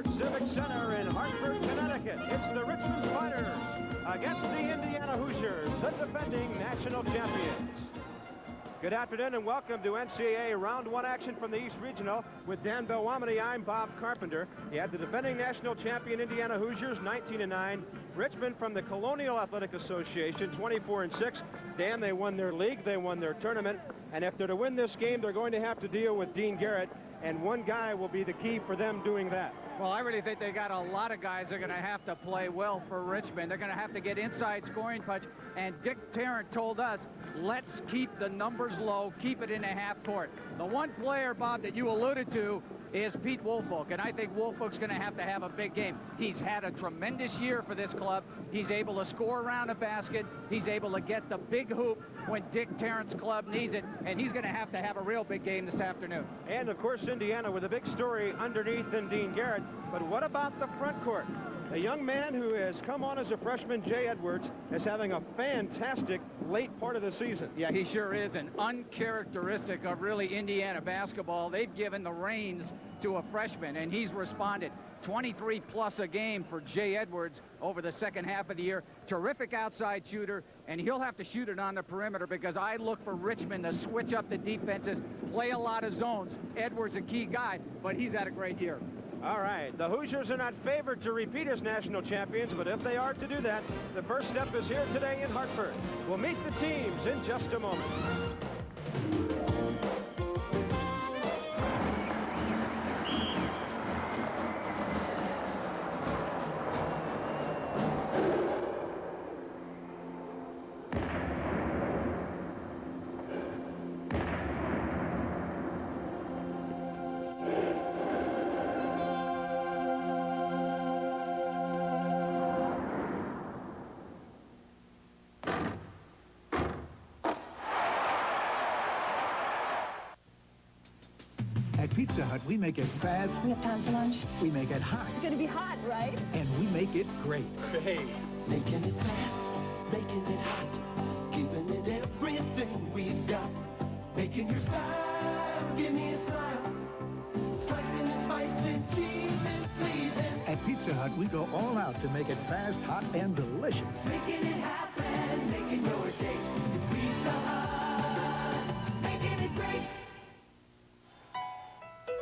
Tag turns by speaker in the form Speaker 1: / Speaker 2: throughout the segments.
Speaker 1: Hartford Civic Center in Hartford, Connecticut. It's the Richmond Spiders against the Indiana Hoosiers, the defending national champions. Good afternoon and welcome to NCAA Round 1 action from the East Regional. With Dan Belwamity, I'm Bob Carpenter. You had the defending national champion Indiana Hoosiers, 19-9. Richmond from the Colonial Athletic Association, 24-6. Dan, they won their league, they won their tournament, and if they're to win this game, they're going to have to deal with Dean Garrett, and one guy will be the key for them doing that.
Speaker 2: Well, I really think they got a lot of guys that are going to have to play well for Richmond. They're going to have to get inside scoring punch, and Dick Tarrant told us, let's keep the numbers low, keep it in a half court. The one player, Bob, that you alluded to is Pete Woolfolk, and I think Woolfolk's going to have a big game. He's had a tremendous year for this club. He's able to score around a basket. He's able to get the big hoop when Dick Tarrant's club needs it, and he's going to have a real big game this afternoon.
Speaker 1: And, of course, Indiana with a big story underneath in Dean Garrett. But what about the front court? A young man who has come on as a freshman, Jay Edwards, is having a fantastic late part of the season.
Speaker 2: Yeah, he sure is, and uncharacteristic of really Indiana basketball. They've given the reins to a freshman, and he's responded. 23+ a game for Jay Edwards over the second half of the year. Terrific outside shooter, and he'll have to shoot it on the perimeter because I look for Richmond to switch up the defenses, play a lot of zones. Edwards a key guy, but he's had a great year.
Speaker 1: All right, the Hoosiers are not favored to repeat as national champions, but if they are to do that, the first step is here today in Hartford. We'll meet the teams in just a moment.
Speaker 3: At Pizza Hut, we make it fast.
Speaker 4: We have time for lunch?
Speaker 3: We make it hot.
Speaker 4: It's gonna be hot, right?
Speaker 3: And we make it great.
Speaker 5: Great. Making it fast, making it hot, giving it everything we've got. Making your style, give me a smile. Slicing and spicing, cheesing, pleasing.
Speaker 3: At Pizza Hut, we go all out to make it fast, hot, and delicious.
Speaker 5: Making it happen, making your day. Pizza Hut, making it great.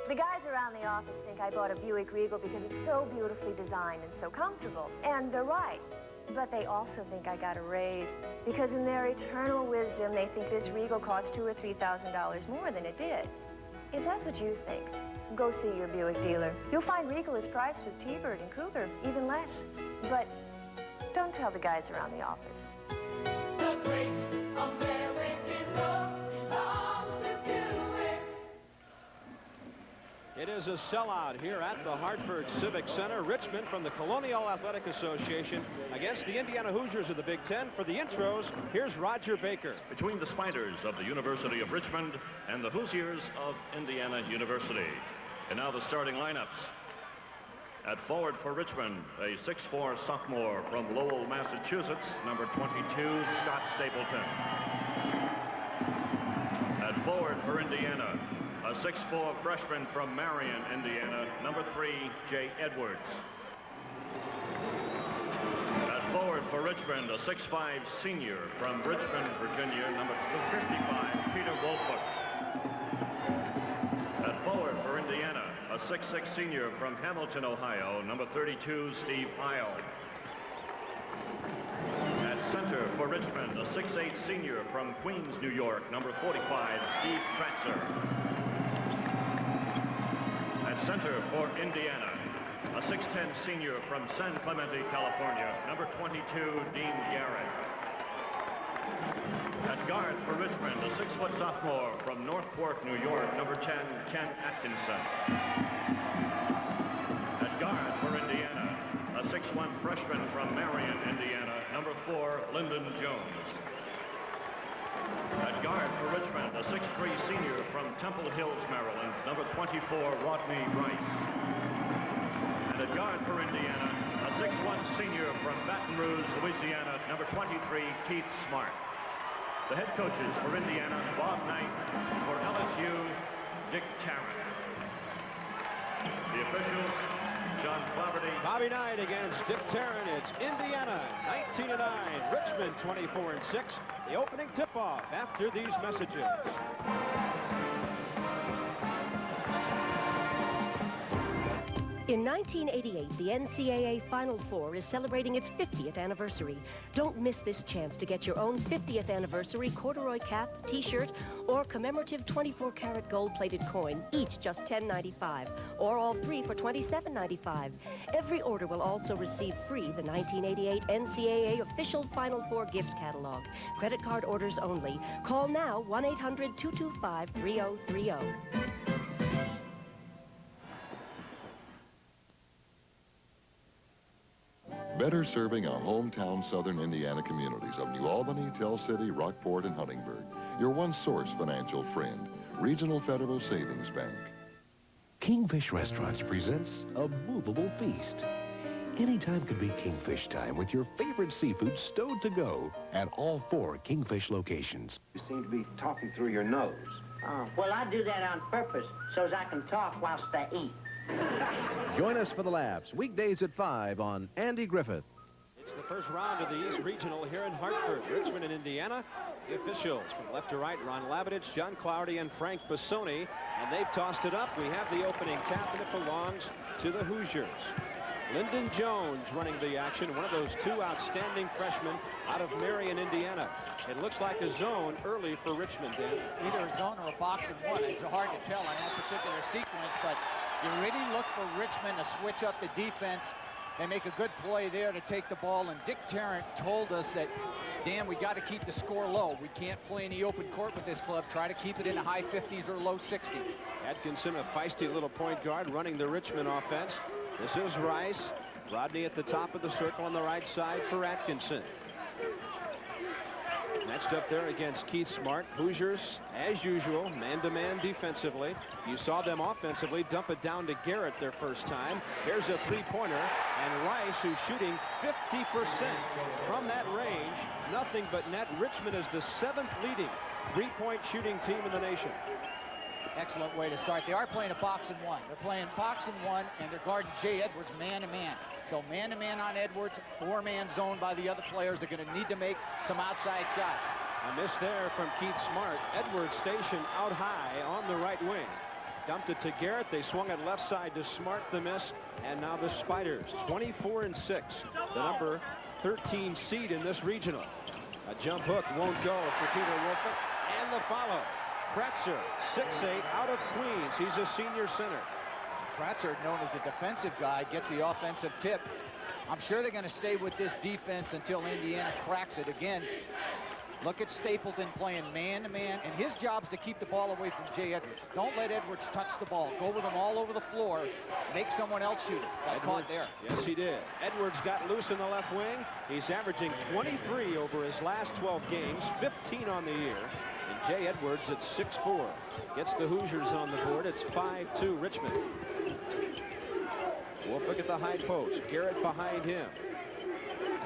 Speaker 6: The guys around the office think I bought a Buick Regal because it's so beautifully designed and so comfortable. And they're right. But they also think I got a raise because in their eternal wisdom, they think this Regal cost $2,000 or $3,000 more than it did. If that's what you think, go see your Buick dealer. You'll find Regal is priced with T-Bird and Cougar, even less. But don't tell the guys around the office.
Speaker 5: The great American love belongs to Buick.
Speaker 1: It is a sellout here at the Hartford Civic Center. Richmond from the Colonial Athletic Association against the Indiana Hoosiers of the Big Ten. For the intros, here's Roger Baker.
Speaker 7: Between the Spiders of the University of Richmond and the Hoosiers of Indiana University. And now the starting lineups. At forward for Richmond, a 6'4" sophomore from Lowell, Massachusetts, number 22, Scott Stapleton. At forward for Indiana, a 6'4" freshman from Marion, Indiana, number 3, Jay Edwards. At forward for Richmond, a 6'5" senior from Richmond, Virginia, number 55, Peter Woolfolk. At forward for Indiana, a 6'6" senior from Hamilton, Ohio, number 32, Steve Eyl. At center for Richmond, a 6'8" senior from Queens, New York, number 45, Steve Kratzer. At center for Indiana, a 6'10" senior from San Clemente, California, number 22, Dean Garrett. At guard for Richmond, a 6-foot sophomore from Northport, New York, number 10, Ken Atkinson. At guard for Indiana, a 6'1" freshman from Marion, Indiana, number 4, Lyndon Jones. At guard for Richmond, a 6'3" senior from Temple Hills, Maryland, number 24, Rodney Rice. And at guard for Indiana, a 6'1" senior from Baton Rouge, Louisiana, number 23, Keith Smart. The head coaches for Indiana, Bob Knight. For LSU, Dick Tarrant. The officials, John Clougherty.
Speaker 1: Bobby Knight against Dick Tarrant. It's Indiana 19-9, Richmond 24-6. The opening tip-off after these messages.
Speaker 4: In 1988, the NCAA Final Four is celebrating its 50th anniversary. Don't miss this chance to get your own 50th anniversary corduroy cap, t-shirt, or commemorative 24-karat gold-plated coin, each just $10.95, or all three for $27.95. Every order will also receive free the 1988 NCAA Official Final Four gift catalog. Credit card orders only. Call now, 1-800-225-3030.
Speaker 8: Better serving our hometown southern Indiana communities of New Albany, Tell City, Rockport, and Huntingburg. Your one source financial friend, Regional Federal Savings Bank.
Speaker 9: Kingfish Restaurants presents a movable feast. Anytime could be Kingfish time with your favorite seafood stowed to go at all 4 Kingfish locations.
Speaker 10: You seem to be talking through your nose.
Speaker 11: Oh, well, I do that on purpose so as I can talk whilst I eat.
Speaker 12: Join us for the laughs, weekdays at 5 on Andy Griffith.
Speaker 1: It's the first round of the East Regional here in Hartford, Richmond and Indiana. The officials from left to right, Ron Labadich, John Clougherty, and Frank Bassoni. And they've tossed it up. We have the opening tap, and it belongs to the Hoosiers. Lyndon Jones running the action, one of those 2 outstanding freshmen out of Marion, Indiana. It looks like a zone early for Richmond, Dan.
Speaker 2: Either a zone or a box and one. It's hard to tell in that particular sequence, but you really look for Richmond to switch up the defense. They make a good play there to take the ball, and Dick Tarrant told us that, Dan, we got to keep the score low. We can't play in the open court with this club. Try to keep it in the high 50s or low 60s.
Speaker 1: Atkinson, a feisty little point guard, running the Richmond offense. This is Rice. Rodney at the top of the circle on the right side for Atkinson. Matched up there against Keith Smart. Hoosiers, as usual, man-to-man defensively. You saw them offensively dump it down to Garrett their first time. Here's a three-pointer, and Rice, who's shooting 50% from that range. Nothing but net. Richmond is the 7th leading three-point shooting team in the nation.
Speaker 2: Excellent way to start. They are playing a box and one. They're playing box and one, and they're guarding Jay Edwards man-to-man. So man-to-man on Edwards, 4-man zone by the other players. They're going to need to make some outside shots.
Speaker 1: A miss there from Keith Smart. Edwards stationed out high on the right wing. Dumped it to Garrett. They swung it left side to Smart, the miss. And now the Spiders, 24-6. The number 13 seed in this regional. A jump hook won't go for Peter Wolfett. And the follow. Kratzer, 6'8", out of Queens. He's a senior center.
Speaker 2: Kratzer, known as the defensive guy, gets the offensive tip. I'm sure they're going to stay with this defense until Indiana cracks it again. Look at Stapleton playing man-to-man, and his job is to keep the ball away from Jay Edwards. Don't let Edwards touch the ball. Go with him all over the floor. Make someone else shoot it. Got caught there.
Speaker 1: Yes, he did. Edwards got loose in the left wing. He's averaging 23 over his last 12 games, 15 on the year. And Jay Edwards at 6'4". Gets the Hoosiers on the board. It's 5-2 Richmond. Wolfwick at the high post. Garrett behind him.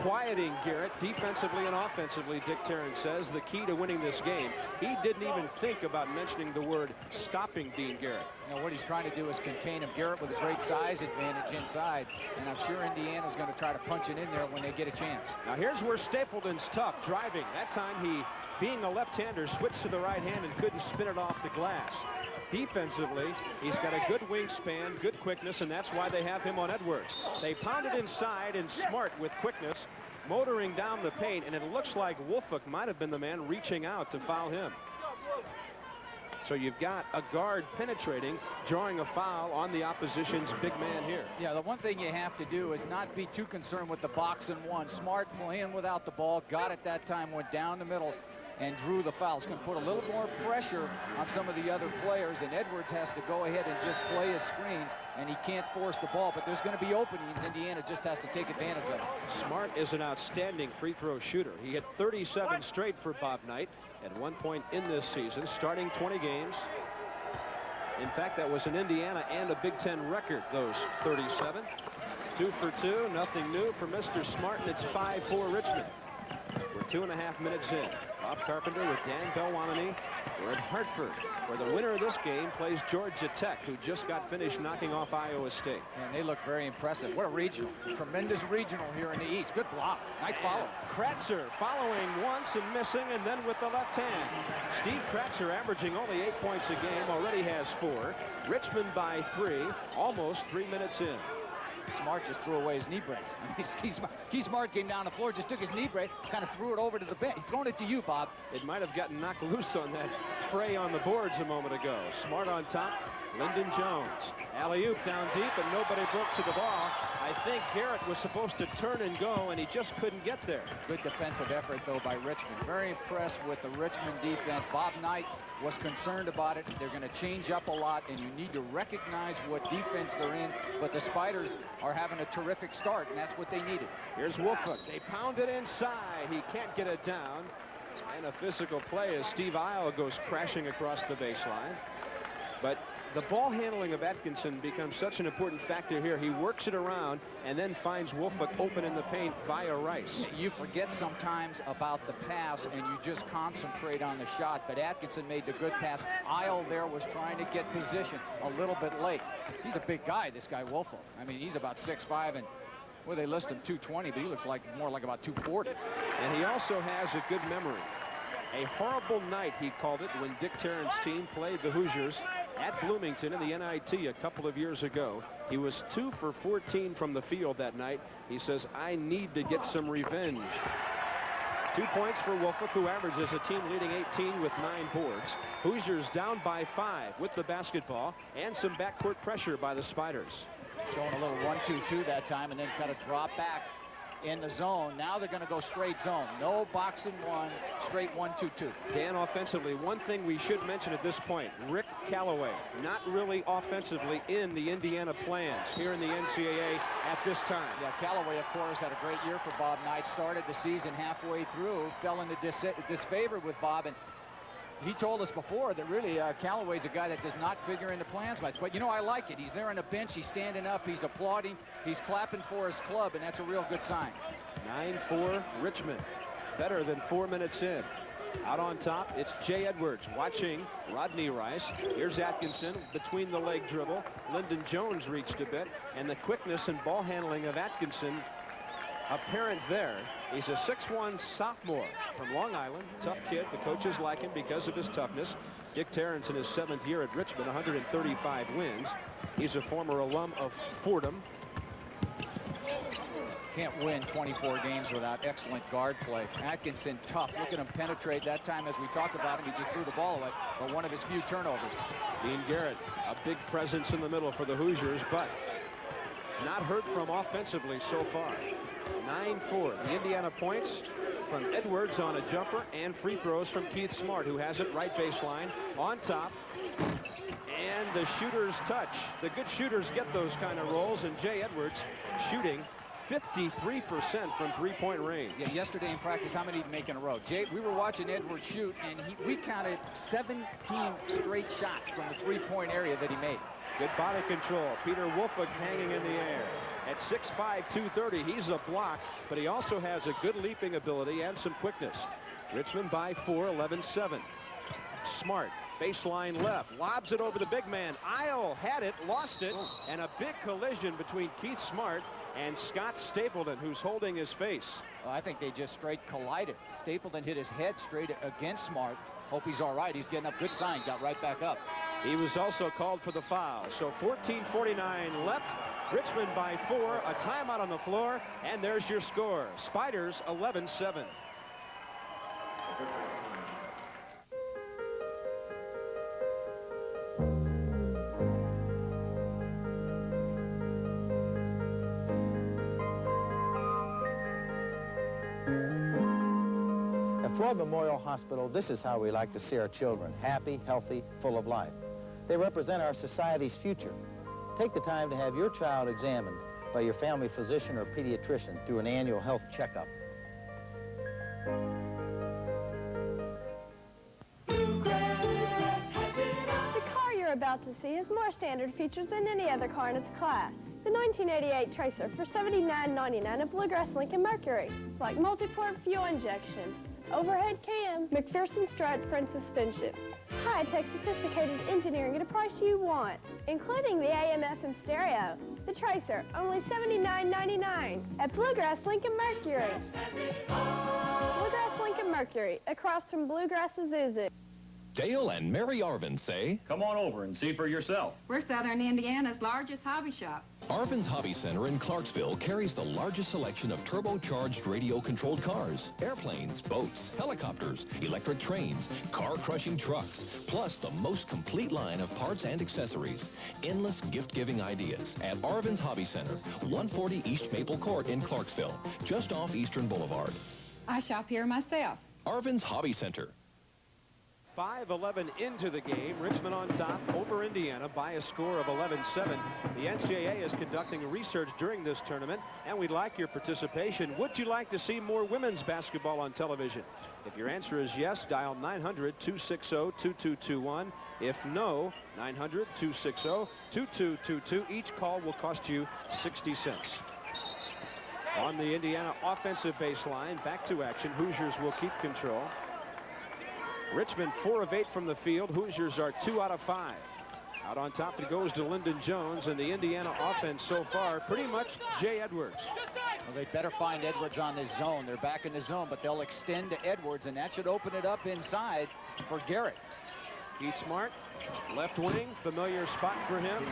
Speaker 1: Quieting Garrett defensively and offensively, Dick Tarrant says, the key to winning this game. He didn't even think about mentioning the word stopping Dean Garrett.
Speaker 2: You know, what he's trying to do is contain him. Garrett with a great size advantage inside, and I'm sure Indiana's going to try to punch it in there when they get a chance.
Speaker 1: Now here's where Stapleton's tough, driving. That time he, being a left-hander, switched to the right hand and couldn't spin it off the glass. Defensively, he's got a good wingspan, good quickness, and that's why they have him on Edwards. They pounded inside, and Smart with quickness, motoring down the paint, and it looks like Wolfwick might have been the man reaching out to foul him. So you've got a guard penetrating, drawing a foul on the opposition's big man here.
Speaker 2: Yeah, the one thing you have to do is not be too concerned with the box and one. Smart playing without the ball, got it that time, went down the middle, and drew the foul. It's going to put a little more pressure on some of the other players, and Edwards has to go ahead and just play his screens, and he can't force the ball, but there's going to be openings. Indiana just has to take advantage of it.
Speaker 1: Smart is an outstanding free throw shooter. He hit 37 straight for Bob Knight at one point in this season, starting 20 games. In fact, that was an Indiana and a Big Ten record, those 37. 2 for 2, nothing new for Mr. Smart, and it's 5-4 Richmond. We're 2.5 minutes in. Bob Carpenter with Dan Belwamini. We're at Hartford, where the winner of this game plays Georgia Tech, who just got finished knocking off Iowa State.
Speaker 2: And they look very impressive. What a regional. Tremendous regional here in the East. Good block. Nice follow.
Speaker 1: Kratzer following once and missing, and then with the left hand. Steve Kratzer, averaging only 8 points a game, already has 4. Richmond by 3, almost 3 minutes in.
Speaker 2: Smart just threw away his knee brace. I mean, Keith Smart came down the floor, just took his knee brace, kind of threw it over to the bench. He's throwing it to you, Bob.
Speaker 1: It might have gotten knocked loose on that fray on the boards a moment ago. Smart on top. Lyndon Jones. Alley-oop down deep, and nobody broke to the ball. I think Garrett was supposed to turn and go, and he just couldn't get there.
Speaker 2: Good defensive effort, though, by Richmond. Very impressed with the Richmond defense. Bob Knight was concerned about it. They're going to change up a lot, and you need to recognize what defense they're in. But the Spiders are having a terrific start, and that's what they needed.
Speaker 1: Here's Woolfolk. They pound it inside. He can't get it down. And a physical play as Steve Eyl goes crashing across the baseline. But the ball handling of Atkinson becomes such an important factor here. He works it around and then finds Woolfolk open in the paint via Rice.
Speaker 2: You forget sometimes about the pass and you just concentrate on the shot, but Atkinson made the good pass. Eyl there was trying to get position a little bit late. He's a big guy, this guy Woolfolk. I mean, he's about 6'5", and well, they list him 220, but he looks like more like about 240.
Speaker 1: And he also has a good memory. A horrible night, he called it, when Dick Tarrant's team played the Hoosiers at Bloomington in the NIT a couple of years ago. He was 2 for 14 from the field that night. He says, I need to get some revenge. 2 points for Woolfolk, who averages a team-leading 18 with 9 boards. Hoosiers down by 5 with the basketball, and some backcourt pressure by the Spiders.
Speaker 2: Showing a little 1-2-2 that time, and then kind of drop back in the zone. Now they're going to go straight zone. No boxing one, straight 1-2-2.
Speaker 1: Dan, offensively, one thing we should mention at this point, Rick Callaway, not really offensively in the Indiana plans here in the NCAA at this time.
Speaker 2: Yeah, Callaway, of course, had a great year for Bob Knight. Started the season halfway through, fell into disfavor with Bob, and he told us before that really Callaway's a guy that does not figure in the plans much. But, you know, I like it. He's there on the bench. He's standing up. He's applauding. He's clapping for his club, and that's a real good sign.
Speaker 1: 9-4 Richmond. Better than 4 minutes in. Out on top, it's Jay Edwards watching Rodney Rice. Here's Atkinson between the leg dribble. Lyndon Jones reached a bit, and the quickness and ball handling of Atkinson apparent there. He's a 6'1" sophomore from Long Island. Tough kid. The coaches like him because of his toughness. Dick Tarrant's in his 7th year at Richmond, 135 wins. He's a former alum of Fordham.
Speaker 2: Can't win 24 games without excellent guard play. Atkinson, tough. Look at him penetrate. That time, as we talked about him, he just threw the ball away, but one of his few turnovers.
Speaker 1: Dean Garrett, a big presence in the middle for the Hoosiers, but not heard from offensively so far. 9-4. The Indiana points from Edwards on a jumper and free throws from Keith Smart, who has it right baseline on top. And the shooters touch. The good shooters get those kind of rolls, and Jay Edwards shooting 53% from three-point range.
Speaker 2: Yeah, yesterday in practice, how many did he make in a row? Jay, we were watching Edwards shoot, and we counted 17 straight shots from the three-point area that he made.
Speaker 1: Good body control. Peter Woolfolk hanging in the air. At 6'5", 230, he's a block, but he also has a good leaping ability and some quickness. Richmond by 4, 11-7. Smart, baseline left, lobs it over the big man. Eyl had it, lost it, and a big collision between Keith Smart and Scott Stapleton, who's holding his face.
Speaker 2: Well, I think they just straight collided. Stapleton hit his head straight against Smart. Hope he's all right. He's getting up. Good sign. Got right back up.
Speaker 1: He was also called for the foul. So 14:49 left. Richmond by 4. A timeout on the floor. And there's your score. Spiders 11-7.
Speaker 13: At Floyd Memorial Hospital, this is how we like to see our children: happy, healthy, full of life. They represent our society's future. Take the time to have your child examined by your family physician or pediatrician through an annual health checkup.
Speaker 14: The car you're about to see has more standard features than any other car in its class. The 1988 Tracer for $79.99 at Bluegrass Lincoln Mercury. Like multi-port fuel injection, overhead cam, McPherson strut front suspension. High-tech sophisticated engineering at a price you want, including the AM/FM stereo. The Tracer, only $79.99 at Bluegrass Lincoln Mercury. Bluegrass Lincoln Mercury, across from Bluegrass Isuzu.
Speaker 15: Dale and Mary Arvin say,
Speaker 16: come on over and see for yourself.
Speaker 17: We're Southern Indiana's largest hobby shop.
Speaker 15: Arvin's Hobby Center in Clarksville carries the largest selection of turbocharged radio-controlled cars, airplanes, boats, helicopters, electric trains, car-crushing trucks, plus the most complete line of parts and accessories. Endless gift-giving ideas at Arvin's Hobby Center, 140 East Maple Court in Clarksville, just off Eastern Boulevard.
Speaker 17: I shop here myself.
Speaker 15: Arvin's Hobby Center.
Speaker 1: 5:11 into the game. Richmond on top over Indiana by a score of 11-7. The NCAA is conducting research during this tournament, and we'd like your participation. Would you like to see more women's basketball on television? If your answer is yes, dial 900-260-2221. If no, 900-260-2222. Each call will cost you 60 cents. On the Indiana offensive baseline, back to action. Hoosiers will keep control. Richmond 4 of 8 from the field. Hoosiers are 2 out of 5. Out on top it goes to Lyndon Jones, and the Indiana offense so far pretty much Jay Edwards.
Speaker 2: Well, they better find Edwards on this zone. They're back in the zone, but they'll extend to Edwards, and that should open it up inside for Garrett.
Speaker 1: Keith Smart, left wing, familiar spot for him.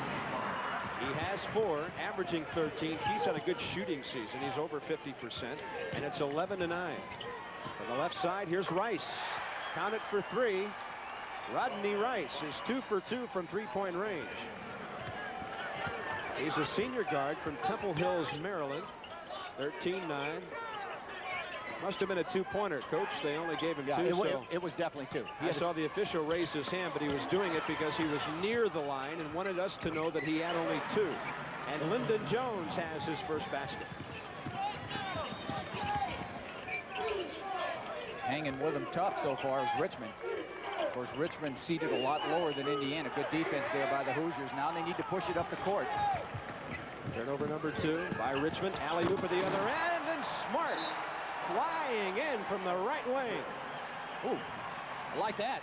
Speaker 1: He has 4, averaging 13. Keith's had a good shooting season. He's over 50%, and it's 11-9. On the left side, here's Rice. Count it for 3. Rodney Rice is 2 for 2 from three-point range. He's a senior guard from Temple Hills, Maryland. 13-9. Must have been a two-pointer, Coach. They only gave him 2.
Speaker 2: It was definitely 2.
Speaker 1: I saw the official raise his hand, but he was doing it because he was near the line and wanted us to know that he had only 2. And Lyndon Jones has his first basket.
Speaker 2: Hanging with them tough so far is Richmond. Of course, Richmond seated a lot lower than Indiana. Good defense there by the Hoosiers. Now they need to push it up the court.
Speaker 1: Turnover number 2 by Richmond. Alley-oop at the other end, and Smart flying in from the right wing.
Speaker 2: Ooh, I like that.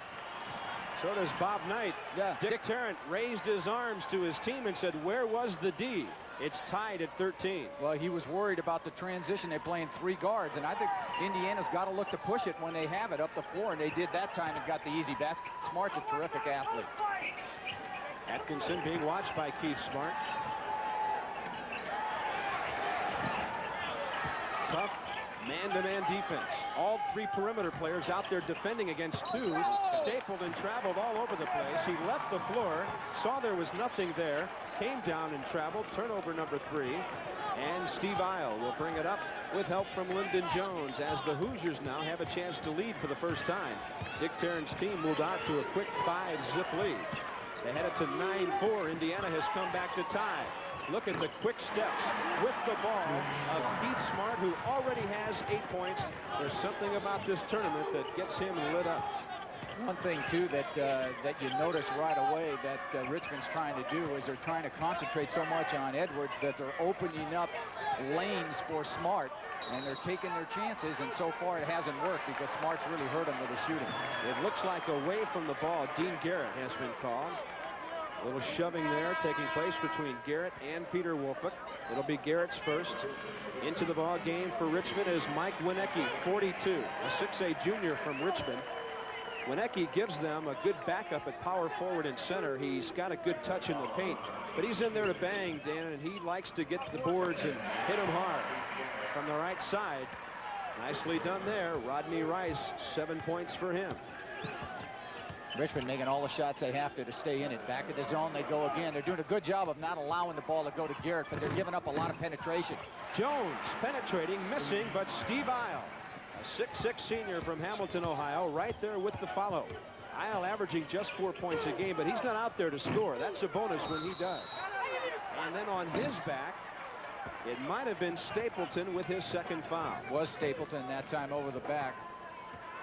Speaker 1: So does Bob Knight.
Speaker 2: Yeah,
Speaker 1: Dick Tarrant raised his arms to his team and said, where was the D? It's tied at 13.
Speaker 2: Well, he was worried about the transition. They're playing 3 guards, and I think Indiana's got to look to push it when they have it up the floor, and they did that time and got the easy basket. Smart's a terrific athlete.
Speaker 1: Atkinson being watched by Keith Smart. Tough man-to-man defense. All 3 perimeter players out there defending against 2. Stapled and traveled all over the place. He left the floor, saw there was nothing there, came down and traveled. Turnover number 3. And Steve Eyl will bring it up with help from Lyndon Jones as the Hoosiers now have a chance to lead for the first time. Dick Tarrant's team moved out to a quick 5-zip lead. They headed to 9-4. Indiana has come back to tie. Look at the quick steps with the ball of Keith Smart, who already has 8 points. There's something about this tournament that gets him lit up.
Speaker 2: One thing, too, that you notice right away that Richmond's trying to do is they're trying to concentrate so much on Edwards that they're opening up lanes for Smart, and they're taking their chances, and so far it hasn't worked because Smart's really hurt him with his shooting.
Speaker 1: It looks like away from the ball, Dean Garrett has been called. A little shoving there taking place between Garrett and Peter Wolfik. It'll be Garrett's first. Into the ball game for Richmond is Mike Wienecke, 42, a 6A junior from Richmond. Wienecke gives them a good backup at power forward and center. He's got a good touch in the paint, but he's in there to bang, Dan, and he likes to get the boards and hit them hard from the right side. Nicely done there. Rodney Rice, 7 points for him.
Speaker 2: Richmond making all the shots they have to stay in it. Back at the zone they go again. They're doing a good job of not allowing the ball to go to Garrett, but they're giving up a lot of penetration.
Speaker 1: Jones penetrating, missing, but Steve Eyl, a 6'6 senior from Hamilton, Ohio, right there with the follow. Eyl averaging just 4 points a game, but he's not out there to score. That's a bonus when he does. And then on his back, it might have been Stapleton with his second foul.
Speaker 2: Was Stapleton that time over the back.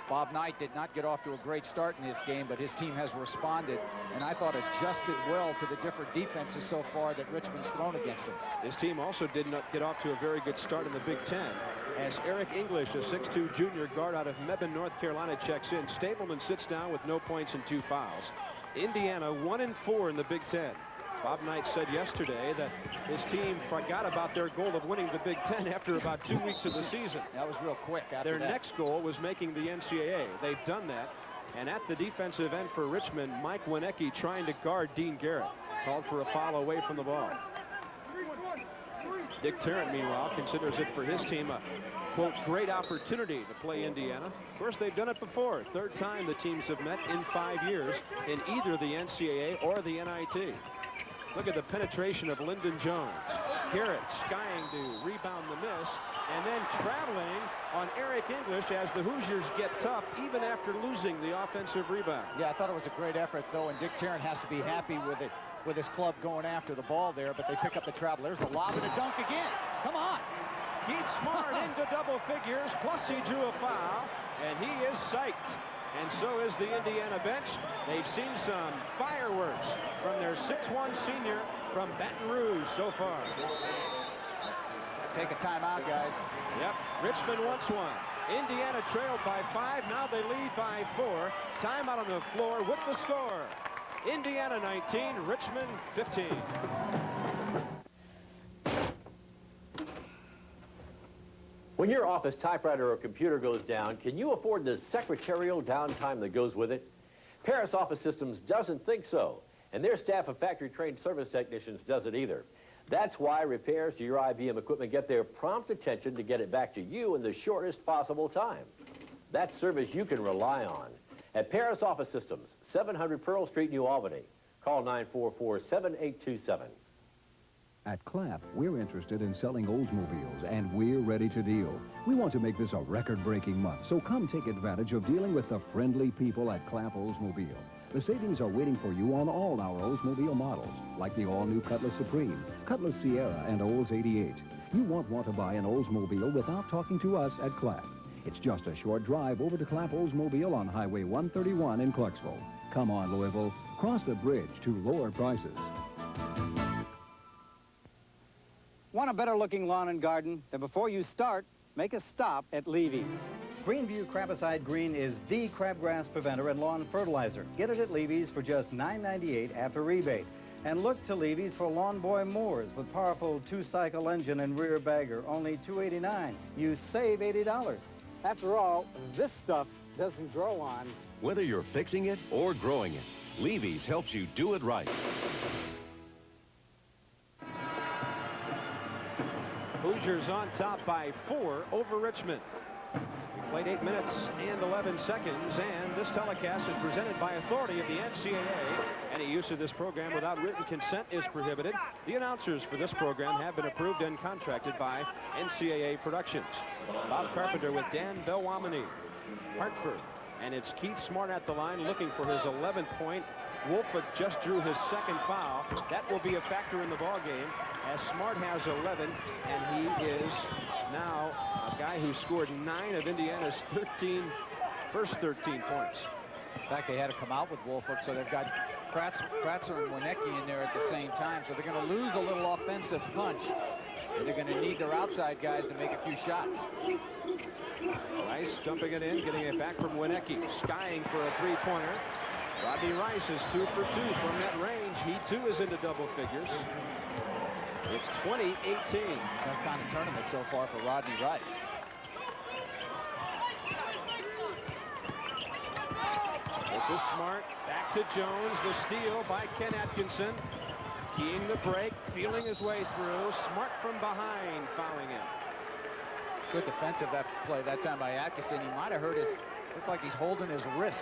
Speaker 2: Bob Knight did not get off to a great start in this game, but his team has responded, and I thought adjusted well to the different defenses so far that Richmond's thrown against them.
Speaker 1: His team also did not get off to a very good start in the Big Ten, as Eric English, a 6'2 junior guard out of Mebane, North Carolina, checks in. Stableman sits down with no points and 2 fouls. Indiana 1-4 in the Big Ten. Bob Knight said yesterday that his team forgot about their goal of winning the Big Ten after about 2 weeks of the season.
Speaker 2: That was real quick after
Speaker 1: Their
Speaker 2: that.
Speaker 1: next goal was making the NCAA. They've done that. And at the defensive end for Richmond, Mike Wienecke trying to guard Dean Garrett. Called for a foul away from the ball. Dick Tarrant, meanwhile, considers it for his team a, quote, great opportunity to play Indiana. Of course, they've done it before. Third time the teams have met in 5 years in either the NCAA or the NIT. Look at the penetration of Lyndon Jones. Garrett skying to rebound the miss, and then traveling on Eric English as the Hoosiers get tough even after losing the offensive rebound.
Speaker 2: Yeah, I thought it was a great effort, though, and Dick Tarrant has to be happy with it, with his club going after the ball there, but they pick up the travel. There's the lob and a dunk again. Come on.
Speaker 1: Keith Smart into double figures, plus he drew a foul, and he is psyched. And so is the Indiana bench. They've seen some fireworks from their 6'1 senior from Baton Rouge so far.
Speaker 2: Take a timeout, guys.
Speaker 1: Yep, Richmond wants one. Indiana trailed by 5. Now they lead by 4. Timeout on the floor with the score. Indiana 19, Richmond 15.
Speaker 18: When your office typewriter or computer goes down, can you afford the secretarial downtime that goes with it? Paris Office Systems doesn't think so, and their staff of factory-trained service technicians doesn't either. That's why repairs to your IBM equipment get their prompt attention to get it back to you in the shortest possible time. That's service you can rely on. At Paris Office Systems, 700 Pearl Street, New Albany. Call 944-7827.
Speaker 19: At Clapp, we're interested in selling Oldsmobiles, and we're ready to deal. We want to make this a record-breaking month, so come take advantage of dealing with the friendly people at Clapp Oldsmobile. The savings are waiting for you on all our Oldsmobile models, like the all-new Cutlass Supreme, Cutlass Sierra, and Olds 88. You won't want to buy an Oldsmobile without talking to us at Clapp. It's just a short drive over to Clapp Oldsmobile on Highway 131 in Clarksville. Come on, Louisville. Cross the bridge to lower prices.
Speaker 20: Want a better-looking lawn and garden? Then before you start, make a stop at Levy's. Greenview Crabicide Green is the crabgrass preventer and lawn fertilizer. Get it at Levy's for just $9.98 after rebate. And look to Levy's for Lawn Boy mowers with powerful 2-cycle engine and rear bagger, only $2.89. You save $80. After all, this stuff doesn't grow on.
Speaker 9: Whether you're fixing it or growing it, Levy's helps you do it right.
Speaker 1: Hoosiers on top by 4 over Richmond. We played 8 minutes and 11 seconds, and this telecast is presented by authority of the NCAA. Any use of this program without written consent is prohibited. The announcers for this program have been approved and contracted by NCAA Productions. Bob Carpenter with Dan Belwamini, Hartford, and it's Keith Smart at the line looking for his 11th point. Woolfolk just drew his 2nd foul. That will be a factor in the ball game, as Smart has 11, and he is now a guy who scored 9 of Indiana's first 13 points.
Speaker 2: In fact, they had to come out with Woolfolk, so they've got Kratzer and Wienecke in there at the same time, so they're going to lose a little offensive punch, and they're going to need their outside guys to make a few shots.
Speaker 1: Rice dumping it in, getting it back from Wienecke, skying for a three-pointer. Rodney Rice is 2 for 2 from that range. He, too, is into double figures. It's 20-18.
Speaker 2: That kind of tournament so far for Rodney Rice.
Speaker 1: This is Smart. Back to Jones. The steal by Ken Atkinson. Keying the break, feeling his way through. Smart from behind, fouling him.
Speaker 2: Good defensive play that time by Atkinson. He might have hurt his, looks like he's holding his wrist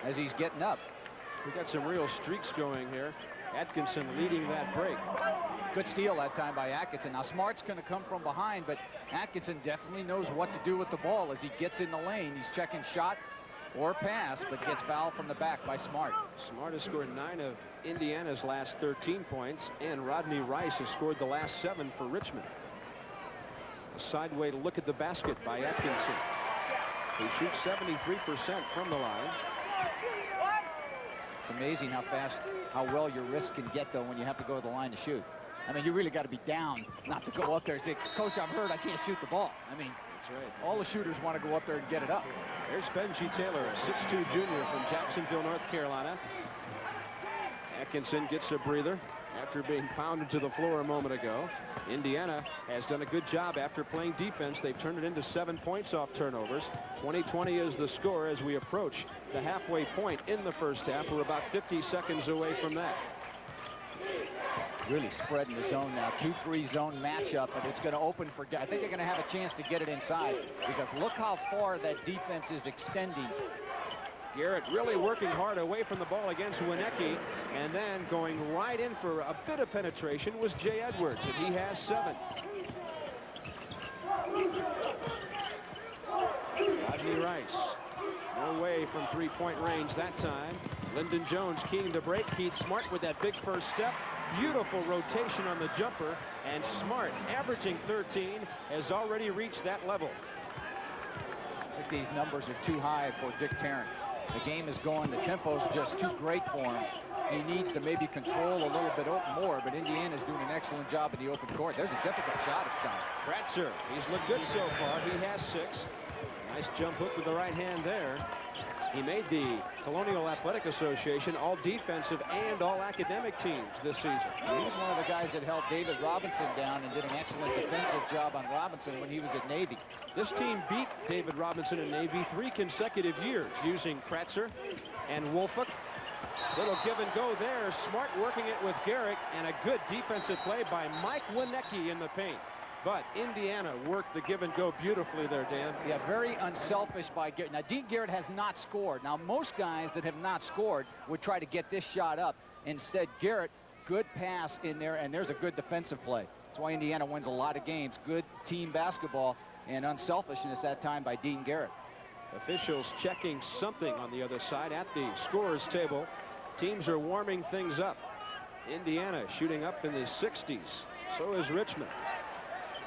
Speaker 2: as he's getting up.
Speaker 1: We got some real streaks going here. Atkinson leading that break.
Speaker 2: Good steal that time by Atkinson. Now Smart's going to come from behind, but Atkinson definitely knows what to do with the ball as he gets in the lane. He's checking shot or pass, but gets fouled from the back by Smart.
Speaker 1: Smart has scored 9 of Indiana's last 13 points, and Rodney Rice has scored the last 7 for Richmond. A sideway to look at the basket by Atkinson. who shoots 73% from the line.
Speaker 2: It's amazing how well your wrist can get, though, when you have to go to the line to shoot. I mean, you really got to be down not to go up there and say, Coach, I'm hurt, I can't shoot the ball. I mean,
Speaker 1: that's right.
Speaker 2: All the shooters want to go up there and get it up.
Speaker 1: There's Benji Taylor, a 6'2 junior from Jacksonville, North Carolina. Atkinson gets a breather after being pounded to the floor a moment ago. Indiana has done a good job after playing defense. They've turned it into 7 points off turnovers. 20-20 is the score as we approach the halfway point in the first half. We're about 50 seconds away from that.
Speaker 2: Really spreading the zone now. 2-3 zone matchup, but it's going to open for... I think they're going to have a chance to get it inside, because look how far that defense is extending.
Speaker 1: Garrett really working hard away from the ball against Wienecke, and then going right in for a bit of penetration was Jay Edwards, and he has 7. Rodney Rice, no way from three-point range that time. Lyndon Jones keying to break. Keith Smart with that big first step. Beautiful rotation on the jumper, and Smart, averaging 13, has already reached that level.
Speaker 2: I think these numbers are too high for Dick Tarrant. The game is going, the tempo's just too great for him. He needs to maybe control a little bit more, but Indiana's doing an excellent job in the open court. There's a difficult shot at time.
Speaker 1: Kratzer, he's looked good so far. He has 6. Nice jump hook with the right hand there. He made the Colonial Athletic Association all defensive and all academic teams this season.
Speaker 2: He's one of the guys that held David Robinson down and did an excellent defensive job on Robinson when he was at Navy.
Speaker 1: This team beat David Robinson in Navy 3 consecutive years using Kratzer and Wolfuk. Little give and go there. Smart working it with Garrett, and a good defensive play by Mike Wienecke in the paint. But Indiana worked the give and go beautifully there, Dan.
Speaker 2: Yeah, very unselfish by Garrett. Now, Dean Garrett has not scored. Now, most guys that have not scored would try to get this shot up. Instead, Garrett, good pass in there, and there's a good defensive play. That's why Indiana wins a lot of games. Good team basketball and unselfishness that time by Dean Garrett.
Speaker 1: Officials checking something on the other side at the scorer's table. Teams are warming things up. Indiana shooting up in the 60s. So is Richmond.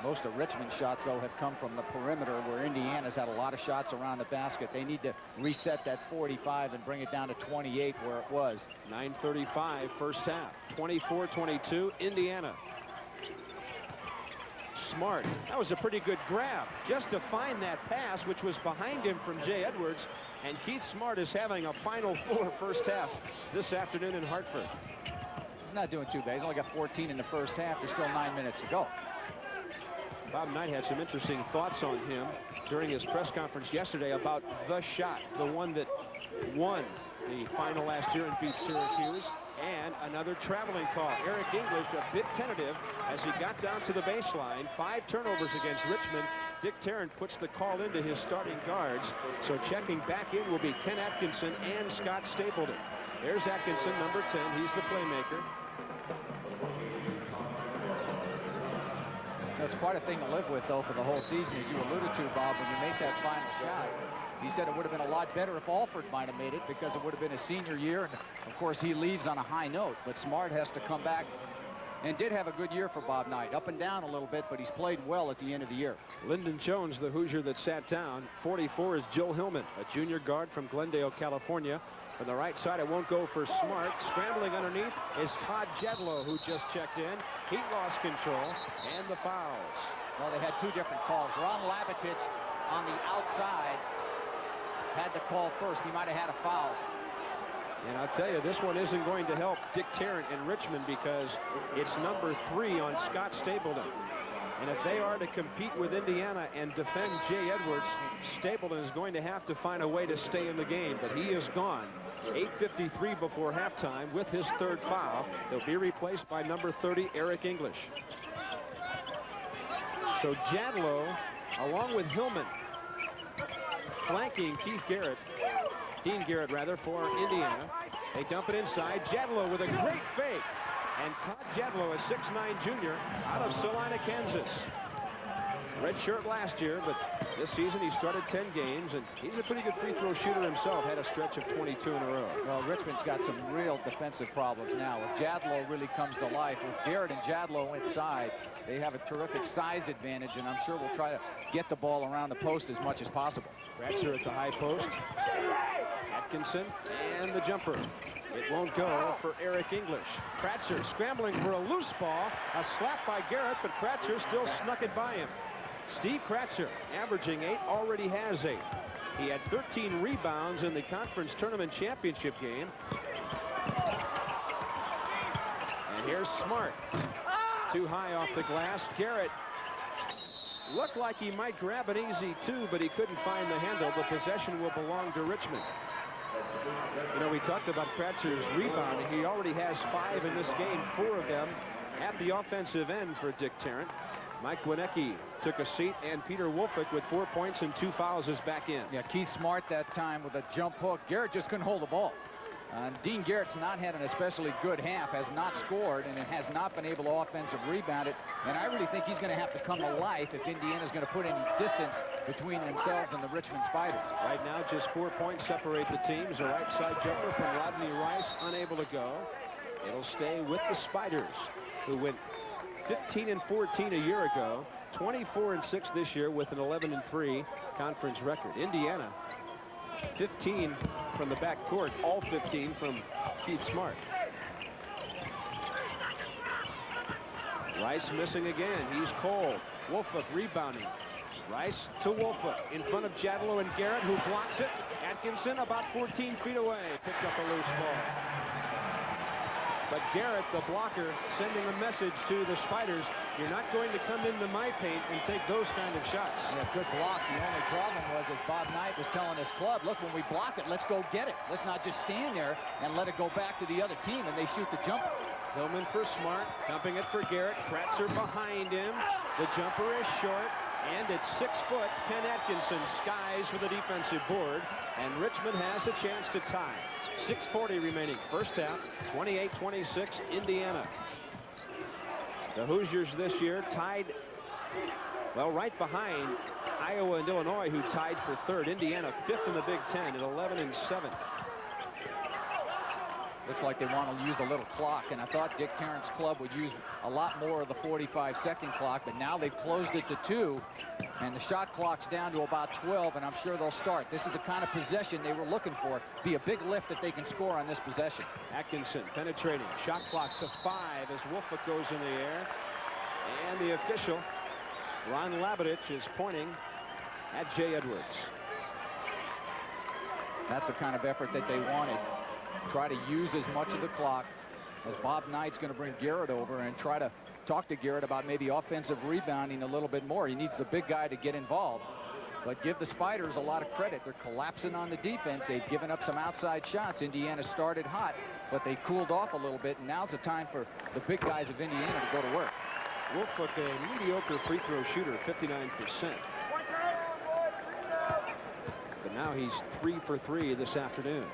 Speaker 2: Most of Richmond's shots, though, have come from the perimeter, where Indiana's had a lot of shots around the basket. They need to reset that 45 and bring it down to 28 where it was.
Speaker 1: 9:35 first half. 24-22 Indiana. Smart. That was a pretty good grab just to find that pass, which was behind him from Jay Edwards. And Keith Smart is having a Final Four first half this afternoon in Hartford.
Speaker 2: He's not doing too bad. He's only got 14 in the first half. There's still 9 minutes to go.
Speaker 1: Bob Knight had some interesting thoughts on him during his press conference yesterday about the shot, the one that won the final last year and beat Syracuse, and another traveling call. Eric English a bit tentative as he got down to the baseline. 5 turnovers against Richmond. Dick Tarrant puts the call into his starting guards. So checking back in will be Ken Atkinson and Scott Stapleton. There's Atkinson, number 10. He's the playmaker.
Speaker 2: It's quite a thing to live with, though, for the whole season, as you alluded to, Bob, when you make that final shot. He said it would have been a lot better if Alford might have made it, because it would have been his senior year, and of course he leaves on a high note. But Smart has to come back, and did have a good year for Bob Knight. Up and down a little bit, but he's played well at the end of the year.
Speaker 1: Lyndon Jones, the Hoosier that sat down. 44 is Joe Hillman, a junior guard from Glendale, California. From the right side, it won't go for Smart. Scrambling underneath is Todd Jedlow, who just checked in. He lost control, and the fouls.
Speaker 2: Well, they had 2 different calls. Ron Labatich on the outside had the call first. He might have had a foul.
Speaker 1: And I'll tell you, this one isn't going to help Dick Tarrant in Richmond, because it's number 3 on Scott Stapleton. And if they are to compete with Indiana and defend Jay Edwards, Stapleton is going to have to find a way to stay in the game. But he is gone. 8:53 before halftime with his 3rd foul. He'll be replaced by number 30, Eric English. So Jadlow, along with Hillman, flanking Dean Garrett rather, for Indiana. They dump it inside. Jadlow with a great fake. And Todd Jadlow, a 6'9 junior out of Salina, Kansas. Red shirt last year, but this season he started 10 games, and he's a pretty good free throw shooter himself. Had a stretch of 22 in a row.
Speaker 2: Well, Richmond's got some real defensive problems now. If Jadlow really comes to life, with Garrett and Jadlow inside, they have a terrific size advantage, and I'm sure we'll try to get the ball around the post as much as possible.
Speaker 1: Kratzer at the high post. Atkinson and the jumper. It won't go for Eric English. Kratzer scrambling for a loose ball. A slap by Garrett, but Kratzer still snuck it by him. Steve Kratzer, averaging 8, already has 8. He had 13 rebounds in the conference tournament championship game. And here's Smart. Too high off the glass. Garrett looked like he might grab an easy 2, but he couldn't find the handle. The possession will belong to Richmond. You know, we talked about Kratzer's rebounding. He already has 5 in this game, 4 of them at the offensive end for Dick Tarrant. Mike Wienecke took a seat, and Peter Wolfick with 4 points and 2 fouls is back in.
Speaker 2: Yeah, Keith Smart that time with a jump hook. Garrett just couldn't hold the ball. Dean Garrett's not had an especially good half, has not scored, and has not been able to offensive rebound it. And I really think he's going to have to come to life if Indiana's going to put any distance between themselves and the Richmond Spiders.
Speaker 1: Right now, just 4 points separate the teams. A right side jumper from Rodney Rice, unable to go. It'll stay with the Spiders, who went 15-14 a year ago, 24-6 this year with an 11-3 conference record. Indiana, 15 from the back court, all 15 from Keith Smart. Rice missing again. He's cold. Wolfick rebounding. Rice to Wolfick in front of Jadlow and Garrett, who blocks it. Atkinson about 14 feet away. Picked up a loose ball. But Garrett, the blocker, sending a message to the Spiders, you're not going to come into my paint and take those kind of shots.
Speaker 2: Yeah, good block. The only problem was, as Bob Knight was telling his club, look, when we block it, let's go get it. Let's not just stand there and let it go back to the other team, and they shoot the jumper.
Speaker 1: Hillman for Smart, dumping it for Garrett. Kratzer behind him. The jumper is short, and it's 6 foot. Ken Atkinson skies for the defensive board, and Richmond has a chance to tie. 6:40 remaining. First half, 28-26, Indiana. The Hoosiers this year tied, well, right behind Iowa and Illinois, who tied for 3rd. Indiana 5th in the Big Ten at 11-7.
Speaker 2: Looks like they want to use a little clock, and I thought Dick Tarrant's club would use a lot more of the 45-second clock, but now they've closed it to 2, and the shot clock's down to about 12, and I'm sure they'll start. This is the kind of possession they were looking for. Be a big lift that they can score on this possession.
Speaker 1: Atkinson penetrating. Shot clock to 5 as Wolfick goes in the air. And the official, Ron Labadich, is pointing at Jay Edwards.
Speaker 2: That's the kind of effort that they wanted. Try to use as much of the clock as Bob Knight's going to bring Garrett over and try to talk to Garrett about maybe offensive rebounding a little bit more. He needs the big guy to get involved. But give the Spiders a lot of credit. They're collapsing on the defense. They've given up some outside shots. Indiana started hot, but they cooled off a little bit, and now's the time for the big guys of Indiana to go to work.
Speaker 1: Wolfick, a mediocre free throw shooter, 59%. But now he's 3 for 3 this afternoon.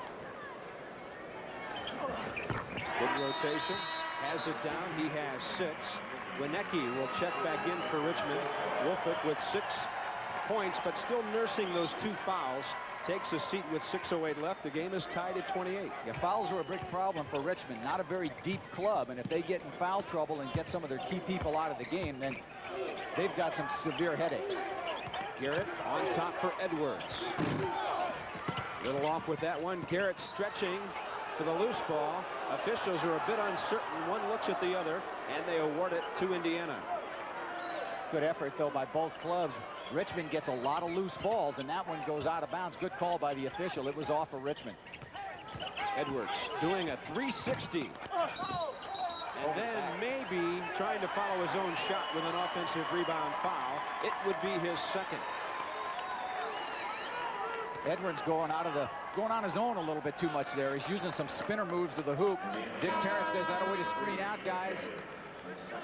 Speaker 1: Good rotation. Has it down. He has 6. Wienecke will check back in for Richmond. Wolfick with 6 points, but still nursing those 2 fouls. Takes a seat with 6:08 left. The game is tied at 28.
Speaker 2: Yeah, fouls are a big problem for Richmond. Not a very deep club, and if they get in foul trouble and get some of their key people out of the game, then they've got some severe headaches.
Speaker 1: Garrett on top for Edwards. Little off with that one. Garrett stretching for the loose ball. Officials are a bit uncertain. One looks at the other, and they award it to Indiana.
Speaker 2: Good effort, though, by both clubs. Richmond gets a lot of loose balls, and that one goes out of bounds. Good call by the official. It was off for Richmond.
Speaker 1: Edwards doing a 360. And then maybe trying to follow his own shot with an offensive rebound foul. It would be his second.
Speaker 2: Edwards going on his own a little bit too much there. He's using some spinner moves to the hoop. Dick Tarrant says, "That a way to screen out, guys."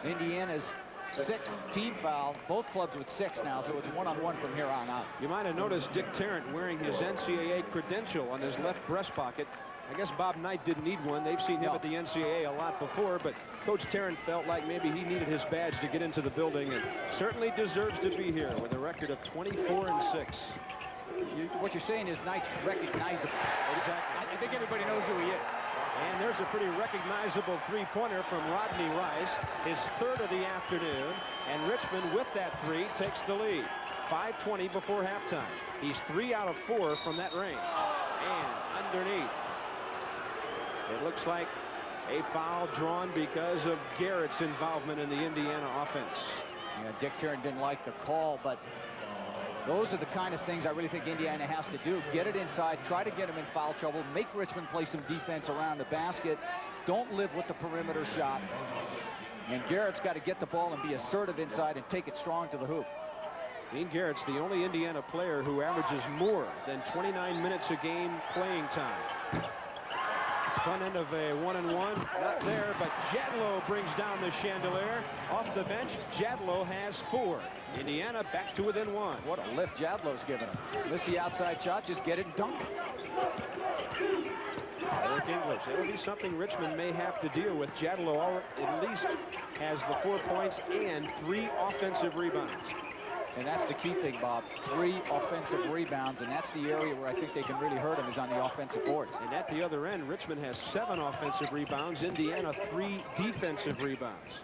Speaker 2: Indiana's 6th team foul. Both clubs with 6 now, so it's 1-on-1 from here on out.
Speaker 1: You might have noticed Dick Tarrant wearing his NCAA credential on his left breast pocket. I guess Bob Knight didn't need one. They've seen him at the NCAA a lot before, but Coach Tarrant felt like maybe he needed his badge to get into the building, and certainly deserves to be here with a record of 24-6.
Speaker 2: What you're saying is Knight's recognizable.
Speaker 1: Exactly.
Speaker 2: I think everybody knows who he is.
Speaker 1: And there's a pretty recognizable three-pointer from Rodney Rice, his 3rd of the afternoon, and Richmond with that 3 takes the lead. 5:20 before halftime. He's 3 out of 4 from that range. And underneath. It looks like a foul drawn because of Garrett's involvement in the Indiana offense.
Speaker 2: Yeah, Dick Tarrant didn't like the call, but those are the kind of things I really think Indiana has to do. Get it inside, try to get him in foul trouble, make Richmond play some defense around the basket. Don't live with the perimeter shot. And Garrett's got to get the ball and be assertive inside and take it strong to the hoop.
Speaker 1: Dean Garrett's the only Indiana player who averages more than 29 minutes a game playing time. Front end of a 1-and-1, not there, but Jadlow brings down the chandelier. Off the bench, Jadlow has 4. Indiana back to within 1.
Speaker 2: What a lift Jadlow's given him. Miss the outside shot, just get it and dunk it.
Speaker 1: Eric English, that'll be something Richmond may have to deal with. Jadlow at least has the 4 points and 3 offensive rebounds.
Speaker 2: And that's the key thing, Bob. 3 offensive rebounds, and that's the area where I think they can really hurt him is on the offensive boards.
Speaker 1: And at the other end, Richmond has 7 offensive rebounds. Indiana 3 defensive rebounds.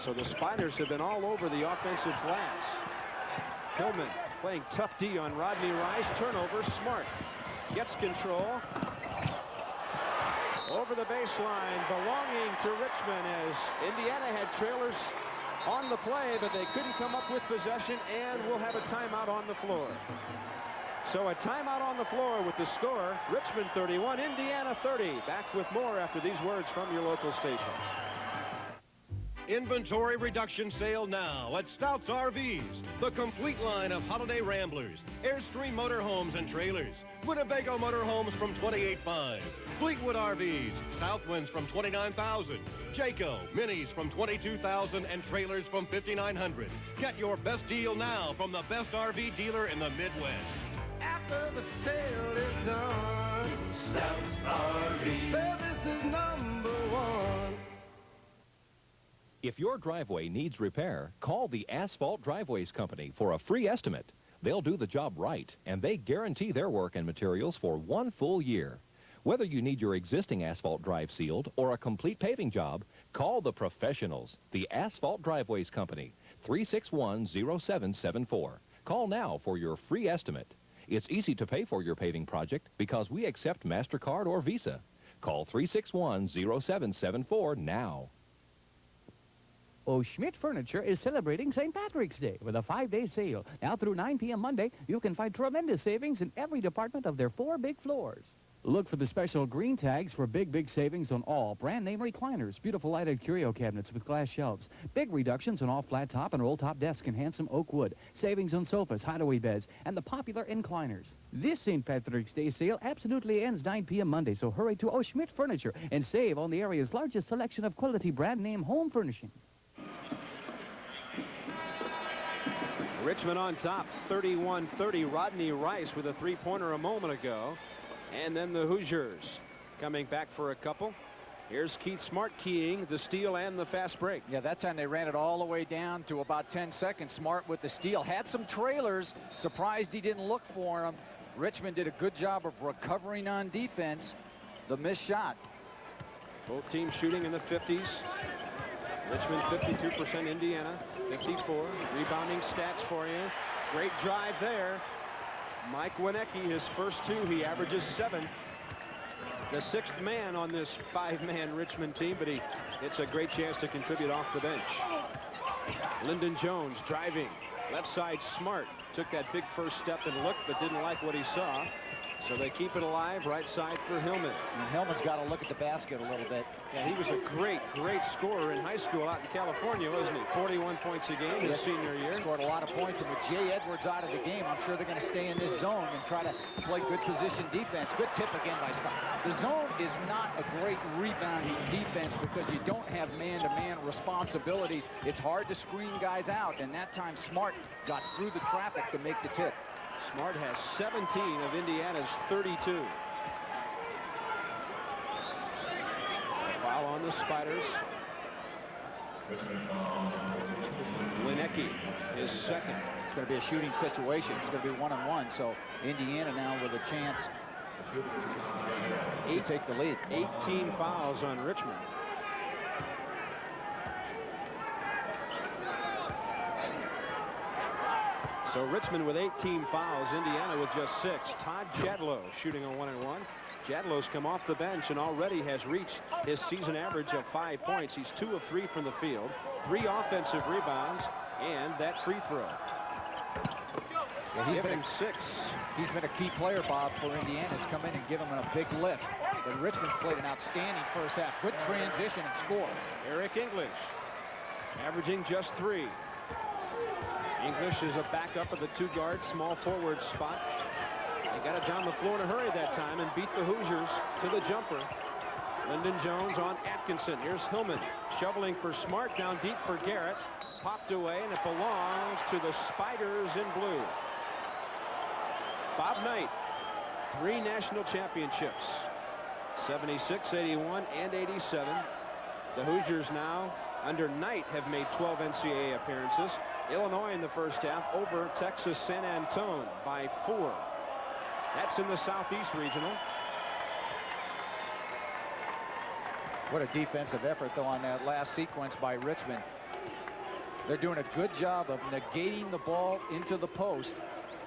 Speaker 1: So the Spiders have been all over the offensive glass. Hillman playing tough D on Rodney Rice. Turnover. Smart gets control. Over the baseline, belonging to Richmond as Indiana had trailers on the play, but they couldn't come up with possession, and we'll have a timeout on the floor. So a timeout on the floor with the score, Richmond 31, Indiana 30. Back with more after these words from your local stations.
Speaker 21: Inventory reduction sale now at Stouts RVs. The complete line of holiday ramblers, Airstream motorhomes and trailers, Winnebago motorhomes from $28,500, Fleetwood RVs, Southwinds from $29,000, Jayco minis from $22,000, and trailers from $5,900. Get your best deal now from the best RV dealer in the Midwest.
Speaker 5: After the sale is done, Stouts RV service is #1.
Speaker 15: If your driveway needs repair, call the Asphalt Driveways Company for a free estimate. They'll do the job right, and they guarantee their work and materials for 1 full year. Whether you need your existing asphalt drive sealed or a complete paving job, call the professionals, the Asphalt Driveways Company, 361-0774. Call now for your free estimate. It's easy to pay for your paving project because we accept MasterCard or Visa. Call 361-0774 now.
Speaker 22: Schmidt Furniture is celebrating St. Patrick's Day with a 5-day sale. Now through 9 p.m. Monday, you can find tremendous savings in every department of their 4 big floors. Look for the special green tags for big savings on all brand-name recliners, beautiful lighted curio cabinets with glass shelves, big reductions on all flat-top and roll-top desks in handsome oak wood, savings on sofas, hideaway beds, and the popular incliners. This St. Patrick's Day sale absolutely ends 9 p.m. Monday, so hurry to Schmidt Furniture and save on the area's largest selection of quality brand-name home furnishing.
Speaker 1: Richmond on top, 31-30. Rodney Rice with a 3-pointer a moment ago. And then the Hoosiers coming back for a couple. Here's Keith Smart keying the steal and the fast break.
Speaker 2: Yeah, that time they ran it all the way down to about 10 seconds. Smart with the steal. Had some trailers. Surprised he didn't look for them. Richmond did a good job of recovering on defense. The missed shot.
Speaker 1: Both teams shooting in the 50s. Richmond 52%, Indiana 54. Rebounding stats for you. Great drive there. Mike Wienecke, his first 2, he averages 7. The 6th man on this 5-man Richmond team, but it's a great chance to contribute off the bench. Lyndon Jones driving. Left side, Smart. Took that big first step and looked, but didn't like what he saw. So they keep it alive. Right side for Hillman.
Speaker 2: And Hillman's got to look at the basket a little bit.
Speaker 1: Yeah, he was a great scorer in high school out in California, wasn't he? 41 points a game his senior year.
Speaker 2: Scored a lot of points, and with Jay Edwards out of the game, I'm sure they're going to stay in this zone and try to play good position defense. Good tip again by Smart. The zone is not a great rebounding defense because you don't have man-to-man responsibilities. It's hard to screen guys out, and that time Smart got through the traffic to make the tip.
Speaker 1: Smart has 17 of Indiana's 32. Foul on the Spiders. Wienecke is second.
Speaker 2: It's going to be a shooting situation. It's going to be 1-on-1, so Indiana now with a chance to take the lead.
Speaker 1: 18 fouls on Richmond. So Richmond with 18 fouls, Indiana with just 6. Todd Jadlow shooting a 1-and-1. Jadlow's come off the bench and already has reached his season average of 5 points. He's 2 of 3 from the field, 3 offensive rebounds, and that free throw.
Speaker 2: Yeah, he's been a key player, Bob, for Indiana. He's come in and given him a big lift. But Richmond's played an outstanding first half. Good transition and score.
Speaker 1: Eric English averaging just 3. English is a backup of the 2-guard small forward spot. They got it down the floor in a hurry that time and beat the Hoosiers to the jumper. Lyndon Jones on Atkinson. Here's Hillman shoveling for Smart, down deep for Garrett. Popped away, and it belongs to the Spiders in blue. Bob Knight, 3 national championships, 76, 81, and 87. The Hoosiers now, under Knight, have made 12 NCAA appearances. Illinois in the first half over Texas San Antonio by 4. That's in the Southeast Regional.
Speaker 2: What a defensive effort, though, on that last sequence by Richmond. They're doing a good job of negating the ball into the post,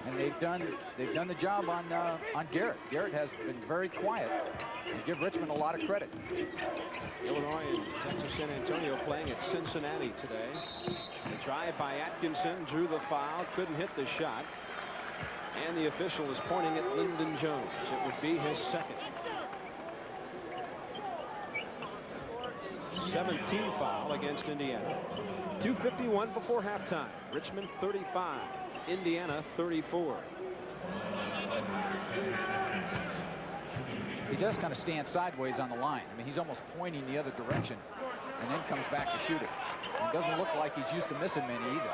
Speaker 2: and they've done the job on Garrett. Garrett has been very quiet. And give Richmond a lot of credit.
Speaker 1: Illinois and Texas San Antonio playing at Cincinnati today. The drive by Atkinson, drew the foul, couldn't hit the shot. And the official is pointing at Lyndon Jones. It would be his second. 17th foul against Indiana. 2:51 before halftime. Richmond 35, Indiana 34.
Speaker 2: He does kind of stand sideways on the line. I mean, he's almost pointing the other direction and then comes back to shoot it. And doesn't look like he's used to missing many either.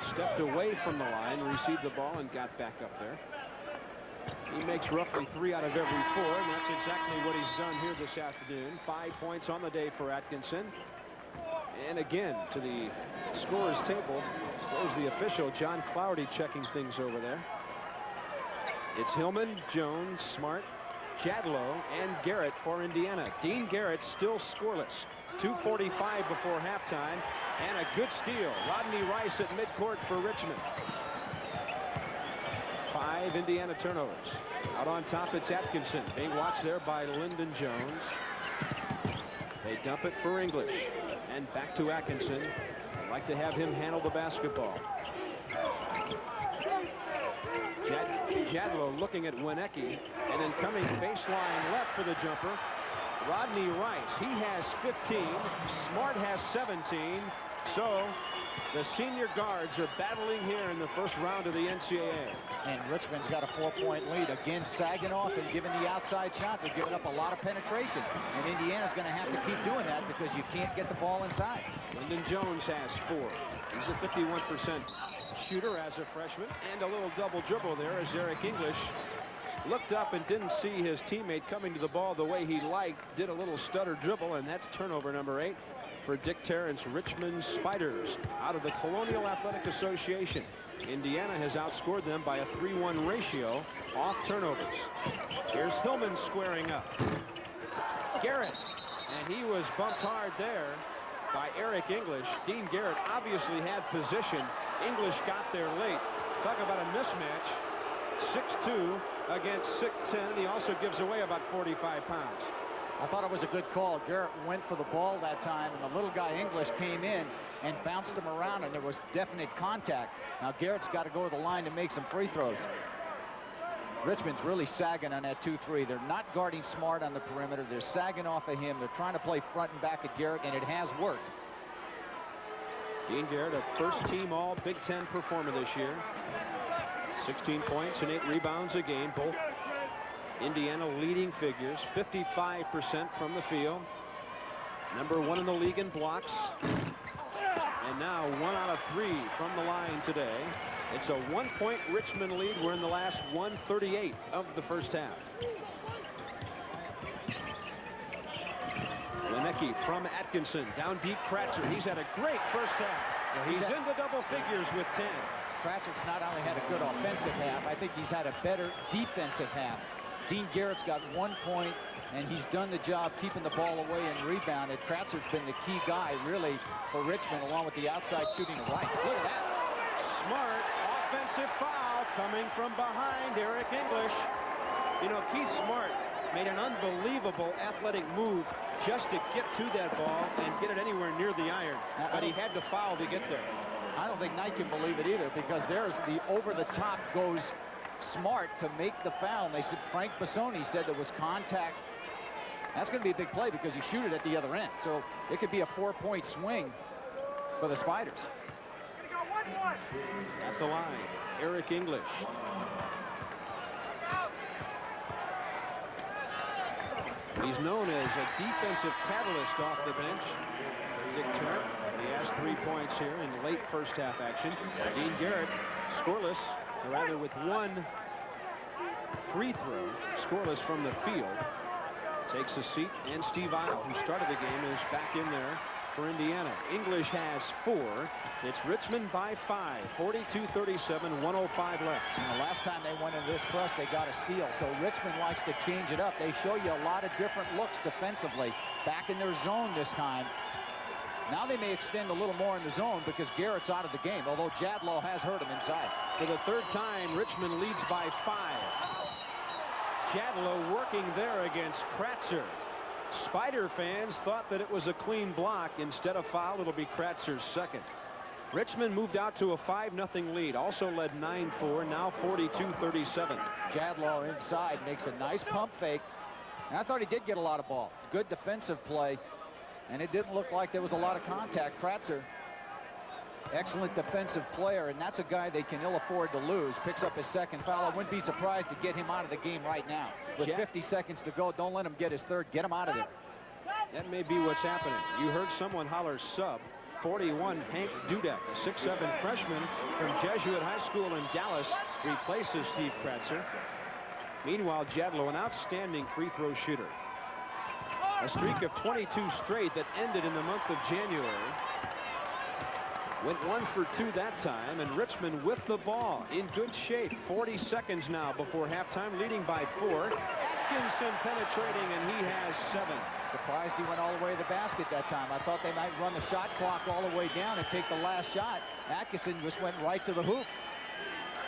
Speaker 1: Stepped away from the line, received the ball, and got back up there. He makes roughly 3 out of every 4, and that's exactly what he's done here this afternoon. 5 points on the day for Atkinson. And again, to the scorer's table goes the official, John Clougherty, checking things over there. It's Hillman, Jones, Smart, Jadlow, and Garrett for Indiana. Dean Garrett still scoreless. 2:45 before halftime, and a good steal. Rodney Rice at midcourt for Richmond. 5 Indiana turnovers. Out on top, it's Atkinson, being watched there by Lyndon Jones. They dump it for English, and back to Atkinson. I'd like to have him handle the basketball. Jadlow looking at Wienecke, and then coming baseline left for the jumper. Rodney Rice, he has 15. Smart has 17. So the senior guards are battling here in the first round of the NCAA.
Speaker 2: And Richmond's got a 4-point lead. Again, sagging off and giving the outside shot. They're giving up a lot of penetration. And Indiana's going to have to keep doing that because you can't get the ball inside.
Speaker 1: Lyndon Jones has 4. He's a 51% shooter as a freshman. And a little double dribble there as Eric English looked up and didn't see his teammate coming to the ball the way he liked. Did a little stutter dribble, and that's turnover number 8 for Dick Tarrant's Richmond Spiders out of the Colonial Athletic Association. Indiana has outscored them by a 3-1 ratio off turnovers. Here's Hillman squaring up. Garrett, and he was bumped hard there by Eric English. Dean Garrett obviously had position. English got there late. Talk about a mismatch. 6'2" against 6'10", and he also gives away about 45 pounds.
Speaker 2: I thought it was a good call. Garrett went for the ball that time, and the little guy English came in and bounced him around, and there was definite contact. Now Garrett's got to go to the line to make some free throws. Richmond's really sagging on that 2-3. They're not guarding Smart on the perimeter. They're sagging off of him. They're trying to play front and back at Garrett, and it has worked.
Speaker 1: Dean Garrett, a first-team All Big Ten performer this year. 16 points and 8 rebounds a game. Both Indiana leading figures. 55% from the field. Number 1 in the league in blocks. And now 1 out of 3 from the line today. It's a 1-point Richmond lead. We're in the last 1:38 of the first half. Wienecke from Atkinson. Down deep, Kratzer. He's had a great first half. He's in the double figures with 10.
Speaker 2: Kratzer's not only had a good offensive half, I think he's had a better defensive half. Dean Garrett's got 1 point, and he's done the job keeping the ball away and rebounded. Kratzer's been the key guy, really, for Richmond, along with the outside shooting of Rice. Look at that.
Speaker 1: Smart off offensive foul coming from behind Eric English. You know, Keith Smart made an unbelievable athletic move just to get to that ball and get it anywhere near the iron. But he had to foul to get there.
Speaker 2: I don't think Knight can believe it either, because there's the over-the-top goes Smart to make the foul. And they said, Frank Bassoni said there was contact. That's going to be a big play because you shoot it at the other end. So it could be a 4-point swing for the Spiders.
Speaker 1: At the line, Eric English. He's known as a defensive catalyst off the bench. Dick Tarrant, he has 3 points here in late first half action. Dean Garrett, scoreless, or rather with one free throw, scoreless from the field, takes a seat, and Steve Eyl, who started the game, is back in there for Indiana. English has 4. It's Richmond by 5. 42-37, 105 left.
Speaker 2: And the last time they went into this press, they got a steal. So Richmond likes to change it up. They show you a lot of different looks defensively. Back in their zone this time. Now they may extend a little more in the zone because Garrett's out of the game, although Jadlow has hurt him inside.
Speaker 1: For the third time, Richmond leads by 5. Jadlow working there against Kratzer. Spider fans thought that it was a clean block. Instead of foul, it'll be Kratzer's second. Richmond moved out to a 5-0 lead. Also led 9-4, now 42-37.
Speaker 2: Jadlow inside makes a nice pump fake. And I thought he did get a lot of ball. Good defensive play. And it didn't look like there was a lot of contact. Kratzer, excellent defensive player, and that's a guy they can ill afford to lose. Picks up his second foul. I wouldn't be surprised to get him out of the game right now. With 50 seconds to go, don't let him get his third. Get him out of there.
Speaker 1: That may be what's happening. You heard someone holler sub. 41, Hank Dudek, a 6'7" freshman from Jesuit High School in Dallas, replaces Steve Kratzer. Meanwhile, Jadlow, an outstanding free throw shooter. A streak of 22 straight that ended in the month of January. Went 1 for 2 that time, and Richmond with the ball in good shape. 40 seconds now before halftime, leading by 4. Atkinson penetrating, and he has 7.
Speaker 2: Surprised he went all the way to the basket that time. I thought they might run the shot clock all the way down and take the last shot. Atkinson just went right to the hoop.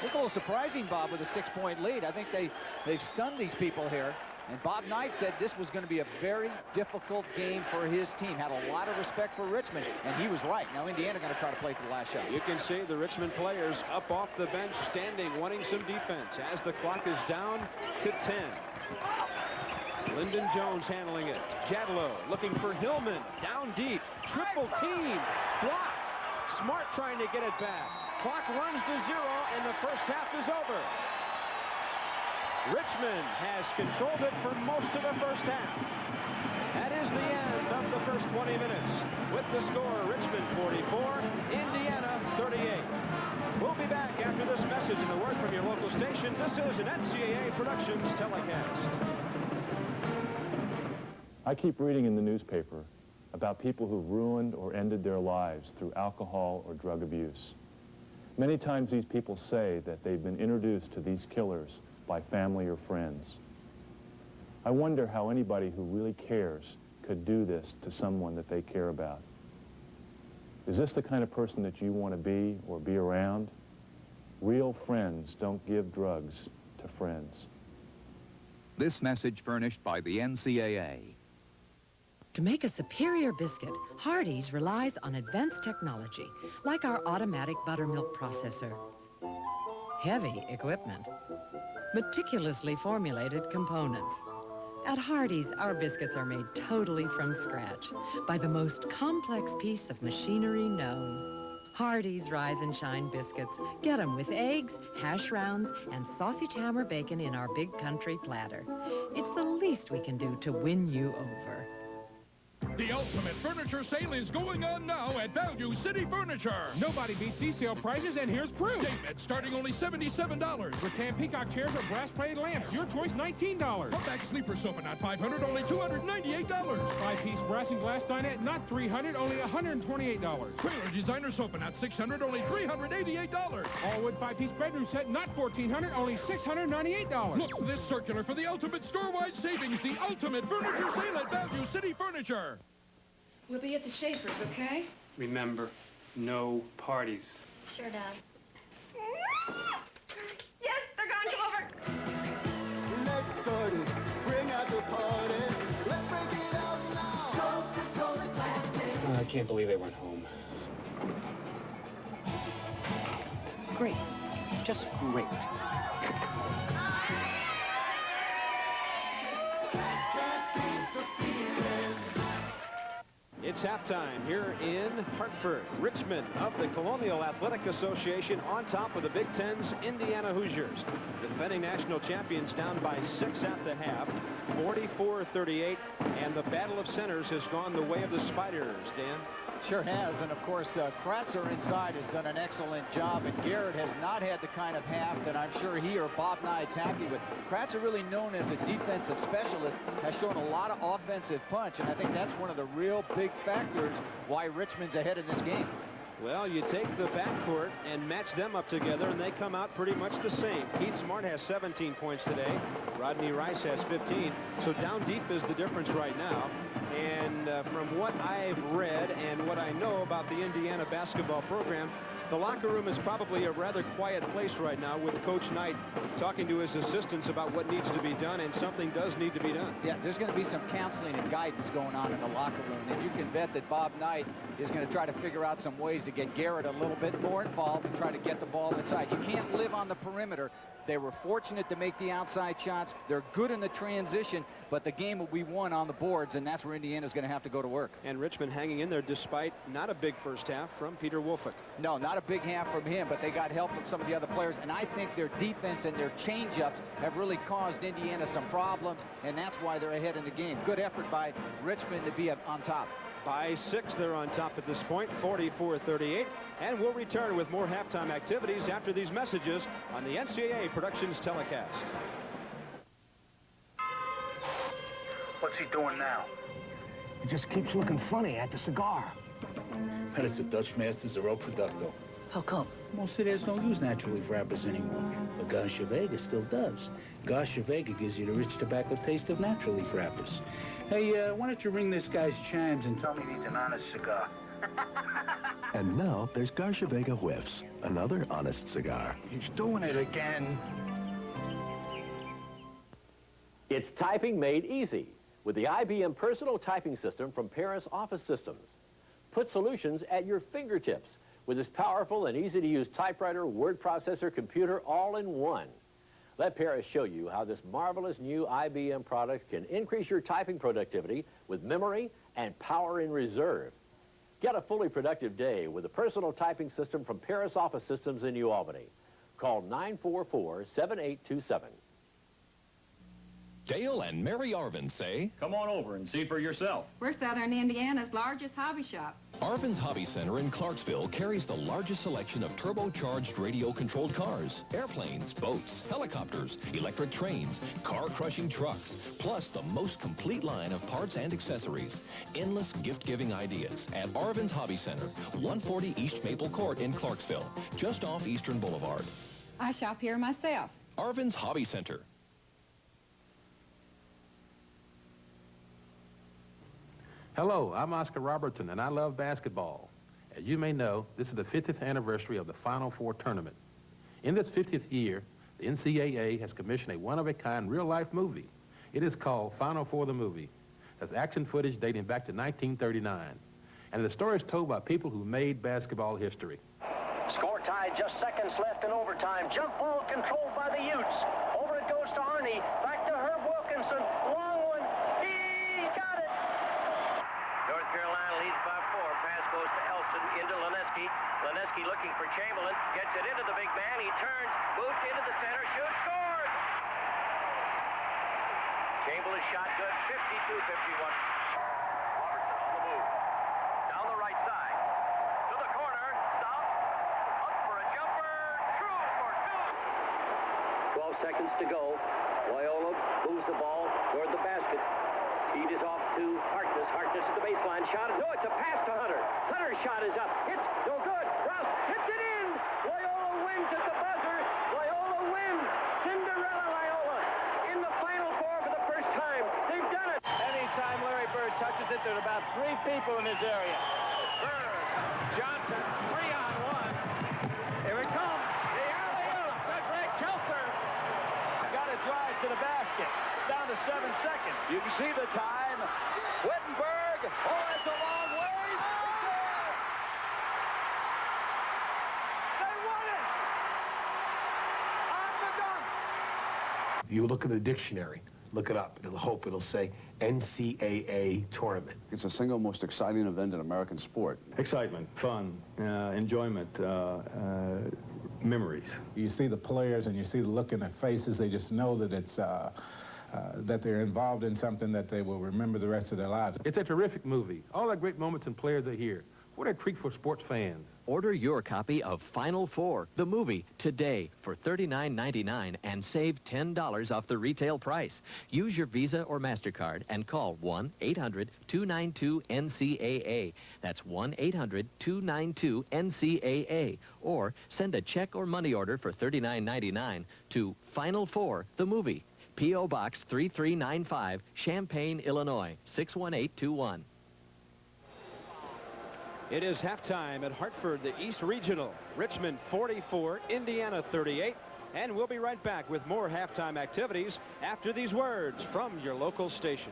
Speaker 2: It's a little surprising, Bob, with a 6-point lead. I think they've stunned these people here. And Bob Knight said this was going to be a very difficult game for his team. Had a lot of respect for Richmond, and he was right. Now Indiana going to try to play for the last shot.
Speaker 1: You can see the Richmond players up off the bench, standing, wanting some defense as the clock is down to 10. Lyndon Jones handling it. Jadlow looking for Hillman. Down deep. Triple team. Block. Smart trying to get it back. Clock runs to 0, and the first half is over. Richmond has controlled it for most of the first half. That is the end of the first 20 minutes. With the score, Richmond 44, Indiana 38. We'll be back after this message and a word from your local station. This is an NCAA Productions telecast.
Speaker 3: I keep reading in the newspaper about people who ruined or ended their lives through alcohol or drug abuse. Many times these people say that they've been introduced to these killers by family or friends. I wonder how anybody who really cares could do this to someone that they care about. Is this the kind of person that you want to be or be around? Real friends don't give drugs to friends.
Speaker 6: This message furnished by the NCAA.
Speaker 23: To make a superior biscuit, Hardee's relies on advanced technology, like our automatic buttermilk processor. Heavy equipment. Meticulously formulated components. At Hardee's, our biscuits are made totally from scratch by the most complex piece of machinery known. Hardee's Rise and Shine biscuits. Get them with eggs, hash browns, and sausage hammer bacon in our big country platter. It's the least we can do to win you over.
Speaker 24: The ultimate furniture sale is going on now at Value City Furniture. Nobody beats these sale prices, and here's proof. David starting only $77. Rattan peacock chairs or brass-plated lamps, your choice $19. Humpback sleeper sofa, not $500, only $298. 5-piece brass and glass dinette, not $300, only $128. Quaker designer sofa, not $600, only $388. All wood 5-piece bedroom set, not $1,400, only $698. Look for this circular for the ultimate store-wide savings. The ultimate furniture sale at Value City Furniture.
Speaker 17: We'll be at the Schaefer's, okay?
Speaker 25: Remember, no parties.
Speaker 17: Sure, Dad.
Speaker 4: can't believe they went home.
Speaker 7: Great. Just great.
Speaker 1: It's halftime here in Hartford. Richmond of the Colonial Athletic Association on top of the Big Ten's Indiana Hoosiers. The defending national champions down by 6 at the half, 44-38, and the battle of centers has gone the way of the Spiders. Dan?
Speaker 2: Sure has, and of course, Kratzer inside has done an excellent job, and Garrett has not had the kind of half that I'm sure he or Bob Knight's happy with. Kratzer, really known as a defensive specialist, has shown a lot of offensive punch, and I think that's one of the real big factors why Richmond's ahead in this game.
Speaker 1: Well, you take the backcourt and match them up together, and they come out pretty much the same. Keith Smart has 17 points today. Rodney Rice has 15. So down deep is the difference right now. And from what I've read and what I know about the Indiana basketball program, the locker room is probably a rather quiet place right now, with Coach Knight talking to his assistants about what needs to be done, and something does need to be done.
Speaker 2: Yeah, there's going to be some counseling and guidance going on in the locker room, and you can bet that Bob Knight is going to try to figure out some ways to get Garrett a little bit more involved and try to get the ball inside. You can't live on the perimeter. They were fortunate to make the outside shots. They're good in the transition, but the game will be won on the boards, and that's where Indiana's going to have to go to work.
Speaker 1: And Richmond hanging in there despite not a big first half from Peter Wolfick.
Speaker 2: No, not a big half from him, but they got help from some of the other players, and I think their defense and their change-ups have really caused Indiana some problems, and that's why they're ahead in the game. Good effort by Richmond to be on top.
Speaker 1: By 6, they're on top at this point, 44-38. And we'll return with more halftime activities after these messages on the NCAA Productions telecast.
Speaker 8: What's he doing now? He just keeps looking funny at the cigar.
Speaker 10: But it's a Dutch Masters Zero Producto.
Speaker 8: How come?
Speaker 10: Most cities don't use natural leaf wrappers anymore, but Garcia Vega still does. Garcia Vega gives you the rich tobacco taste of natural leaf wrappers. Hey, why don't you ring this guy's chimes and tell me he needs an honest cigar?
Speaker 9: And now there's Garcia Vega Whiffs, another honest cigar.
Speaker 8: He's doing it again.
Speaker 18: It's typing made easy with the IBM Personal Typing System from Paris Office Systems. Put solutions at your fingertips with this powerful and easy-to-use typewriter, word processor, computer, all in one. Let Paris show you how this marvelous new IBM product can increase your typing productivity with memory and power in reserve. Get a fully productive day with the Personal Typing System from Paris Office Systems in New Albany. Call 944-7827.
Speaker 15: Dale and Mary Arvin say,
Speaker 16: come on over and see for yourself.
Speaker 17: We're Southern Indiana's largest hobby shop.
Speaker 15: Arvin's Hobby Center in Clarksville carries the largest selection of turbocharged radio-controlled cars, airplanes, boats, helicopters, electric trains, car-crushing trucks, plus the most complete line of parts and accessories. Endless gift-giving ideas at Arvin's Hobby Center, 140 East Maple Court in Clarksville, just off Eastern Boulevard.
Speaker 17: I shop here myself.
Speaker 15: Arvin's Hobby Center.
Speaker 25: Hello, I'm Oscar Robertson, and I love basketball. As you may know, this is the 50th anniversary of the Final Four tournament. In this 50th year, the NCAA has commissioned a one-of-a-kind real-life movie. It is called Final Four the Movie. There's action footage dating back to 1939. And the story is told by people who made basketball history.
Speaker 26: Score tied, just seconds left in overtime. Jump ball controlled by the Utes. Over it goes to Arnie. Back to Herb Wilkinson. Long one. He got it.
Speaker 27: North Carolina leads by 4. Pass goes to Elson into Leneski. Leneski looking for Chamberlain. Gets it into the big man. He turns. Moves into the center. Shoots. Scores. Chamberlain shot good. 52-51. Robertson on the move. Down the right side. To the corner. Stop. Up for a jumper. True for 2.
Speaker 26: 12 seconds to go. Loyola moves the ball toward the basket. Feed is off to Harkness. Harkness at the baseline. Shot. No, it's a pass to Hunter. Hunter's shot is up. It's no good. Rouse hits it in. Loyola wins at the buzzer. Loyola wins. Cinderella Loyola in the Final Four for the first time. They've done it.
Speaker 28: Anytime Larry Bird touches it, there are about 3 people in his area.
Speaker 1: Bird, Johnson, 3-on-1. Here it comes. The alley-oop to Greg Kelser.
Speaker 28: Got to drive to the basket. It's down to 7 seconds.
Speaker 27: You can see the time. Wittenberg. Oh, that's a long way.
Speaker 8: You look at the dictionary, look it up, it'll say NCAA tournament.
Speaker 4: It's the single most exciting event in American sport.
Speaker 11: Excitement, fun, enjoyment, memories.
Speaker 12: You see the players and you see the look in their faces, they just know that it's that they're involved in something that they will remember the rest of their lives.
Speaker 25: It's a terrific movie. All the great moments and players are here. What a treat for sports fans.
Speaker 13: Order your copy of Final Four, the movie, today for $39.99 and save $10 off the retail price. Use your Visa or MasterCard and call 1-800-292-NCAA. That's 1-800-292-NCAA. Or send a check or money order for $39.99 to Final Four, the movie. P.O. Box 3395, Champaign, Illinois, 61821.
Speaker 1: It is halftime at Hartford, the East Regional. Richmond 44, Indiana 38. And we'll be right back with more halftime activities after these words from your local station.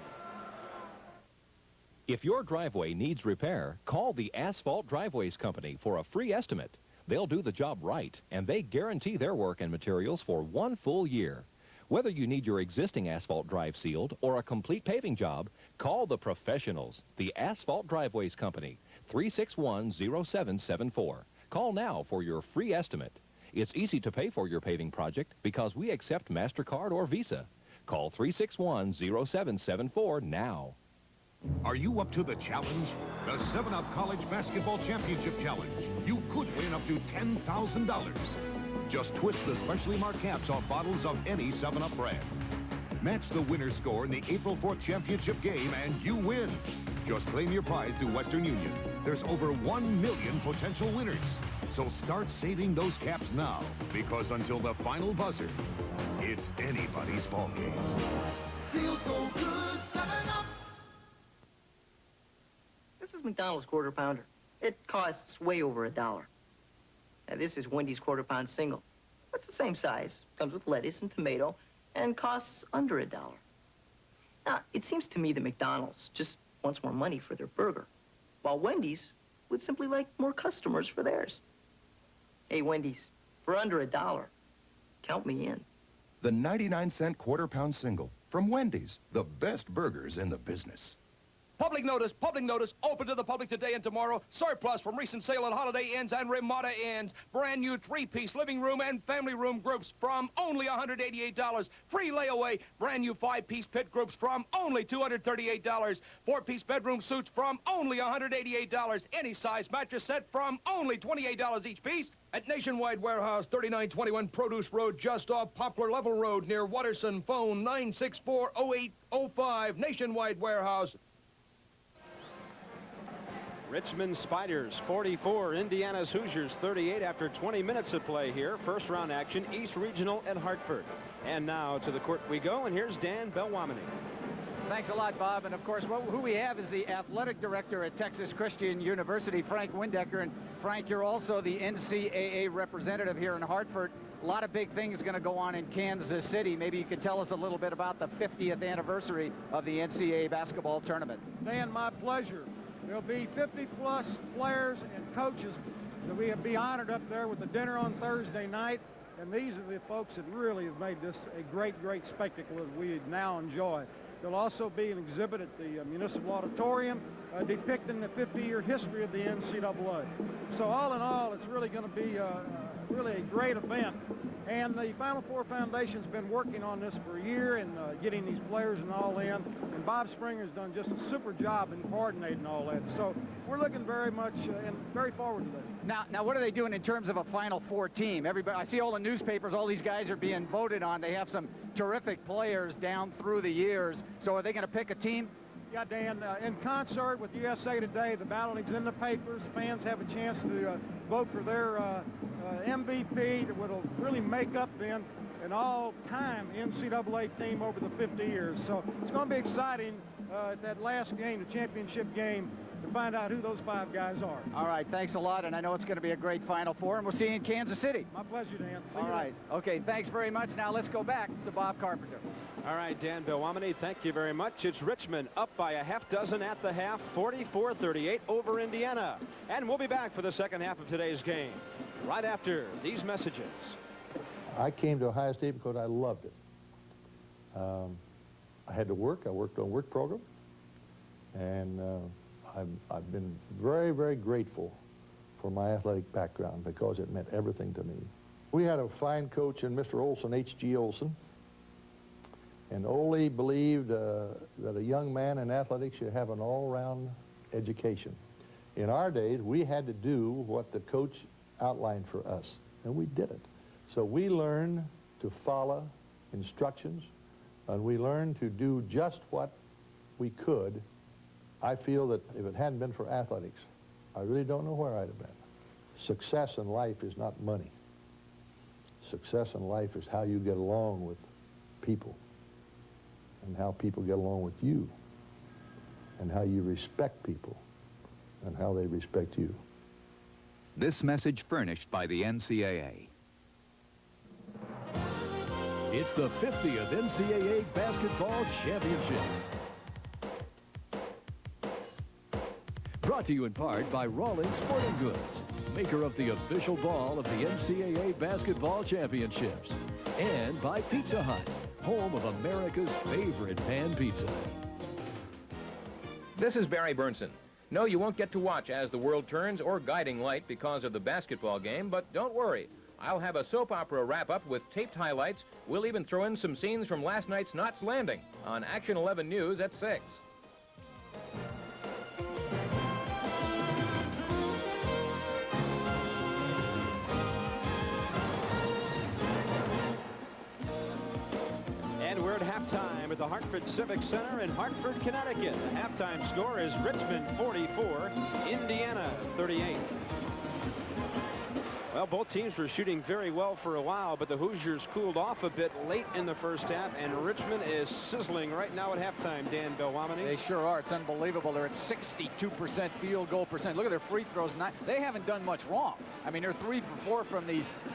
Speaker 15: If your driveway needs repair, call the Asphalt Driveways Company for a free estimate. They'll do the job right, and they guarantee their work and materials for 1 full year. Whether you need your existing asphalt drive sealed or a complete paving job, call the professionals, the Asphalt Driveways Company. 361-0774. Call now for your free estimate. It's easy to pay for your paving project because we accept MasterCard or Visa. Call 361-0774 now.
Speaker 14: Are you up to the challenge? The 7-Up College Basketball Championship Challenge. You could win up to $10,000. Just twist the specially marked caps off bottles of any 7-Up brand. Match the winner's score in the April 4th championship game and you win. Just claim your prize through Western Union. There's over 1 million potential winners. So start saving those caps now, because until the final buzzer, it's anybody's ballgame.
Speaker 5: Feels so good, 7-Up.
Speaker 19: This is McDonald's Quarter Pounder. It costs way over $1. Now, this is Wendy's Quarter Pound Single. It's the same size, comes with lettuce and tomato, and costs under $1. Now, it seems to me that McDonald's just wants more money for their burger, while Wendy's would simply like more customers for theirs. Hey, Wendy's, for under $1, count me in.
Speaker 20: The 99-cent quarter-pound single from Wendy's, the best burgers in the business.
Speaker 24: Public notice, open to the public today and tomorrow. Surplus from recent sale at Holiday Inns and Ramada Inns. Brand new 3-piece living room and family room groups from only $188. Free layaway, brand new 5-piece pit groups from only $238. 4-piece bedroom suites from only $188. Any size mattress set from only $28 each piece. At Nationwide Warehouse, 3921 Produce Road, just off Poplar Level Road near Watterson. Phone 964-0805. Nationwide Warehouse.
Speaker 1: Richmond Spiders 44, Indiana's Hoosiers 38 after 20 minutes of play here. First round action, East Regional at Hartford. And now to the court we go, and here's Dan Belwamini.
Speaker 2: Thanks a lot, Bob. And of course, who we have is the athletic director at Texas Christian University, Frank Windecker. And Frank, you're also the NCAA representative here in Hartford. A lot of big things going to go on in Kansas City. Maybe you could tell us a little bit about the 50th anniversary of the NCAA basketball tournament.
Speaker 21: Dan, my pleasure. There'll be 50-plus players and coaches that we will be honored up there with the dinner on Thursday night. And these are the folks that really have made this a great, great spectacle that we now enjoy. There'll also be an exhibit at the Municipal Auditorium depicting the 50-year history of the NCAA. So all in all, it's really going to be really a great event. And the Final Four Foundation's been working on this for a year and getting these players and all in. And Bob Springer's done just a super job in coordinating all that. So we're looking very much and very forward to that.
Speaker 2: Now, what are they doing in terms of a Final Four team? Everybody, I see all the newspapers, all these guys are being voted on. They have some terrific players down through the years. So are they going to pick a team?
Speaker 21: Yeah, Dan, in concert with USA Today, the balloting's in the papers. Fans have a chance to vote for their MVP that will really make up then an all-time NCAA team over the 50 years. So it's going to be exciting at that last game, the championship game, to find out who those 5 guys are.
Speaker 2: All right, thanks a lot, and I know it's going to be a great Final Four, and we'll see you in Kansas City.
Speaker 21: My pleasure, Dan. See
Speaker 2: All right. Okay, thanks very much. Now let's go back to Bob Carpenter.
Speaker 1: All right, Dan Belwamini, thank you very much. It's Richmond up by a half dozen at the half, 44-38 over Indiana. And we'll be back for the second half of today's game right after these messages.
Speaker 29: I came to Ohio State because I loved it.
Speaker 3: I had to work. I worked on work program. And I've been very, very grateful for my athletic background because it meant everything to me. We had a fine coach in Mr. Olson, H.G. Olson. And Ole believed that a young man in athletics should have an all-round education. In our days, we had to do what the coach outlined for us, and we did it. So we learned to follow instructions, and we learned to do just what we could. I feel that if it hadn't been for athletics, I really don't know where I'd have been. Success in life is not money. Success in life is how you get along with people, and how people get along with you, and how you respect people, and how they respect you.
Speaker 6: This message furnished by the NCAA.
Speaker 15: It's the 50th NCAA Basketball Championship. Brought to you in part by Rawlings Sporting Goods, maker of the official ball of the NCAA Basketball Championships, and by Pizza Hut, home of America's favorite pan pizza.
Speaker 7: This is Barry Burnson. No, you won't get to watch As the World Turns or Guiding Light because of the basketball game, but don't worry. I'll have a soap opera wrap-up with taped highlights. We'll even throw in some scenes from last night's Knots Landing on Action 11 News at 6.
Speaker 1: Halftime at the Hartford Civic Center in Hartford, Connecticut. The halftime score is Richmond 44, Indiana 38. Well, both teams were shooting very well for a while, but the Hoosiers cooled off a bit late in the first half, and Richmond is sizzling right now at halftime, Dan Belwamini.
Speaker 2: They sure are. It's unbelievable. They're at 62% field goal percent. Look at their free throws. They haven't done much wrong. I mean, they're 3 for 4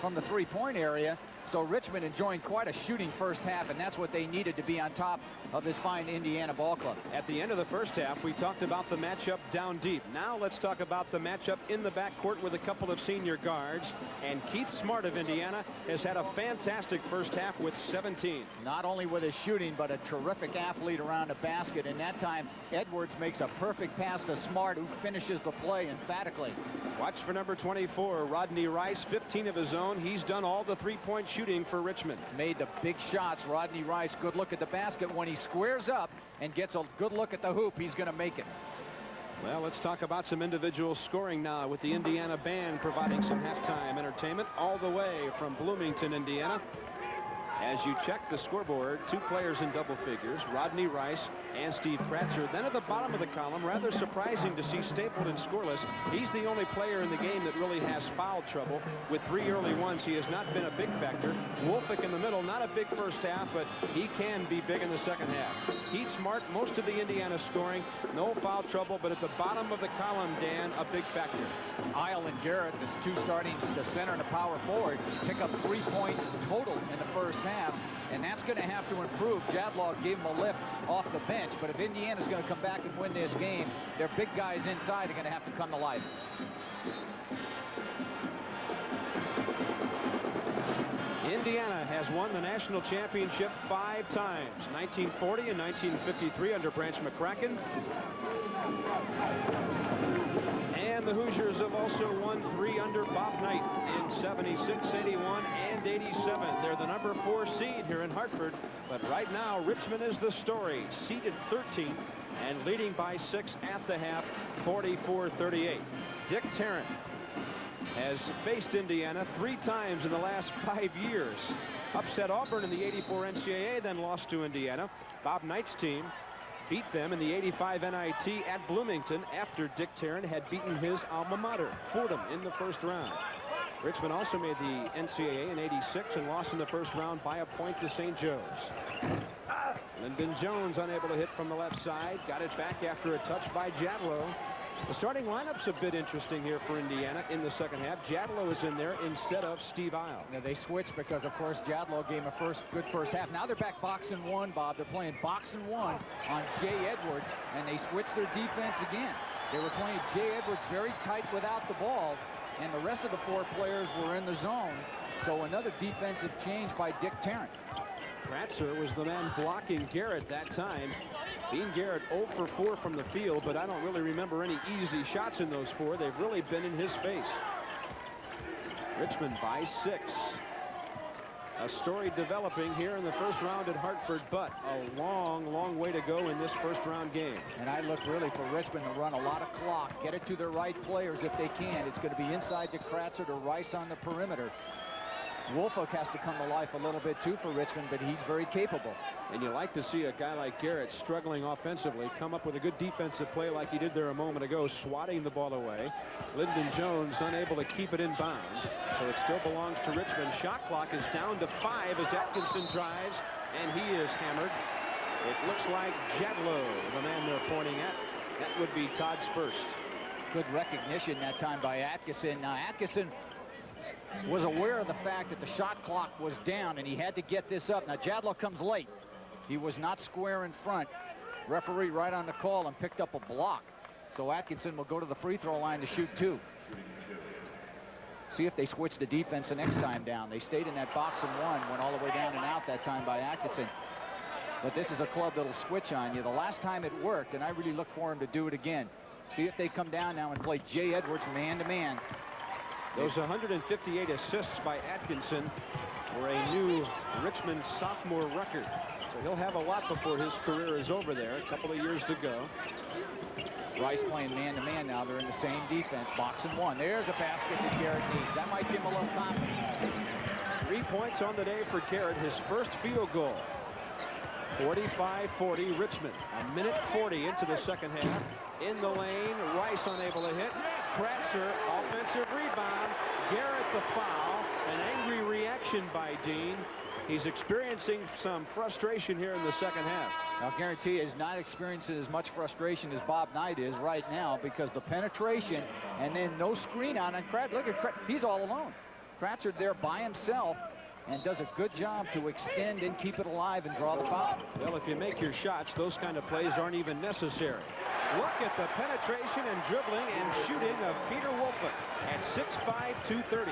Speaker 2: from the three-point area. So Richmond enjoying quite a shooting first half, and that's what they needed to be on top of this fine Indiana ball club.
Speaker 1: At the end of the first half, we talked about the matchup down deep. Now let's talk about the matchup in the backcourt with a couple of senior guards. And Keith Smart of Indiana has had a fantastic first half with 17.
Speaker 2: Not only with his shooting, but a terrific athlete around the basket. And that time, Edwards makes a perfect pass to Smart, who finishes the play emphatically.
Speaker 1: Watch for number 24, Rodney Rice, 15 of his own. He's done all the three-point shooting for Richmond.
Speaker 2: Made the big shots. Rodney Rice, good look at the basket. When he squares up and gets a good look at the hoop, he's going to make it.
Speaker 1: Well, let's talk about some individual scoring now with the Indiana band providing some halftime entertainment all the way from Bloomington, Indiana. As you check the scoreboard, 2 players in double figures, Rodney Rice and Steve Kratzer. Then at the bottom of the column, rather surprising to see Stapleton scoreless. He's the only player in the game that really has foul trouble. With 3 early ones, he has not been a big factor. Wolfick in the middle, not a big first half, but he can be big in the second half. Keith Smart, most of the Indiana scoring, no foul trouble, but at the bottom of the column, Dan, a big factor.
Speaker 2: Eyl and Garrett, the 2 starting, the center and the power forward, pick up 3 points total in the first half, and that's going to have to improve. Jadlaw gave him a lift off the bench, but if Indiana's going to come back and win this game, their big guys inside are going to have to come to life.
Speaker 1: Indiana has won the national championship 5 times, 1940 and 1953 under Branch McCracken. And the Hoosiers have also won 3 under Bob Knight in 76, 81, and 87. They're the number 4 seed here in Hartford. But right now, Richmond is the story, seeded 13th and leading by 6 at the half, 44-38. Dick Tarrant has faced Indiana 3 times in the last 5 years. Upset Auburn in the 84 NCAA, then lost to Indiana. Bob Knight's team beat them in the 85 NIT at Bloomington after Dick Tarrant had beaten his alma mater, Fordham, in the first round. Richmond also made the NCAA in 86 and lost in the first round by a point to St. Joe's. Lyndon Jones unable to hit from the left side. Got it back after a touch by Jadlow. The starting lineup's a bit interesting here for Indiana in the second half. Jadlow is in there instead of Steve Eyl.
Speaker 2: Now they switched because, of course, Jadlow gave him a good first half. Now they're back boxing 1, Bob. They're playing boxing 1 on Jay Edwards, and they switched their defense again. They were playing Jay Edwards very tight without the ball, and the rest of the 4 players were in the zone. So another defensive change by Dick Tarrant.
Speaker 1: Kratzer was the man blocking Garrett that time. Dean Garrett 0 for 4 from the field, but I don't really remember any easy shots in those 4. They've really been in his face. Richmond by 6. A story developing here in the first round at Hartford, but a long way to go in this first round game.
Speaker 2: And I look really for Richmond to run a lot of clock, get it to their right players if they can. It's going to be inside to Kratzer to Rice on the perimeter. Woolfolk has to come to life a little bit too for Richmond, but he's very capable.
Speaker 1: And you like to see a guy like Garrett struggling offensively come up with a good defensive play like he did there a moment ago, swatting the ball away. Lyndon Jones unable to keep it in bounds, so it still belongs to Richmond. Shot clock is down to 5 as Atkinson drives, and he is hammered. It looks like Jadlow, the man they're pointing at. That would be Todd's first.
Speaker 2: Good recognition that time by Atkinson. Now Atkinson was aware of the fact that the shot clock was down and he had to get this up. Now Jadlow comes late. He was not square in front. Referee right on the call and picked up a block. So Atkinson will go to the free throw line to shoot 2. See if they switch the defense the next time down. They stayed in that box and 1, went all the way down and out that time by Atkinson. But this is a club that'll switch on you. The last time it worked, and I really look for him to do it again. See if they come down now and play Jay Edwards man-to-man.
Speaker 1: Those 158 assists by Atkinson were a new Richmond sophomore record. So he'll have a lot before his career is over there. A couple of years to go.
Speaker 2: Rice playing man-to-man now. They're in the same defense. Box and 1. There's a basket that Garrett needs. That might give him a little confidence.
Speaker 1: 3 points on the day for Garrett. His first field goal. 45-40 Richmond. A minute 40 into the second half. In the lane. Rice unable to hit. Kratzer, offensive rebound. Garrett the foul. An angry reaction by Dean. He's experiencing some frustration here in the second half.
Speaker 2: I'll guarantee you he's not experiencing as much frustration as Bob Knight is right now, because the penetration and then no screen on. And look at Kratzer. He's all alone. Kratzer there by himself and does a good job to extend and keep it alive and draw the foul.
Speaker 1: Well, if you make your shots, those kind of plays aren't even necessary. Look at the penetration and dribbling and shooting of Peter Woolfolk at 6'5", 230.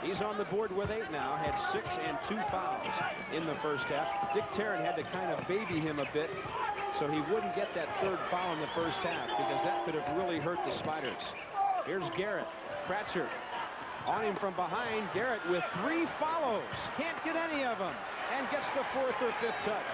Speaker 1: He's on the board with 8 now, had 6 and 2 fouls in the first half. Dick Tarrant had to kind of baby him a bit so he wouldn't get that 3rd foul in the first half, because that could have really hurt the Spiders. Here's Garrett. Kratzer on him from behind. Garrett with 3 follows. Can't get any of them. And gets the 4th or 5th touch.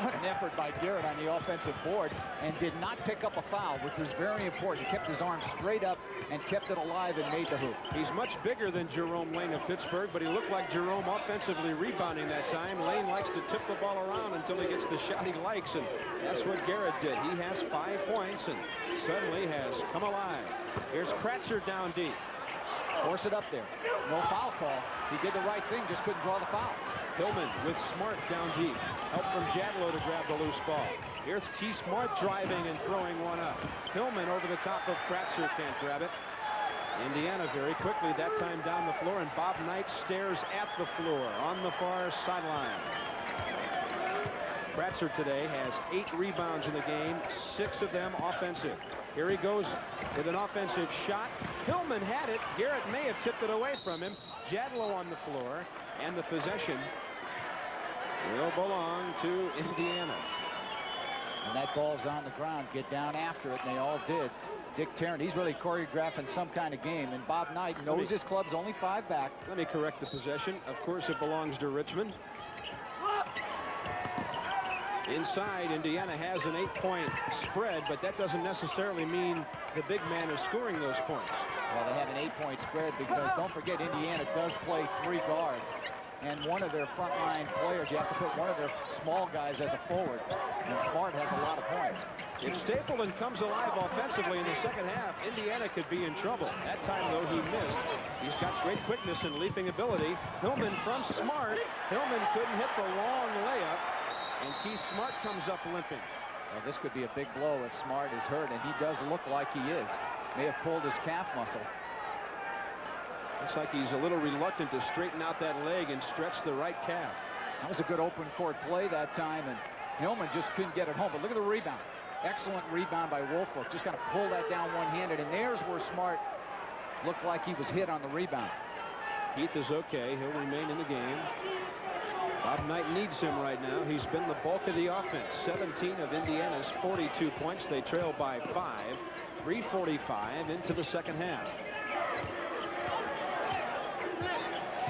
Speaker 2: What an effort by Garrett on the offensive board, and did not pick up a foul, which was very important. He kept his arm straight up and kept it alive and made the hoop.
Speaker 1: He's much bigger than Jerome Lane of Pittsburgh, but he looked like Jerome offensively rebounding that time. Lane likes to tip the ball around until he gets the shot he likes, and that's what Garrett did. He has 5 points and suddenly has come alive. Here's Kratzer down deep.
Speaker 2: Force it up there. No foul call. He did the right thing, just couldn't draw the foul.
Speaker 1: Hillman with Smart down deep. Help from Jadlow to grab the loose ball. Here's Key Smart driving and throwing one up. Hillman over the top of Kratzer, can't grab it. Indiana very quickly that time down the floor, and Bob Knight stares at the floor on the far sideline. Kratzer today has 8 rebounds in the game, 6 of them offensive. Here he goes with an offensive shot. Hillman had it. Garrett may have tipped it away from him. Jadlow on the floor, and the possession will belong to Indiana.
Speaker 2: And that ball's on the ground. Get down after it, and they all did. Dick Tarrant, he's really choreographing some kind of game, and Bob Knight knows his club's only 5 back.
Speaker 1: Let me correct the possession. Of course, it belongs to Richmond. Inside, Indiana has an 8-point spread, but that doesn't necessarily mean the big man is scoring those points.
Speaker 2: Well, they have an 8-point spread because, don't forget, Indiana does play 3 guards. And one of their frontline players, you have to put one of their small guys as a forward. And Smart has a lot of points.
Speaker 1: If Stapleton comes alive offensively in the second half, Indiana could be in trouble. That time, though, he missed. He's got great quickness and leaping ability. Hillman from Smart. Hillman couldn't hit the long layup. And Keith Smart comes up limping.
Speaker 2: Well, this could be a big blow if Smart is hurt, and he does look like he is. May have pulled his calf muscle.
Speaker 1: Looks like he's a little reluctant to straighten out that leg and stretch the right calf.
Speaker 2: That was a good open court play that time, and Hillman just couldn't get it home. But look at the rebound. Excellent rebound by Woolfolk. Just kind of pull that down one-handed, and there's where Smart looked like he was hit on the rebound.
Speaker 1: Keith is okay. He'll remain in the game. Bob Knight needs him right now. He's been the bulk of the offense. 17 of Indiana's 42 points. They trail by 5. 3:45 into the second half.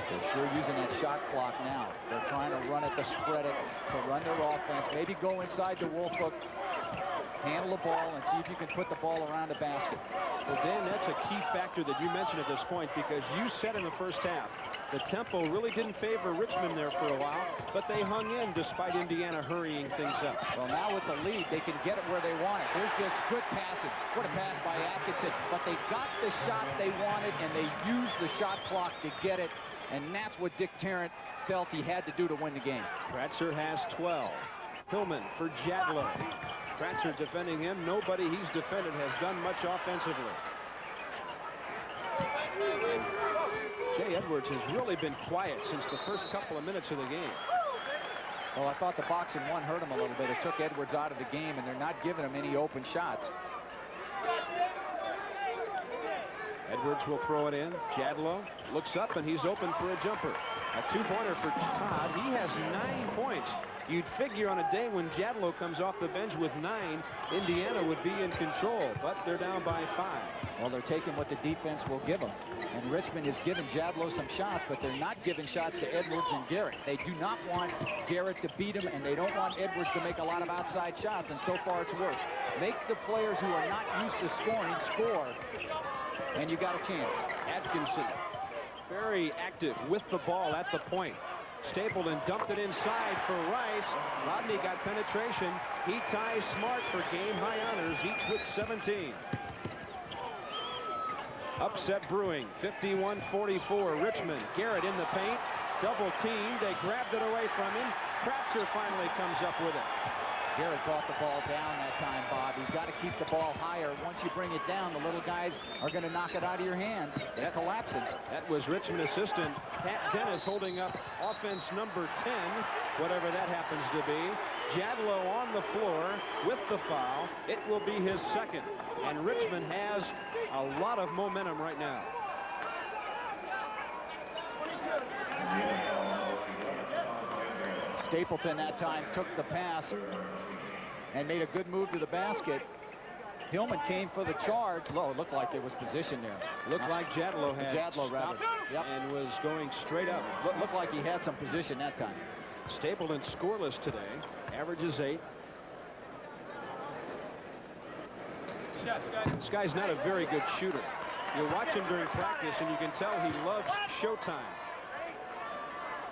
Speaker 2: They're sure using that shot clock now. They're trying to run it, to spread it, to run their offense. Maybe go inside the Wolf hook, handle the ball, and see if you can put the ball around the basket.
Speaker 1: Well, Dan, that's a key factor that you mentioned at this point, because you said in the first half the tempo really didn't favor Richmond there for a while, but they hung in despite Indiana hurrying things up.
Speaker 2: Well, now with the lead, they can get it where they want it. There's just good passing. What a pass by Atkinson. But they got the shot they wanted, and they used the shot clock to get it. And that's what Dick Tarrant felt he had to do to win the game.
Speaker 1: Kratzer has 12. Hillman for Jadlow. Kratzer defending him. Nobody he's defended has done much offensively. Jay Edwards has really been quiet since the first couple of minutes of the game.
Speaker 2: Well, I thought the boxing one hurt him a little bit. It took Edwards out of the game, and they're not giving him any open shots.
Speaker 1: Edwards will throw it in. Jadlow looks up, and he's open for a jumper. A two-pointer for Todd. He has 9 points. You'd figure on a day when Jadlow comes off the bench with 9, Indiana would be in control, but they're down by 5.
Speaker 2: Well, they're taking what the defense will give them. And Richmond is giving Jadlow some shots, but they're not giving shots to Edwards and Garrett. They do not want Garrett to beat him, and they don't want Edwards to make a lot of outside shots, and so far it's worked. Make the players who are not used to scoring score, and you got a chance.
Speaker 1: Atkinson, very active with the ball at the point. Stapleton dumped it inside for Rice. Rodney got penetration. He ties Smart for game-high honors, each with 17. Upset brewing, 51-44. Richmond, Garrett in the paint. Double team. They grabbed it away from him. Kratzer finally comes up with it.
Speaker 2: Garrett brought the ball down that time, Bob. He's got to keep the ball higher. Once you bring it down, the little guys are going to knock it out of your hands. They're collapsing.
Speaker 1: That was Richmond assistant Pat Dennis holding up offense number 10, whatever that happens to be. Jadlow on the floor with the foul. It will be his second. And Richmond has a lot of momentum right now.
Speaker 2: Stapleton that time took the pass and made a good move to the basket. Hillman came for the charge. Low, it looked like there was position there.
Speaker 1: Looked like Jadlow had
Speaker 2: stopped
Speaker 1: and was going straight up.
Speaker 2: Looked like he had some position that time.
Speaker 1: Stapleton scoreless today, averages 8. This guy's not a very good shooter. You watch him during practice and you can tell he loves showtime.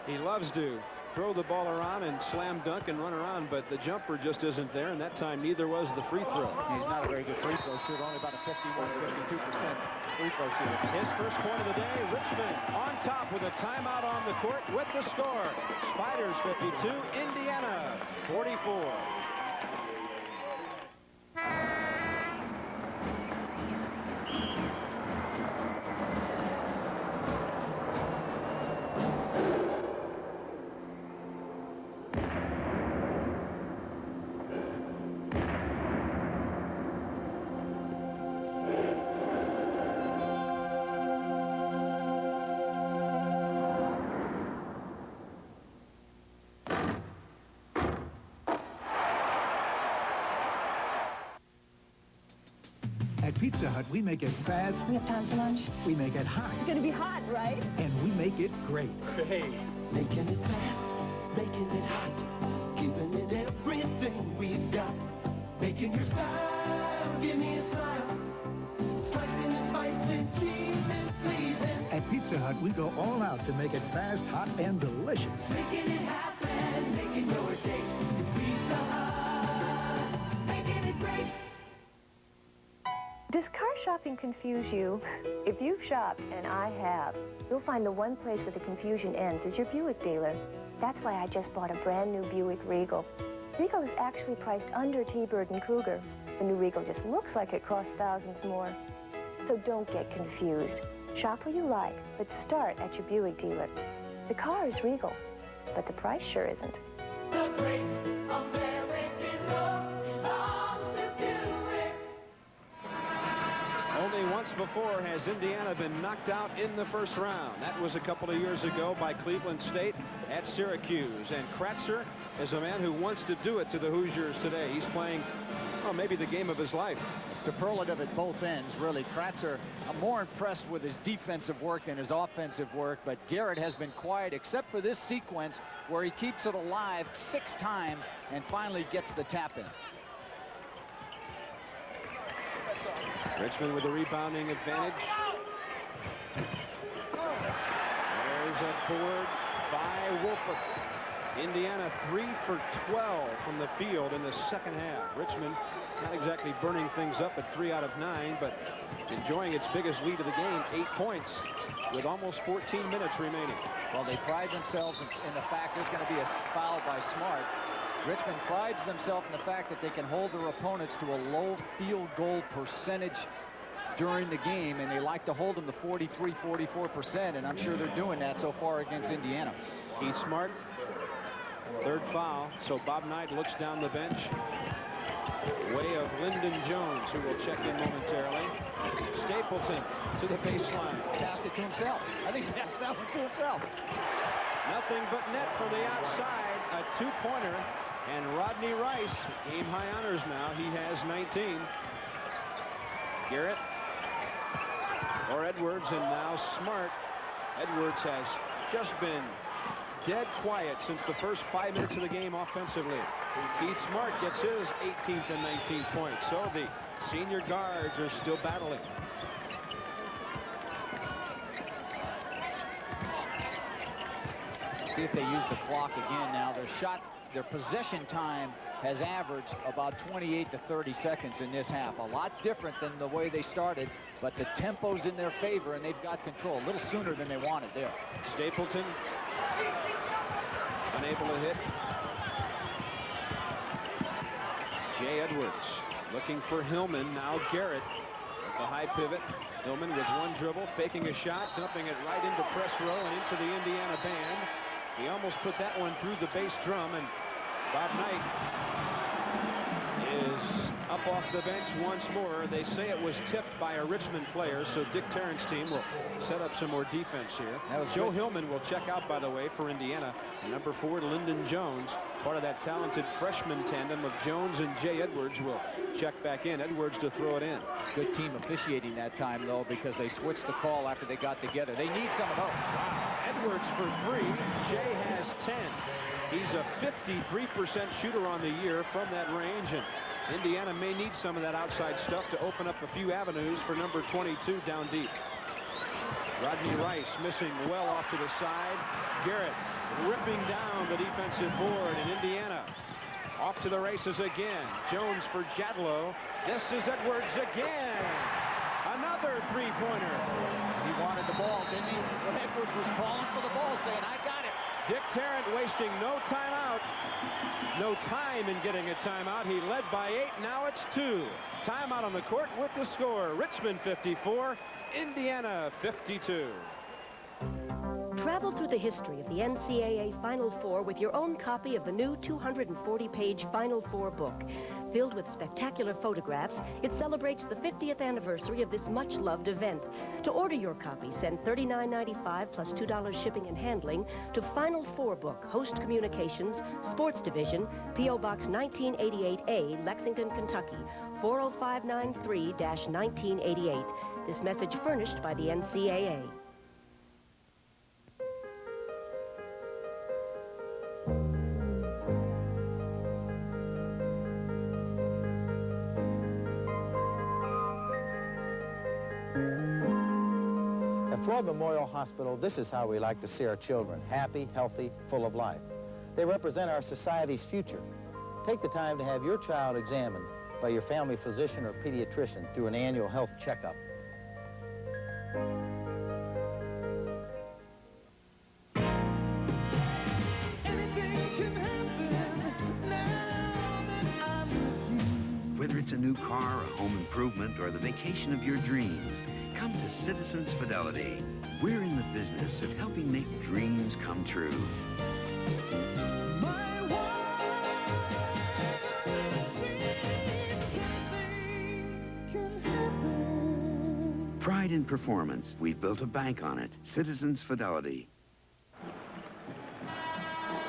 Speaker 1: He loves to throw the ball around and slam dunk and run around, but the jumper just isn't there, and that time neither was the free throw.
Speaker 2: He's not a very good free throw shooter, only about a 51-52% free throw shooter.
Speaker 1: His first point of the day, Richmond on top with a timeout on the court with the score. Spiders 52, Indiana 44.
Speaker 9: At Pizza Hut, we make it fast.
Speaker 10: We have time for lunch?
Speaker 9: We make it hot.
Speaker 10: It's gonna be hot, right?
Speaker 9: And we make it great.
Speaker 10: Great.
Speaker 5: Making it fast, making it hot, giving it everything we've got. Making your style, give me a smile. Slicing and spicing, cheesing, pleasing.
Speaker 9: At Pizza Hut, we go all out to make it fast, hot, and delicious.
Speaker 5: Making it happen, making your day. Pizza Hut, making it great.
Speaker 16: Does car shopping confuse you? If you've shopped, and I have, you'll find the one place where the confusion ends is your Buick dealer. That's why I just bought a brand new Buick Regal. Regal is actually priced under T-Bird and Cougar. The new Regal just looks like it costs thousands more. So don't get confused. Shop where you like, but start at your Buick dealer. The car is Regal, but the price sure isn't.
Speaker 5: The great American love belongs to Buick.
Speaker 1: Only once before has Indiana been knocked out in the first round. That was a couple of years ago by Cleveland State at Syracuse. And Kratzer is a man who wants to do it to the Hoosiers today. He's playing, well, maybe the game of his life.
Speaker 2: A superlative at both ends, really. Kratzer, I'm more impressed with his defensive work than his offensive work, but Garrett has been quiet except for this sequence where he keeps it alive 6 times and finally gets the tap in.
Speaker 1: Richmond with a rebounding advantage. There's a board by Wolford. Indiana 3 for 12 from the field in the second half. Richmond not exactly burning things up at 3 out of 9, but enjoying its biggest lead of the game, 8 points, with almost 14 minutes remaining.
Speaker 2: Well, they pride themselves in the fact there's going to be a foul by Smart. Richmond prides themselves in the fact that they can hold their opponents to a low field goal percentage during the game, and they like to hold them to 43-44%, and I'm sure they're doing that so far against Indiana.
Speaker 1: He's Smart. 3rd foul, so Bob Knight looks down the bench. Way of Lyndon Jones, who will check in momentarily. Stapleton to the baseline.
Speaker 2: Passed it to himself. I think he passed that one to himself.
Speaker 1: Nothing but net from the outside. A 2-pointer. And Rodney Rice, game high honors now. He has 19. Garrett or Edwards, and now Smart. Edwards has just been dead quiet since the first 5 minutes of the game offensively. Keith Smart gets his 18th and 19th points. So the senior guards are still battling.
Speaker 2: See if they use the clock again now. Their possession time has averaged about 28 to 30 seconds in this half. A lot different than the way they started, but the tempo's in their favor, and they've got control a little sooner than they wanted there.
Speaker 1: Stapleton unable to hit. Jay Edwards looking for Hillman. Now Garrett at the high pivot. Hillman with one dribble, faking a shot, dumping it right into press row and into the Indiana band. He almost put that one through the bass drum, and Bob Knight is up off the bench once more. They say it was tipped by a Richmond player, so Dick Tarrant's team will set up some more defense here. Joe Hillman will check out, by the way, for Indiana. Number 4, Lyndon Jones, part of that talented freshman tandem of Jones and Jay Edwards, will check back in. Edwards to throw it in.
Speaker 2: Good team officiating that time, though, because they switched the call after they got together. They need some of those.
Speaker 1: Wow. Edwards for 3. Jay has 10. He's a 53% shooter on the year from that range, and Indiana may need some of that outside stuff to open up a few avenues for number 22 down deep. Rodney Rice missing well off to the side. Garrett ripping down the defensive board, and Indiana off to the races again. Jones for Jadlow. This is Edwards again. Another 3-pointer.
Speaker 2: He wanted the ball, didn't he? Edwards was calling for the ball, saying, I got it.
Speaker 1: Dick Tarrant wasting no timeout. No time in getting a timeout. He led by 8. Now it's 2. Timeout on the court with the score. Richmond 54, Indiana 52.
Speaker 10: Travel through the history of the NCAA Final Four with your own copy of the new 240-page Final Four book. Filled with spectacular photographs, it celebrates the 50th anniversary of this much-loved event. To order your copy, send $39.95 plus $2 shipping and handling to Final Four Book, Host Communications, Sports Division, P.O. Box 1988A, Lexington, Kentucky, 40593-1988. This message furnished by the NCAA.
Speaker 17: At Floyd Memorial Hospital, this is how we like to see our children: happy, healthy, full of life. They represent our society's future. Take the time to have your child examined by your family physician or pediatrician through an annual health checkup.
Speaker 18: Whether it's a new car, a home improvement, or the vacation of your dreams, come to Citizens Fidelity. We're in the business of helping make dreams come true. Pride in performance. We've built a bank on it. Citizens Fidelity.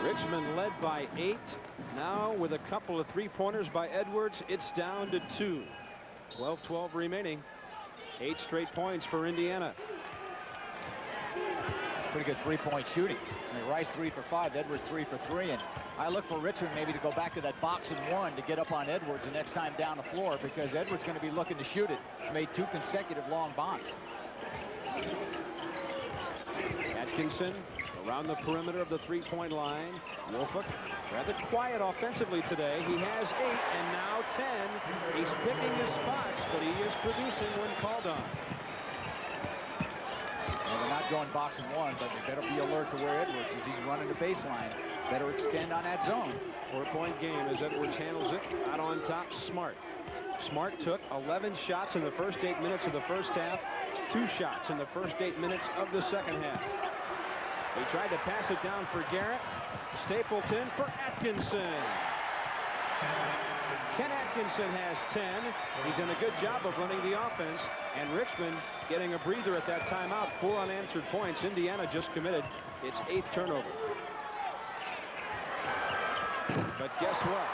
Speaker 1: Richmond led by 8. Now with a couple of three-pointers by Edwards, it's down to 2. 12-12 remaining. 8 straight points for Indiana.
Speaker 2: Pretty good three-point shooting. I mean, Rice 3 for 5, Edwards 3 for 3, and I look for Richmond maybe to go back to that box and 1 to get up on Edwards the next time down the floor, because Edwards going to be looking to shoot it. He's made 2 consecutive long bombs.
Speaker 1: Atkinson around the perimeter of the three-point line. Wolford rather quiet offensively today. He has 8 and now 10. He's picking his spots, but he is producing when called on.
Speaker 2: Well, they're not going box and 1, but they better be alert to where Edwards is. He's running the baseline. Better extend on that zone.
Speaker 1: 4-point game as Edwards handles it. Out on top, Smart. Smart took 11 shots in the first 8 minutes of the first half. 2 shots in the first 8 minutes of the second half. He tried to pass it down for Garrett. Stapleton for Atkinson. Ken Atkinson has 10. He's done a good job of running the offense. And Richmond getting a breather at that timeout. 4 unanswered points. Indiana just committed its 8th turnover. But guess what?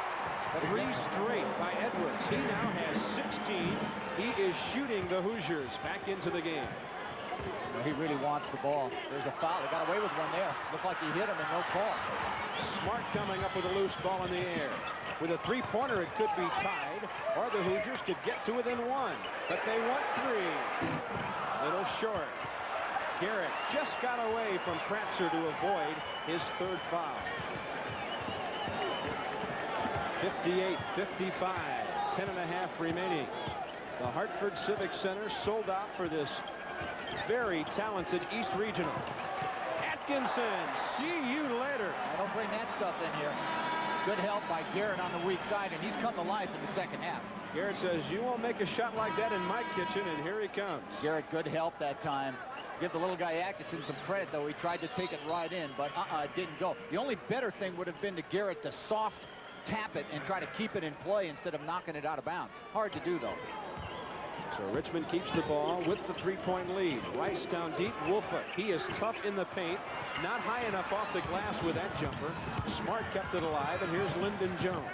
Speaker 1: 3 straight by Edwards. He now has 16. He is shooting the Hoosiers back into the game.
Speaker 2: Well, he really wants the ball. There's a foul. They got away with one there. Looked like he hit him and no call.
Speaker 1: Smart coming up with a loose ball in the air. With a three-pointer, it could be tied, or the Hoosiers could get to within 1. But they want 3. Little short. Garrett just got away from Kratzer to avoid his 3rd foul. 58-55, 10.5 remaining. The Hartford Civic Center sold out for this very talented East Regional. Atkinson, see you later.
Speaker 2: I don't bring that stuff in here. Good help by Garrett on the weak side, and he's come to life in the second half.
Speaker 1: Garrett says, you won't make a shot like that in my kitchen, and here he comes.
Speaker 2: Garrett, good help that time. Give the little guy Atkinson some credit, though. He tried to take it right in, but it didn't go. The only better thing would have been to Garrett to soft tap it and try to keep it in play instead of knocking it out of bounds. Hard to do, though.
Speaker 1: So Richmond keeps the ball with the three-point lead. Rice down deep. Wolford, he is tough in the paint. Not high enough off the glass with that jumper. Smart kept it alive, and here's Lyndon Jones.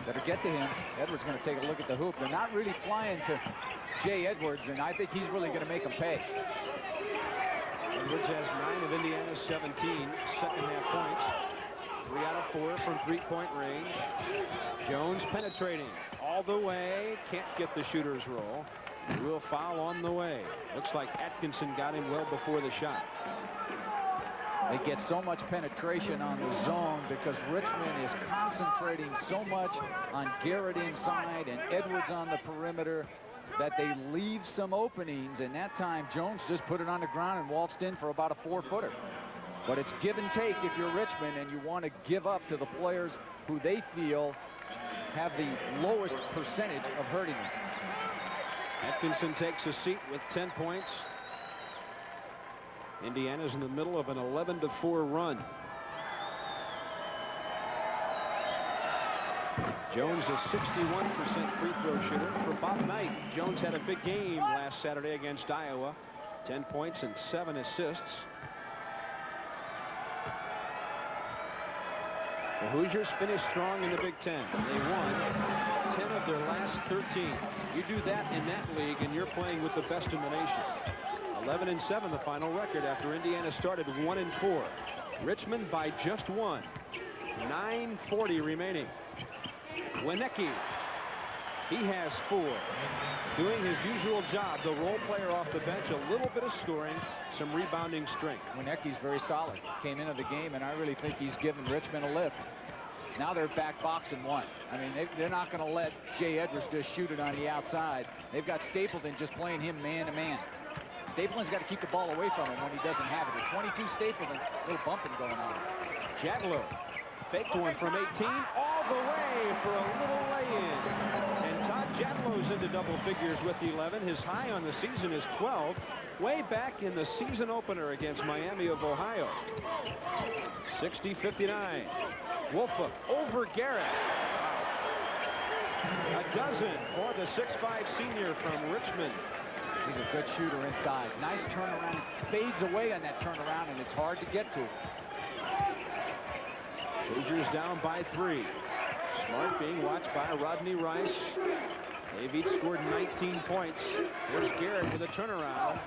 Speaker 2: Better get to him. Edwards going to take a look at the hoop. They're not really flying to Jay Edwards, and I think he's really going to make them pay.
Speaker 1: Edwards has 9 of Indiana's 17 second-half points. 3 out of 4 from three-point range. Jones penetrating all the way. Can't get the shooter's roll. Will foul on the way. Looks like Atkinson got him well before the shot.
Speaker 2: They get so much penetration on the zone because Richmond is concentrating so much on Garrett inside and Edwards on the perimeter that they leave some openings, and that time Jones just put it on the ground and waltzed in for about a 4-footer. But it's give and take if you're Richmond and you want to give up to the players who they feel have the lowest percentage of hurting them.
Speaker 1: Atkinson takes a seat with 10 points. Indiana's in the middle of an 11-4 run. Jones is 61% free throw shooter. For Bob Knight, Jones had a big game last Saturday against Iowa. 10 points and 7 assists. The Hoosiers finished strong in the Big Ten. They won 10 of their last 13. You do that in that league, and you're playing with the best in the nation. 11-7, the final record after Indiana started 1-4. Richmond by just 1. 9:40 remaining. Winnecki, he has 4. Doing his usual job, the role player off the bench, a little bit of scoring, some rebounding strength.
Speaker 2: Winnecki's very solid. Came into the game, and I really think he's given Richmond a lift. Now they're back boxing 1. I mean, they're not going to let Jay Edwards just shoot it on the outside. They've got Stapleton just playing him man-to-man. Stapleton's got to keep the ball away from him when he doesn't have it. There's 22 Stapleton, a little bumping going on.
Speaker 1: Jadlow faked one from 18 all the way for a little lay-in. And Todd Jadlow's into double figures with 11. His high on the season is 12. Way back in the season opener against Miami of Ohio. 60-59. Wolfhook over Garrett. A dozen for the 6'5" senior from Richmond.
Speaker 2: He's a good shooter inside. Nice turnaround. Fades away on that turnaround, and it's hard to get to.
Speaker 1: Hoosiers down by 3. Smart being watched by Rodney Rice. They've each scored 19 points. Here's Garrett with a turnaround.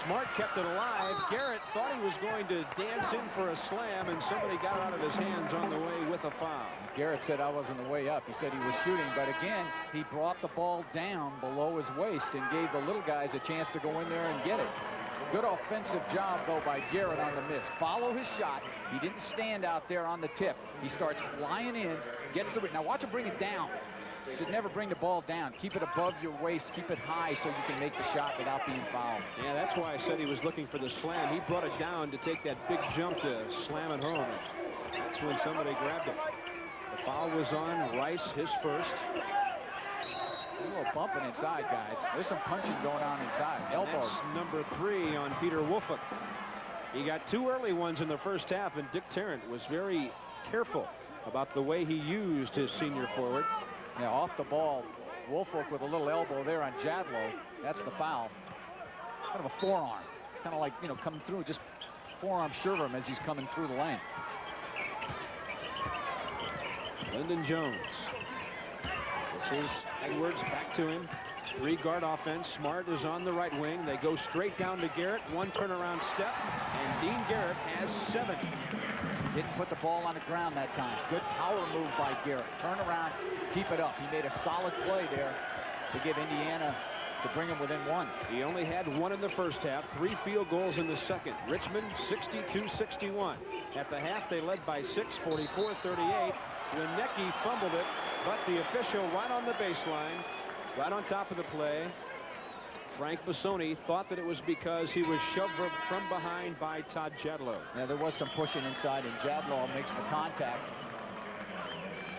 Speaker 1: Smart kept it alive. Garrett thought he was going to dance in for a slam, and somebody got out of his hands on the way with a foul.
Speaker 2: Garrett said I was on the way up. He said he was shooting, but again, he brought the ball down below his waist and gave the little guys a chance to go in there and get it. Good offensive job, though, by Garrett on the miss. Follow his shot. He didn't stand out there on the tip. He starts flying in, gets the... Now watch him bring it down. You should never bring the ball down. Keep it above your waist. Keep it high so you can make the shot without being fouled.
Speaker 1: Yeah, that's why I said he was looking for the slam. He brought it down to take that big jump to slam it home. That's when somebody grabbed it. The foul was on Rice, his first.
Speaker 2: A little bumping inside, guys. There's some punching going on inside. Elbows.
Speaker 1: That's number 3 on Peter Woolfolk. He got 2 early ones in the first half, and Dick Tarrant was very careful about the way he used his senior forward.
Speaker 2: Yeah, off the ball. Woolfolk with a little elbow there on Jadlow. That's the foul. Kind of a forearm. Kind of like, you know, coming through, just forearm shiver him as he's coming through the lane.
Speaker 1: Lyndon Jones. This is Edwards back to him. 3-guard offense. Smart is on the right wing. They go straight down to Garrett. 1 turnaround step, and Dean Garrett has 7.
Speaker 2: Didn't put the ball on the ground that time. Good power move by Garrett. Turn around, keep it up. He made a solid play there to give Indiana, to bring him within 1.
Speaker 1: He only had 1 in the first half. 3 field goals in the second. Richmond 62-61. At the half, they led by 6, 44-38. Wienecke fumbled it, but the official right on the baseline, right on top of the play, Frank Bassoni, thought that it was because he was shoved from behind by Todd Jadlow.
Speaker 2: Yeah, there was some pushing inside, and Jadlow makes the contact.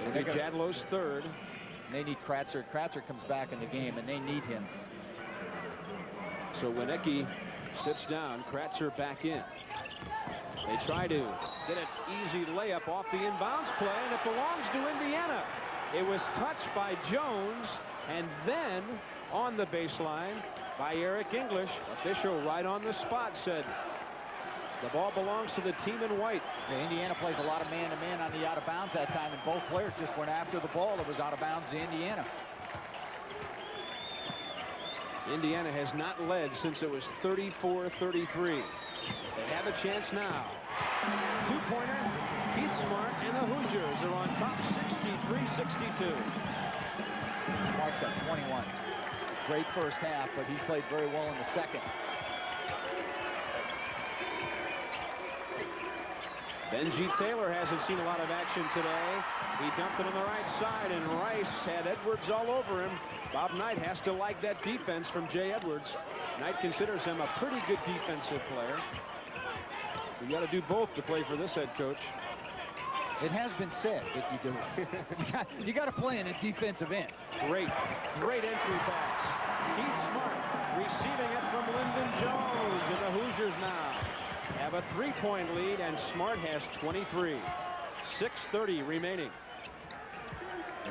Speaker 1: It'll be Jadlow's 3rd.
Speaker 2: They need Kratzer. Kratzer comes back in the game, and they need him.
Speaker 1: So Wienecke sits down. Kratzer back in. They try to get an easy layup off the inbounds play, and it belongs to Indiana. It was touched by Jones, and then on the baseline by Eric English. Official right on the spot said the ball belongs to the team in white.
Speaker 2: Yeah, Indiana plays a lot of man-to-man on the out-of-bounds that time, and both players just went after the ball that was out of bounds to Indiana.
Speaker 1: Indiana has not led since it was 34-33. They have a chance now. 2-pointer, Keith Smart, and the Hoosiers are on top 63-62.
Speaker 2: Smart's got 21. Great first half, but he's played very well in the second.
Speaker 1: Benji Taylor hasn't seen a lot of action today. He dumped it on the right side, and Rice had Edwards all over him. Bob Knight has to like that defense from Jay Edwards. Knight considers him a pretty good defensive player. You got to do both to play for this head coach.
Speaker 2: It has been said that you do. You got to play in a defensive end.
Speaker 1: Great entry pass. Keith Smart receiving it from Lyndon Jones, and the Hoosiers now have a 3-point lead, and Smart has 23. 6:30 remaining.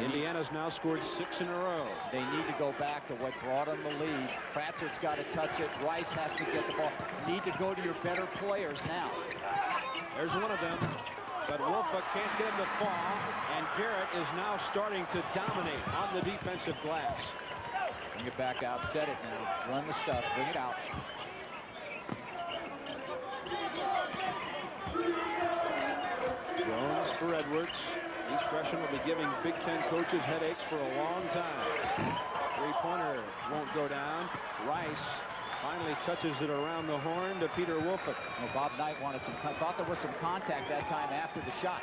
Speaker 1: Indiana's now scored 6 in a row.
Speaker 2: They need to go back to what brought them the lead. Kratzer's got to touch it. Rice has to get the ball. Need to go to your better players now.
Speaker 1: There's one of them, but Woolfolk can't get him to fall, and Garrett is now starting to dominate on the defensive glass.
Speaker 2: Bring it back out. Set it now. Run the stuff. Bring it out.
Speaker 1: Jones for Edwards. These freshmen will be giving Big Ten coaches headaches for a long time. 3-pointer won't go down. Rice finally touches it around the horn to Peter Woolfolk.
Speaker 2: Well, Bob Knight thought there was some contact that time after the shot.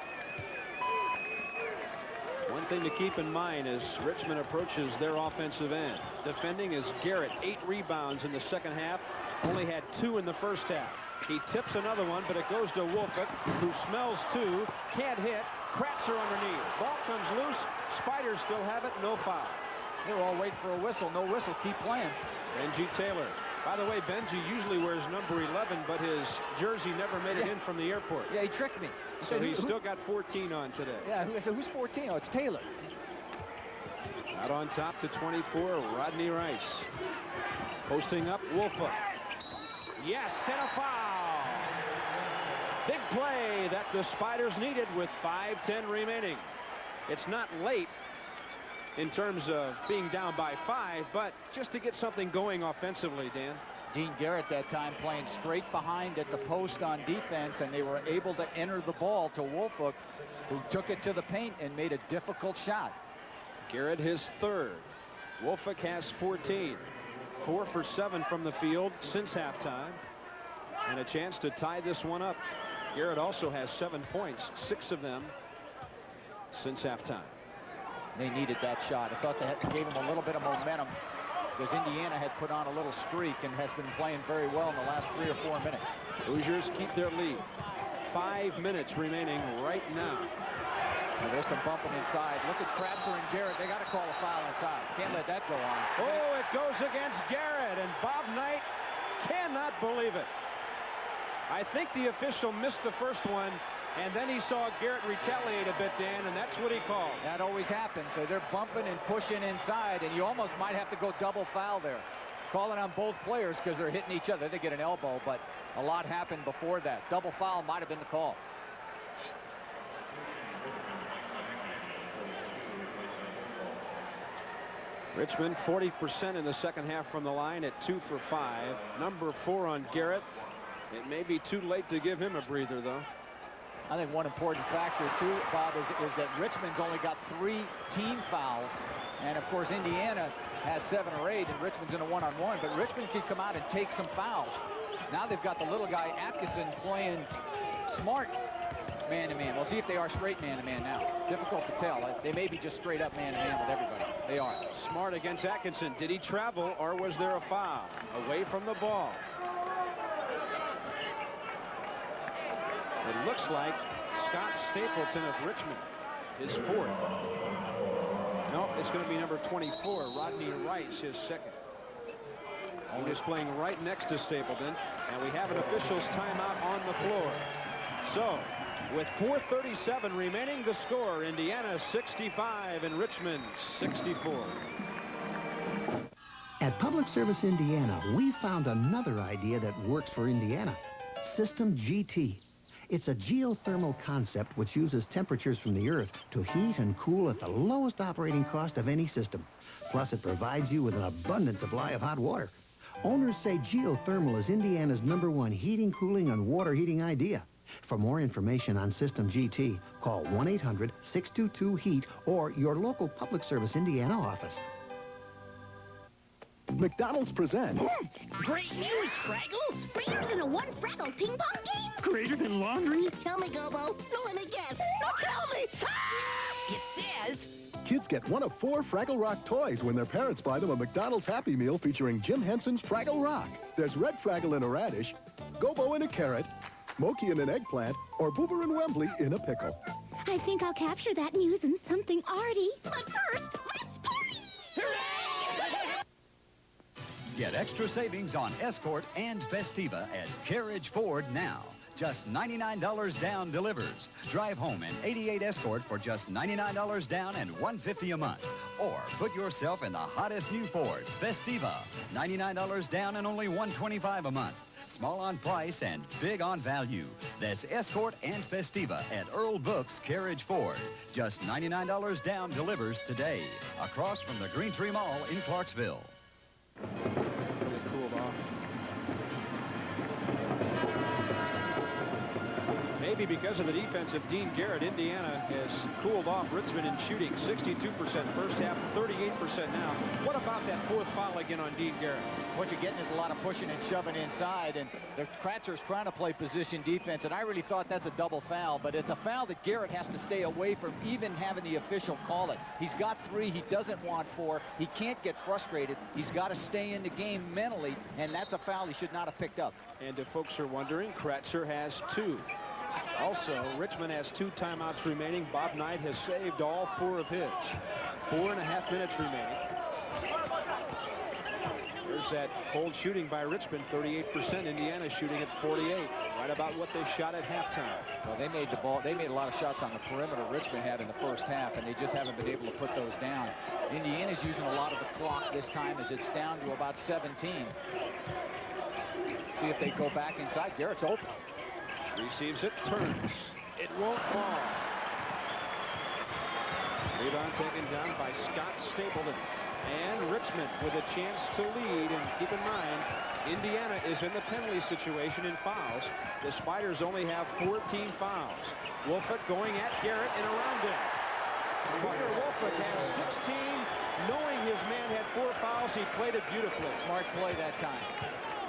Speaker 1: One thing to keep in mind as Richmond approaches their offensive end. Defending is Garrett, 8 rebounds in the second half. Only had 2 in the first half. He tips another one, but it goes to Woolfolk, who smells 2, can't hit. Kratzer underneath. Ball comes loose. Spiders still have it. No foul.
Speaker 2: They're all waiting for a whistle. No whistle. Keep playing.
Speaker 1: Benji Taylor. By the way, Benji usually wears number 11, but his jersey never made it in from the airport.
Speaker 2: Yeah, he tricked me.
Speaker 1: So he's still got 14 on today.
Speaker 2: Yeah, so who's 14? Oh, it's Taylor.
Speaker 1: Out on top to 24, Rodney Rice. Posting up, Wolfa. Yes, and a foul. Big play that the Spiders needed with 5:10 remaining. It's not late in terms of being down by 5, but just to get something going offensively, Dan.
Speaker 2: Dean Garrett that time playing straight behind at the post on defense, and they were able to enter the ball to Wolfhook, who took it to the paint and made a difficult shot.
Speaker 1: Garrett his third. Wolfhook has 14. 4 for 7 from the field since halftime, and a chance to tie this one up. Garrett also has 7 points, 6 of them since halftime.
Speaker 2: They needed that shot. I thought that gave them a little bit of momentum, because Indiana had put on a little streak and has been playing very well in the last 3 or 4 minutes.
Speaker 1: Hoosiers keep their lead. 5 minutes remaining right now.
Speaker 2: And there's some bumping inside. Look at Kratzer and Garrett. They got to call a foul inside. Can't let that go on.
Speaker 1: Oh, it goes against Garrett, and Bob Knight cannot believe it. I think the official missed the first one, and then he saw Garrett retaliate a bit, Dan, and that's what he called.
Speaker 2: That always happens. So they're bumping and pushing inside, and you almost might have to go double foul there. Call it on both players because they're hitting each other. They get an elbow, but a lot happened before that. Double foul might have been the call.
Speaker 1: Richmond 40% in the second half from the line at 2 for 5. Number 4 on Garrett. It may be too late to give him a breather, though.
Speaker 2: I think one important factor, too, Bob, is that Richmond's only got 3 team fouls. And, of course, Indiana has 7 or 8, and Richmond's in a one-on-one. But Richmond can come out and take some fouls. Now they've got the little guy, Atkinson, playing smart man-to-man. We'll see if they are straight man-to-man now. Difficult to tell. They may be just straight-up man-to-man with everybody. They are.
Speaker 1: Smart against Atkinson. Did he travel, or was there a foul? Away from the ball. It looks like Scott Stapleton of Richmond is 4th. No, it's going to be number 24, Rodney Rice, his 2nd. He is playing right next to Stapleton, and we have an official's timeout on the floor. So, with 4:37 remaining, the score, Indiana 65 and Richmond 64.
Speaker 4: At Public Service Indiana, we found another idea that works for Indiana. System GT. It's a geothermal concept which uses temperatures from the earth to heat and cool at the lowest operating cost of any system. Plus, it provides you with an abundant supply of hot water. Owners say geothermal is Indiana's #1 heating, cooling, and water heating idea. For more information on System GT, call 1-800-622-HEAT or your local Public Service Indiana office.
Speaker 8: McDonald's presents...
Speaker 11: Great news, Fraggles! Greater than a 1 Fraggle ping pong game?
Speaker 8: Greater than laundry?
Speaker 11: Tell me, Gobo. No, let me guess. No, tell me! Ah! It says...
Speaker 8: Kids get one of 4 Fraggle Rock toys when their parents buy them a McDonald's Happy Meal featuring Jim Henson's Fraggle Rock. There's Red Fraggle in a radish, Gobo in a carrot, Moki in an eggplant, or Boober and Wembley in a pickle.
Speaker 11: I think I'll capture that and use in something arty. But first, let's party! Hooray!
Speaker 22: Get extra savings on Escort and Festiva at Carriage Ford now. Just $99 down delivers. Drive home an '88 Escort for just $99 down and $150 a month. Or put yourself in the hottest new Ford, Festiva. $99 down and only $125 a month. Small on price and big on value. That's Escort and Festiva at Earl Books Carriage Ford. Just $99 down delivers today. Across from the Green Tree Mall in Clarksville.
Speaker 1: Really cooled off. Maybe because of the defense of Dean Garrett, Indiana has cooled off Richmond in shooting. 62% first half, 38% now. What about that 4th foul again on Dean Garrett?
Speaker 2: What you're getting is a lot of pushing and shoving inside, and the Kratzer's trying to play position defense, and I really thought that's a double foul, but it's a foul that Garrett has to stay away from even having the official call it. He's got 3. He doesn't want 4. He can't get frustrated. He's got to stay in the game mentally, and that's a foul he should not have picked up.
Speaker 1: And if folks are wondering, Kratzer has 2. Also, Richmond has 2 timeouts remaining. Bob Knight has saved all 4 of his. 4.5 minutes remaining. There's that cold shooting by Richmond, 38%. Indiana shooting at 48, right about what they shot at halftime.
Speaker 2: Well, they made a lot of shots on the perimeter Richmond had in the first half, and they just haven't been able to put those down. Indiana's using a lot of the clock this time as it's down to about 17. See if they go back inside. Garrett's open.
Speaker 1: Receives it, turns. It won't fall. Rebound taken down by Scott Stapleton. And Richmond with a chance to lead. And keep in mind, Indiana is in the penalty situation in fouls. The Spiders only have 14 fouls. Wolford going at Garrett and around him. Spider Wolford has 16. Knowing his man had 4 fouls, he played it beautifully.
Speaker 2: Smart play that time.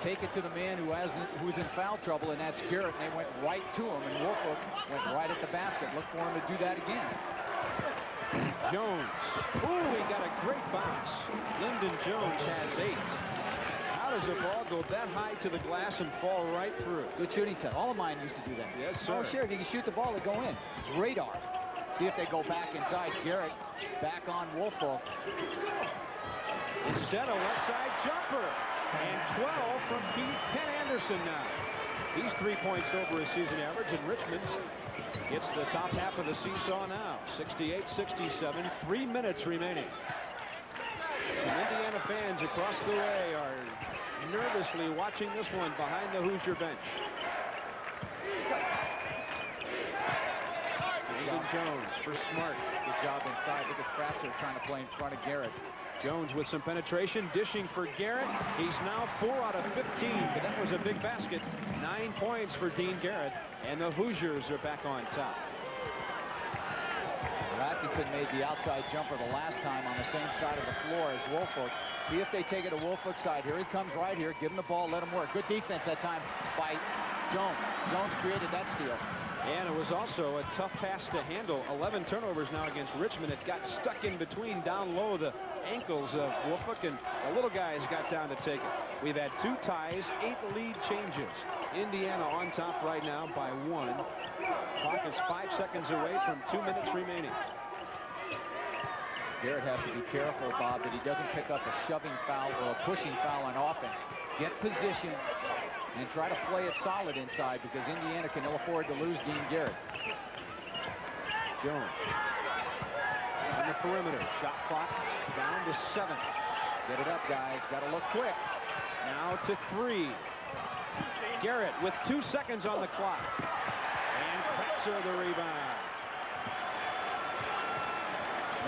Speaker 2: Take it to the man who's in foul trouble, and that's Garrett. And they went right to him, and Wolford went right at the basket. Look for him to do that again.
Speaker 1: Jones. Ooh, he got a great bounce. Lyndon Jones has 8. How does a ball go that high to the glass and fall right through?
Speaker 2: Good shooting test. All of mine used to do that.
Speaker 1: Yes, sir.
Speaker 2: Oh, sure. If you can shoot the ball, they go in. It's radar. See if they go back inside. Garrett back on Wolford.
Speaker 1: Instead, a left side jumper. And 12 from Ken Anderson now. He's 3 points over his season average, and Richmond gets the top half of the seesaw now. 68-67, 3 minutes remaining. Some Indiana fans across the way are nervously watching this one behind the Hoosier bench. Nathan Jones for Smart.
Speaker 2: Good job inside. Look at Kratzer trying to play in front of Garrett.
Speaker 1: Jones with some penetration, dishing for Garrett. He's now 4 out of 15, but that was a big basket. 9 points for Dean Garrett, and the Hoosiers are back on top.
Speaker 2: Atkinson made the outside jumper the last time on the same side of the floor as Wolford. See if they take it to Wolford's side. Here he comes right here. Give him the ball, let him work. Good defense that time by Jones. Jones created that steal.
Speaker 1: And it was also a tough pass to handle. 11 turnovers now against Richmond. It got stuck in between down low the ankles of Wolford, and the little guys got down to take it. We've had 2 ties, 8 lead changes. Indiana on top right now by 1. Clock is 5 seconds away from 2 minutes remaining.
Speaker 2: Garrett has to be careful, Bob, that he doesn't pick up a shoving foul or a pushing foul on offense. Get position and try to play it solid inside, because Indiana can ill afford to lose Dean Garrett.
Speaker 1: Jones on the perimeter. Shot clock down to 7.
Speaker 2: Get it up, guys. Got to look quick.
Speaker 1: Now to 3. Garrett with 2 seconds on the clock. And Kratzer the rebound.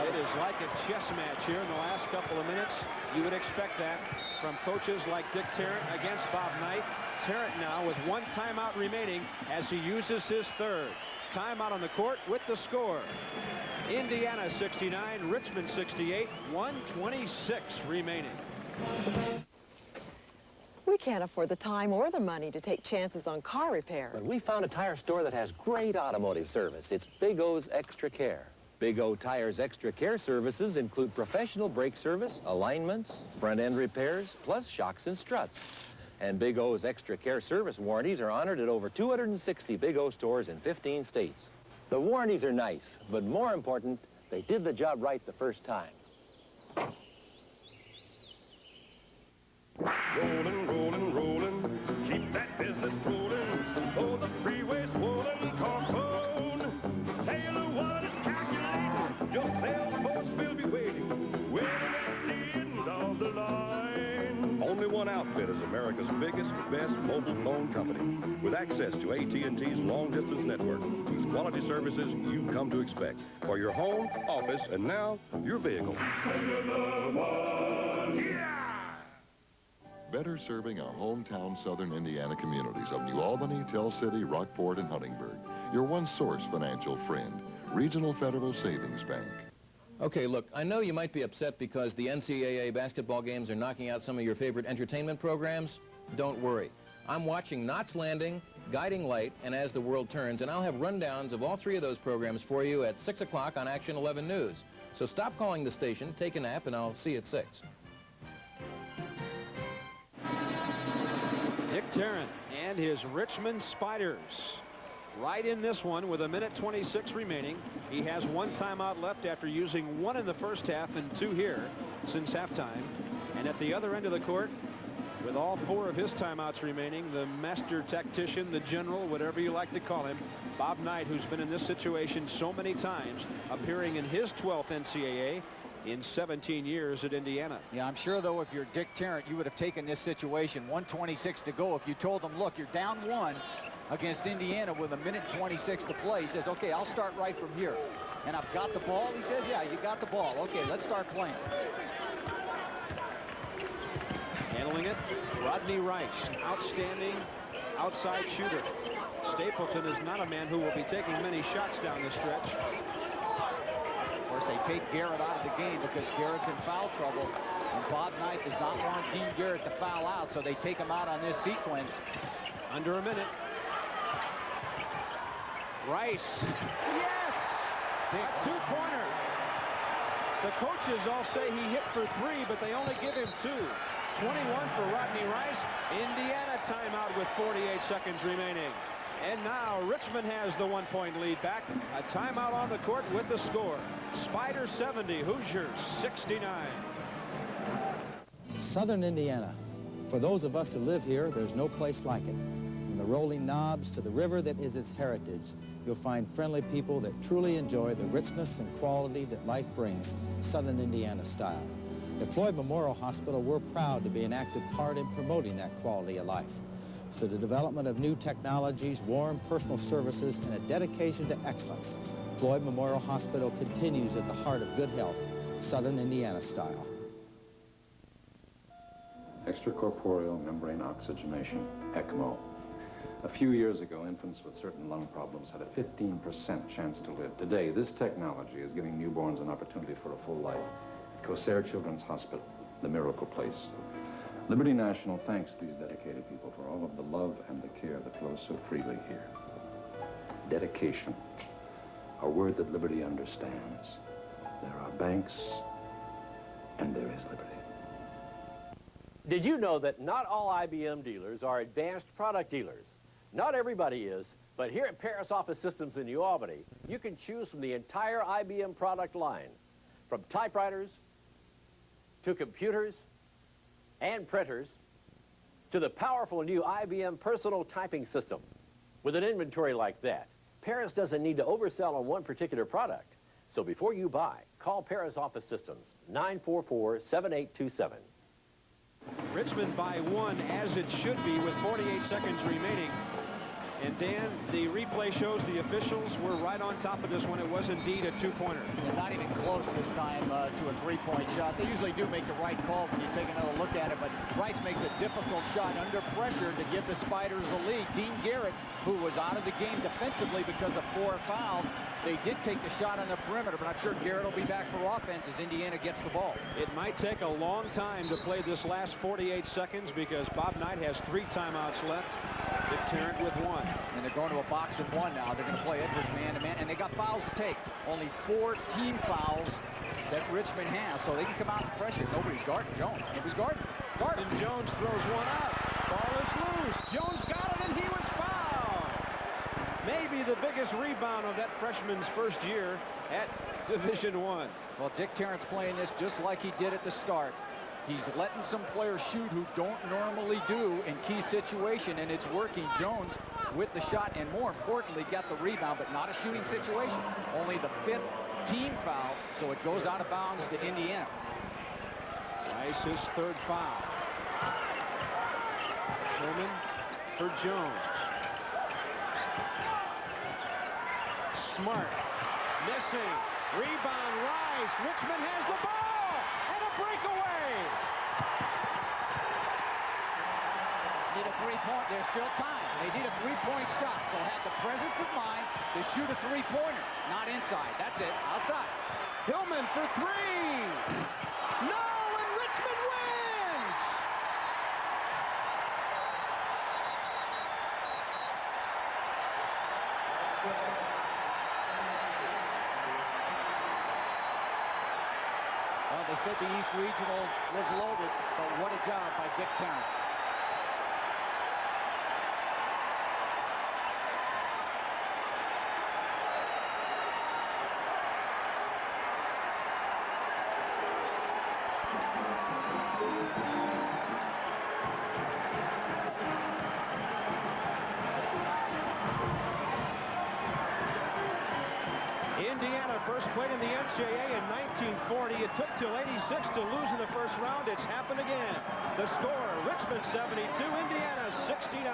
Speaker 1: It is like a chess match here in the last couple of minutes. You would expect that from coaches like Dick Tarrant against Bob Knight. Tarrant now with 1 timeout remaining as he uses his 3rd. Timeout on the court with the score. Indiana 69, Richmond 68, 1:26 remaining.
Speaker 12: We can't afford the time or the money to take chances on car repair.
Speaker 13: But we found a tire store that has great automotive service. It's Big O's Extra Care. Big O Tire's Extra Care services include professional brake service, alignments, front-end repairs, plus shocks and struts. And Big O's Extra Care service warranties are honored at over 260 Big O stores in 15 states. The warranties are nice, but more important, they did the job right the first time.
Speaker 5: Rolling, rolling, rolling, keep that business rolling. Oh, the freeway swollen, carphone. Sailor one is calculating, your sales force will be waiting at the end of the line.
Speaker 20: Only one outfit is America's biggest, best mobile phone company, with access to AT&T's long-distance network, whose quality services you've come to expect for your home, office, and now your vehicle.
Speaker 14: Better serving our hometown southern Indiana communities of New Albany, Tell City, Rockport, and Huntingburg. Your one source financial friend, Regional Federal Savings Bank.
Speaker 23: Okay, look, I know you might be upset because the NCAA basketball games are knocking out some of your favorite entertainment programs. Don't worry. I'm watching Knots Landing, Guiding Light, and As the World Turns, and I'll have rundowns of all 3 of those programs for you at 6 o'clock on Action 11 News. So stop calling the station, take a nap, and I'll see you at 6.
Speaker 1: Dick Tarrant and his Richmond Spiders right in this one with 1:26 remaining. He has 1 timeout left after using 1 in the first half and 2 here since halftime. And at the other end of the court, With all 4 of his timeouts remaining, the master tactician, the general, whatever you like to call him, Bob Knight, who's been in this situation so many times, appearing in his 12th NCAA in 17 years at Indiana.
Speaker 2: Yeah, I'm sure, though, if you're Dick Tarrant, you would have taken this situation. 1:26 to go. If you told them, look, you're down 1 against Indiana with 1:26 to play, he says, okay, I'll start right from here. And I've got the ball. He says, yeah, you got the ball. Okay, let's start playing.
Speaker 1: Handling it, Rodney Rice, outstanding outside shooter. Stapleton is not a man who will be taking many shots down the stretch.
Speaker 2: Of course, they take Garrett out of the game because Garrett's in foul trouble. And Bob Knight does not want Dean Garrett to foul out, so they take him out on this sequence.
Speaker 1: Under a minute. Rice. Yes! A 2-pointer. The coaches all say he hit for 3, but they only give him 2. 21 for Rodney Rice. Indiana timeout with 48 seconds remaining. And now Richmond has the 1-point lead back. A timeout on the court with the score. Spiders 70, Hoosiers 69.
Speaker 17: Southern Indiana. For those of us who live here, there's no place like it. From the rolling knobs to the river that is its heritage, you'll find friendly people that truly enjoy the richness and quality that life brings, Southern Indiana style. At Floyd Memorial Hospital, we're proud to be an active part in promoting that quality of life. Through the development of new technologies, warm personal services, and a dedication to excellence, Floyd Memorial Hospital continues at the heart of good health, Southern Indiana style.
Speaker 3: Extracorporeal membrane oxygenation, ECMO. A few years ago, infants with certain lung problems had a 15% chance to live. Today, this technology is giving newborns an opportunity for a full life. Corsair Children's Hospital, the miracle place. Liberty National thanks these dedicated people for all of the love and the care that flows so freely here. Dedication, a word that Liberty understands. There are banks, and there is liberty.
Speaker 19: Did you know that not all IBM dealers are advanced product dealers? Not everybody is, but here at Paris Office Systems in New Albany, you can choose from the entire IBM product line, from typewriters to computers and printers to the powerful new IBM personal typing system. With an inventory like that, Paris doesn't need to oversell on one particular product. So before you buy, call Paris Office Systems, 944-7827.
Speaker 1: Richmond by 1, as it should be, with 48 seconds remaining. And Dan, the replay shows the officials were right on top of this one. It was indeed a 2-pointer.
Speaker 2: Yeah, not even close this time to a 3-point shot. They usually do make the right call when you take another look at it, but Rice makes a difficult shot under pressure to give the Spiders a lead. Dean Garrett, who was out of the game defensively because of 4 fouls, they did take the shot on the perimeter, but I'm sure Garrett will be back for offense as Indiana gets the ball.
Speaker 1: It might take a long time to play this last 48 seconds because Bob Knight has 3 timeouts left. Dick Tarrant with 1.
Speaker 2: And they're going to a box and 1 now. They're going to play Edwards man-to-man, and they got fouls to take. Only 4 team fouls that Richmond has, so they can come out and pressure. Nobody's guarding Jones. Nobody's guarding.
Speaker 1: And Jones throws one out. Ball is loose. Jones got it, and he was fouled. Maybe the biggest rebound of that freshman's first year at Division I.
Speaker 2: Well, Dick Tarrant's playing this just like he did at the start. He's letting some players shoot who don't normally do in key situation, and it's working. Jones with the shot, and more importantly, got the rebound, but not a shooting situation. Only the 5th team foul, so it goes out of bounds to Indiana.
Speaker 1: Rice, his 3rd foul. Coleman for Jones. Smart. Missing. Rebound, Rice. Richmond has the ball. And a breakaway.
Speaker 2: Need a 3-point. There's still time. They need a 3-point shot, so have the presence of mind to shoot a 3-pointer. Not inside. That's it. Outside.
Speaker 1: Hillman for 3. No, and Richmond wins.
Speaker 2: Well, they said the East Regional was loaded, but what a job by Dick Tarrant.
Speaker 1: Indiana first played in the NCAA in 1940. It took till 86 to lose in the first round. It's happened again. The score, Richmond 72, Indiana 69.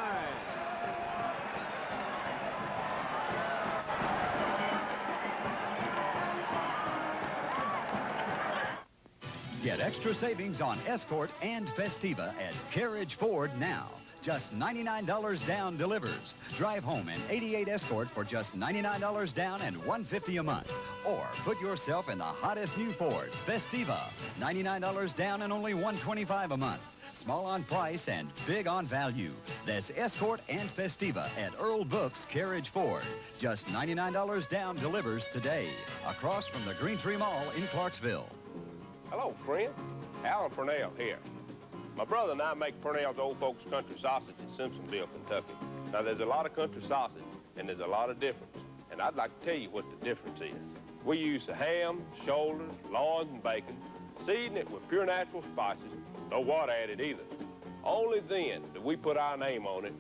Speaker 22: Get extra savings on Escort and Festiva at Carriage Ford now. Just $99 down delivers. Drive home an 88 Escort for just $99 down and $150 a month. Or put yourself in the hottest new Ford, Festiva. $99 down and only $125 a month. Small on price and big on value. That's Escort and Festiva at Earl Books Carriage Ford. Just $99 down delivers today. Across from the Green Tree Mall in Clarksville.
Speaker 6: Hello, friend. Alan Purnell here. My brother and I make Purnell's Old Folks Country Sausage in Simpsonville, Kentucky. Now, there's a lot of country sausage, and there's a lot of difference. And I'd like to tell you what the difference is. We use the ham, shoulders, loins, and bacon, season it with pure natural spices, no water added either. Only then do we put our name on it,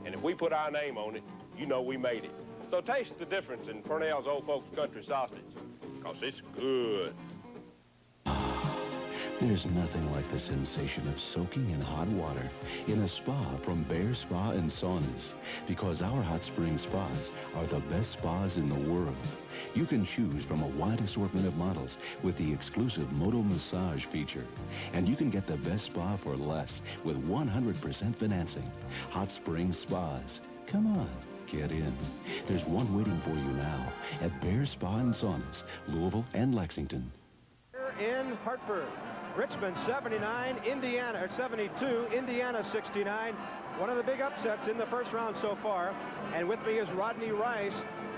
Speaker 6: and if we put our name on it, you know we made it. So taste the difference in Purnell's Old Folks Country Sausage, because it's good.
Speaker 15: There's nothing like the sensation of soaking in hot water in a spa from Bear Spa and Saunas, because our hot spring spas are the best spas in the world. You can choose from a wide assortment of models with the exclusive Moto Massage feature. And you can get the best spa for less with 100% financing. Hot Spring Spas. Come on, get in. There's one waiting for you now at Bear Spa and Saunas, Louisville and Lexington.
Speaker 1: In Hartford, Richmond 79, Indiana 72, Indiana 69. One of the big upsets in the first round so far. And with me is Rodney Rice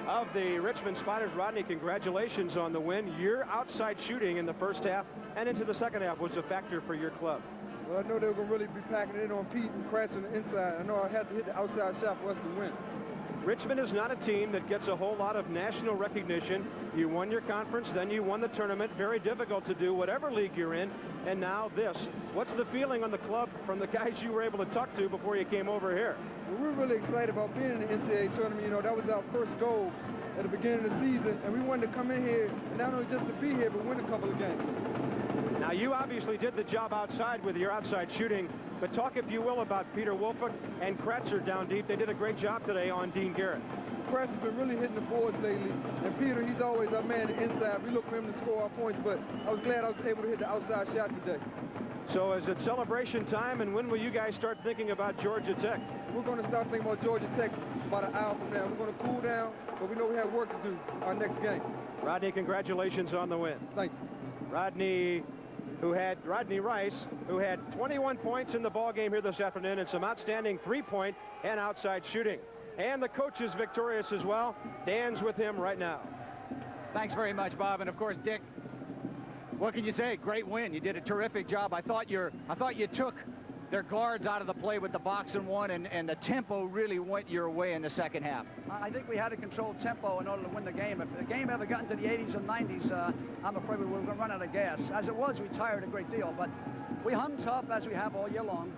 Speaker 1: of the Richmond Spiders. Rodney, congratulations on the win. Your outside shooting in the first half and into the second half was a factor for your club.
Speaker 21: Well, I know they were going to really be packing it on Pete and Kratz on the inside. I know I had to hit the outside shot for us to win.
Speaker 1: Richmond is not a team that gets a whole lot of national recognition. You won your conference, then you won the tournament. Very difficult to do, whatever league you're in. And now this. What's the feeling on the club from the guys you were able to talk to before you came over here?
Speaker 21: Well, we're really excited about being in the NCAA tournament. You know, that was our first goal at the beginning of the season. And we wanted to come in here, and not only just to be here, but win a couple of games.
Speaker 1: Now, you obviously did the job outside with your outside shooting, but talk, if you will, about Peter Wolford and Kratzer down deep. They did a great job today on Dean Garrett.
Speaker 21: Kratz has been really hitting the boards lately, and Peter, he's always our man inside. We look for him to score our points, but I was glad I was able to hit the outside shot today.
Speaker 1: So is it celebration time, and when will you guys start thinking about Georgia Tech?
Speaker 21: We're going to start thinking about Georgia Tech about an hour from now. We're going to cool down, but we know we have work to do our next game.
Speaker 1: Rodney, congratulations on the win.
Speaker 21: Thank you.
Speaker 1: Rodney Rice, who had 21 points in the ball game here this afternoon and some outstanding three-point and outside shooting. And the coach is victorious as well. Dan's with him right now.
Speaker 2: Thanks very much, Bob. And of course, Dick, what can you say? Great win. You did a terrific job. I thought you took their guards out of the play with the box and one, and the tempo really went your way in the second half.
Speaker 24: I think we had to control tempo in order to win the game. If the game ever got into the 80s and 90s, I'm afraid we were going to run out of gas. As it was, we tired a great deal, but we hung tough as we have all year long.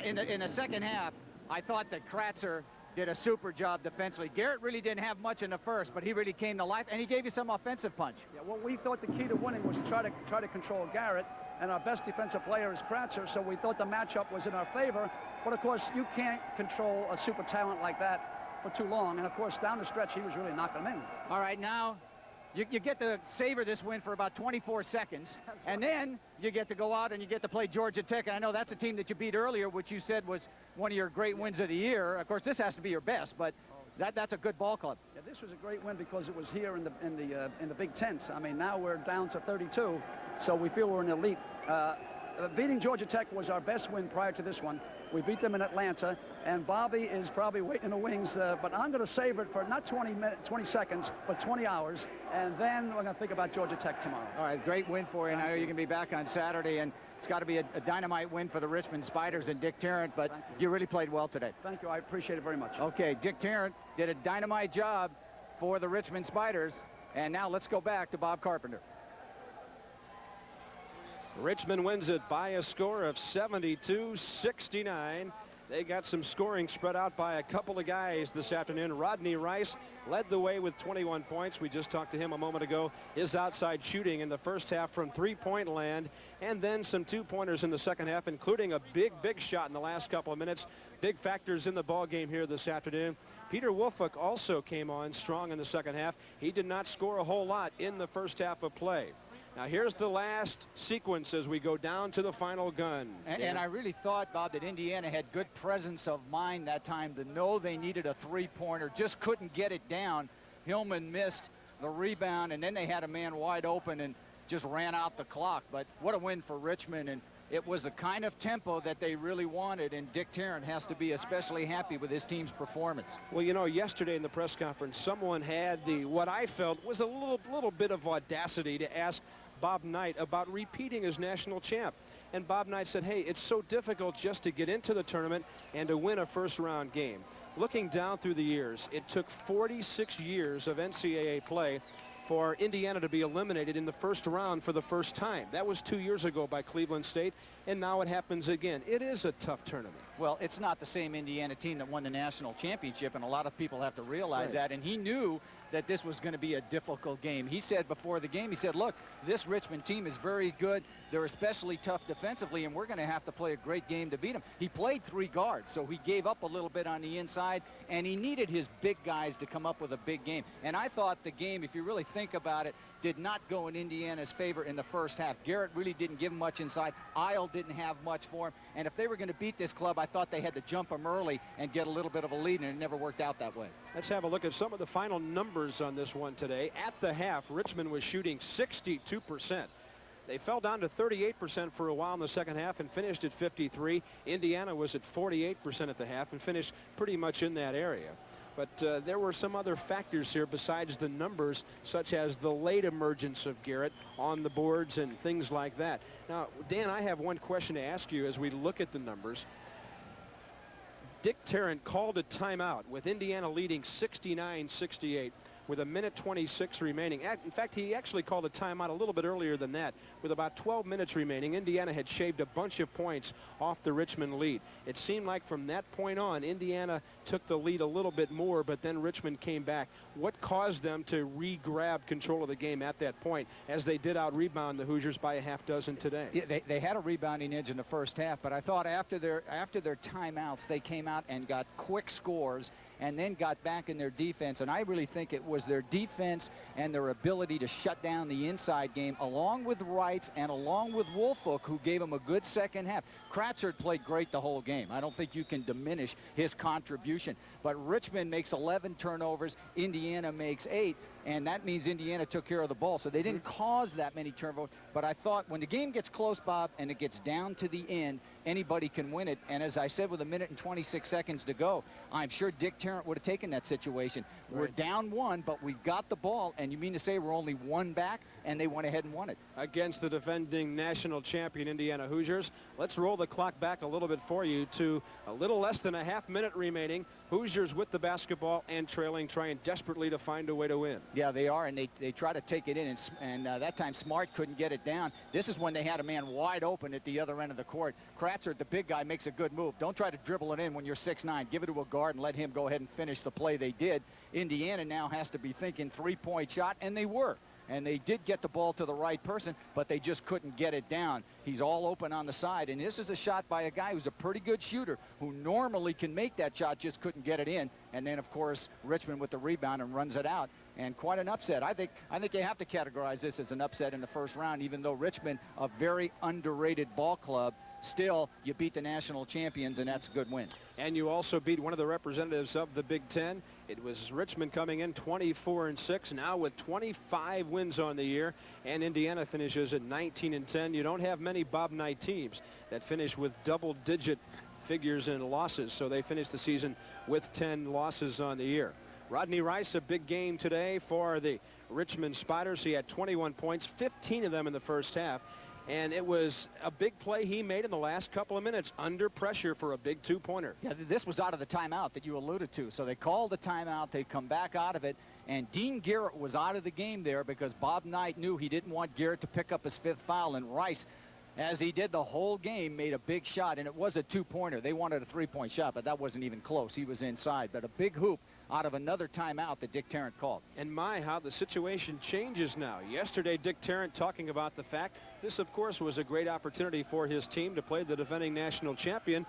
Speaker 2: In the second half, I thought that Kratzer did a super job defensively. Garrett really didn't have much in the first, but he really came to life, and he gave you some offensive punch.
Speaker 24: Yeah, well, we thought the key to winning was to try to control Garrett, and our best defensive player is Kratzer, so we thought the matchup was in our favor. But, of course, you can't control a super talent like that for too long. And, of course, down the stretch, he was really knocking them in.
Speaker 2: All right, now you get to savor this win for about 24 seconds, and then you get to go out and you get to play Georgia Tech. And I know that's a team that you beat earlier, which you said was one of your great wins of the year. Of course, this has to be your best, but that's a good ball club.
Speaker 24: Yeah, this was a great win because it was here in the Big Tent. I mean, now we're down to 32, so we feel we're an elite. Beating Georgia Tech was our best win prior to this one. We beat them in Atlanta, and Bobby is probably waiting in the wings, but I'm going to save it for not 20 seconds, but 20 hours, and then we're going to think about Georgia Tech tomorrow.
Speaker 2: All right, great win for you, and I know you can be back on Saturday, and it's got to be a dynamite win for the Richmond Spiders and Dick Tarrant, but you really played well today.
Speaker 24: Thank you. I appreciate it very much.
Speaker 2: Okay, Dick Tarrant did a dynamite job for the Richmond Spiders, and now let's go back to Bob Carpenter.
Speaker 1: Richmond wins it by a score of 72-69. They got some scoring spread out by a couple of guys this afternoon. Rodney Rice led the way with 21 points. We just talked to him a moment ago. His outside shooting in the first half from three-point land, and then some two-pointers in the second half, including a big shot in the last couple of minutes. Big factors in the ball game here this afternoon. Peter Wolfuk also came on strong in the second half. He did not score a whole lot in the first half of play. Now here's the last sequence as we go down to the final gun.
Speaker 2: And I really thought, Bob, that Indiana had good presence of mind that time to know they needed a three-pointer, just couldn't get it down. Hillman missed the rebound, and then they had a man wide open and just ran out the clock. But what a win for Richmond, and it was the kind of tempo that they really wanted, and Dick Tarrant has to be especially happy with his team's performance.
Speaker 1: Well, you know, yesterday in the press conference, someone had what I felt was a little bit of audacity to ask Bob Knight about repeating as national champ. And Bob Knight said, hey, it's so difficult just to get into the tournament and to win a first-round game. Looking down through the years, it took 46 years of NCAA play for Indiana to be eliminated in the first round for the first time. That was 2 years ago by Cleveland State, and now it happens again. It is a tough tournament.
Speaker 2: Well, it's not the same Indiana team that won the national championship, and a lot of people have to realize that, and he knew that this was going to be a difficult game. He said before the game, he said, look, this Richmond team is very good. They're especially tough defensively, and we're going to have to play a great game to beat them. He played three guards, so he gave up a little bit on the inside, and he needed his big guys to come up with a big game. And I thought the game, if you really think about it, did not go in Indiana's favor in the first half. Garrett really didn't give him much inside. Eyl didn't have much for him. And if they were going to beat this club, I thought they had to jump him early and get a little bit of a lead, and it never worked out that way.
Speaker 1: Let's have a look at some of the final numbers on this one today. At the half, Richmond was shooting 62%. They fell down to 38% for a while in the second half and finished at 53%. Indiana was at 48% at the half and finished pretty much in that area. But there were some other factors here besides the numbers, such as the late emergence of Garrett on the boards and things like that. Now, Dan, I have one question to ask you as we look at the numbers. Dick Tarrant called a timeout with Indiana leading 69-68 with a minute 26 remaining. In fact, he actually called a timeout a little bit earlier than that. With about 12 minutes remaining, Indiana had shaved a bunch of points off the Richmond lead. It seemed like from that point on, Indiana took the lead a little bit more, but then Richmond came back. What caused them to re-grab control of the game at that point, as they did out-rebound the Hoosiers by a half dozen today?
Speaker 2: Yeah, they had a rebounding edge in the first half, but I thought after their timeouts, they came out and got quick scores and then got back in their defense. And I really think it was their defense and their ability to shut down the inside game, along with Wrights and along with Wolfuk, who gave them a good second half. Kratzer played great the whole game. I don't think you can diminish his contribution. But Richmond makes 11 turnovers. Indiana makes 8. And that means Indiana took care of the ball. So they didn't cause that many turnovers. But I thought when the game gets close, Bob, and it gets down to the end, anybody can win it. And as I said, with a minute and 26 seconds to go, I'm sure Dick Tarrant would have taken that situation. Right. We're down 1, but we've got the ball. And you mean to say we're only 1 back? And they went ahead and won it.
Speaker 1: Against the defending national champion Indiana Hoosiers. Let's roll the clock back a little bit for you to a little less than a half minute remaining. Hoosiers with the basketball and trailing, trying desperately to find a way to win.
Speaker 2: Yeah, they are, and they try to take it in, and that time Smart couldn't get it down. This is when they had a man wide open at the other end of the court. Kratzer, the big guy, makes a good move. Don't try to dribble it in when you're 6'9". Give it to a guard and let him go ahead and finish the play they did. Indiana now has to be thinking three-point shot, and they were. And they did get the ball to the right person, but they just couldn't get it down. He's all open on the side, and this is a shot by a guy who's a pretty good shooter, who normally can make that shot, just couldn't get it in. And then, of course, Richmond with the rebound and runs it out. And quite an upset. I think you have to categorize this as an upset in the first round, even though Richmond, a very underrated ball club, still, you beat the national champions, and that's a good win.
Speaker 1: And you also beat one of the representatives of the Big Ten. It was Richmond coming in 24-6, now with 25 wins on the year, and Indiana finishes at 19-10. You don't have many Bob Knight teams that finish with double-digit figures in losses, so they finished the season with 10 losses on the year. Rodney Rice, a big game today for the Richmond Spiders. He had 21 points, 15 of them in the first half. And it was a big play he made in the last couple of minutes under pressure for a big two-pointer.
Speaker 2: Yeah, this was out of the timeout that you alluded to. So they called the timeout. They come back out of it. And Dean Garrett was out of the game there because Bob Knight knew he didn't want Garrett to pick up his 5th foul. And Rice as he did the whole game, made a big shot, and it was a two-pointer. They wanted a three-point shot, but that wasn't even close. He was inside, but a big hoop out of another timeout that Dick Tarrant called.
Speaker 1: And my, how the situation changes now. Yesterday, Dick Tarrant talking about the fact this, of course, was a great opportunity for his team to play the defending national champion.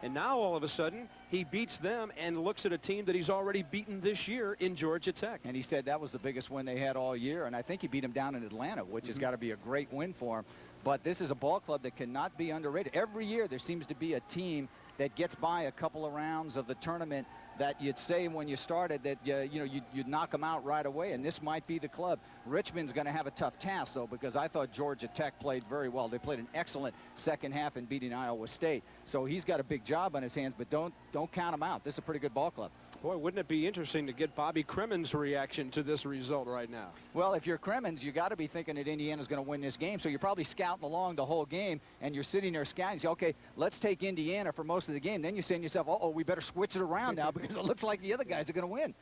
Speaker 1: And now, all of a sudden, he beats them and looks at a team that he's already beaten this year in Georgia Tech.
Speaker 2: And he said that was the biggest win they had all year, and I think he beat them down in Atlanta, which has got to be a great win for him. But this is a ball club that cannot be underrated. Every year there seems to be a team that gets by a couple of rounds of the tournament that you'd say when you started that you'd knock them out right away, and this might be the club. Richmond's going to have a tough task, though, because I thought Georgia Tech played very well. They played an excellent second half in beating Iowa State, so he's got a big job on his hands, but don't count him out. This is a pretty good ball club.
Speaker 1: Boy, wouldn't it be interesting to get Bobby Cremen's reaction to this result right now?
Speaker 2: Well, if you're Cremens, you got to be thinking that Indiana's going to win this game, so you're probably scouting along the whole game, and you're sitting there scouting. You say, okay, let's take Indiana for most of the game. Then you're saying to yourself, uh-oh, we better switch it around now because it looks like the other guys are going to win.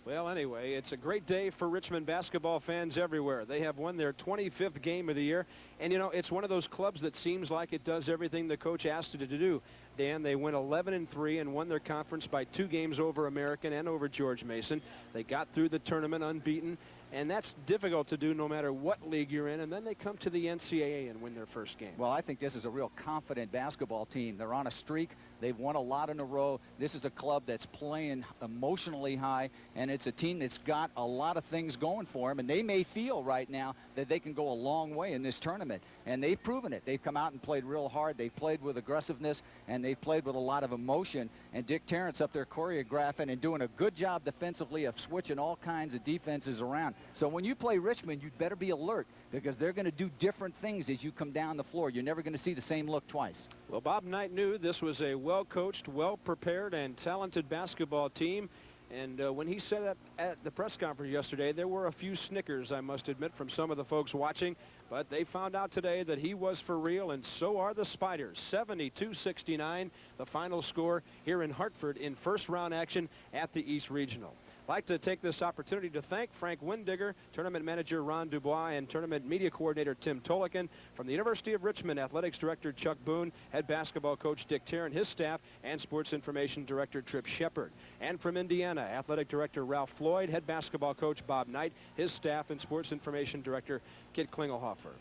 Speaker 1: Well, anyway, it's a great day for Richmond basketball fans everywhere. They have won their 25th game of the year. And, you know, it's one of those clubs that seems like it does everything the coach asked it to do. Dan, they went 11-3 and won their conference by 2 games over American and over George Mason. They got through the tournament unbeaten. And that's difficult to do no matter what league you're in. And then they come to the NCAA and win their first game.
Speaker 2: Well, I think this is a real confident basketball team. They're on a streak. They've won a lot in a row. This is a club that's playing emotionally high, and it's a team that's got a lot of things going for them. And they may feel right now that they can go a long way in this tournament. And they've proven it. They've come out and played real hard. They've played with aggressiveness, and they've played with a lot of emotion. And Dick Tarrant's up there choreographing and doing a good job defensively of switching all kinds of defenses around. So when you play Richmond, you'd better be alert because they're going to do different things as you come down the floor. You're never going to see the same look twice.
Speaker 1: Well, Bob Knight knew this was a well-coached, well-prepared, and talented basketball team. And when he said that at the press conference yesterday, there were a few snickers, I must admit, from some of the folks watching. But they found out today that he was for real, and so are the Spiders. 72-69, the final score here in Hartford in first-round action at the East Regional. I'd like to take this opportunity to thank Frank Windigger, tournament manager Ron Dubois, and tournament media coordinator Tim Tolikin, from the University of Richmond athletics director Chuck Boone, head basketball coach Dick Tarrant, his staff, and sports information director Trip Shepard. And from Indiana, athletic director Ralph Floyd, head basketball coach Bob Knight, his staff, and sports information director Kit Klingelhofer.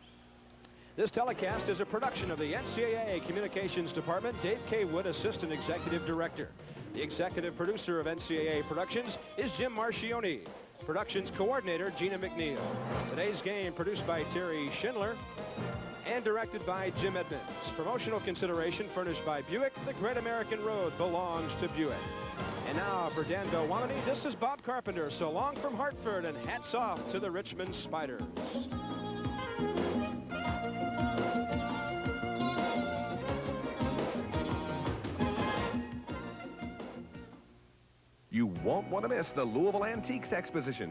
Speaker 1: This telecast is a production of the NCAA Communications Department. Dave K. Wood, assistant executive director. The executive producer of NCAA Productions is Jim Marchioni. Productions coordinator Gina McNeil. Today's game produced by Terry Schindler and directed by Jim Edmonds. Promotional consideration furnished by Buick. The Great American Road belongs to Buick. And now for Dan Belwamany, this is Bob Carpenter. So long from Hartford, and hats off to the Richmond Spiders.
Speaker 7: You won't want to miss the Louisville Antiques Exposition,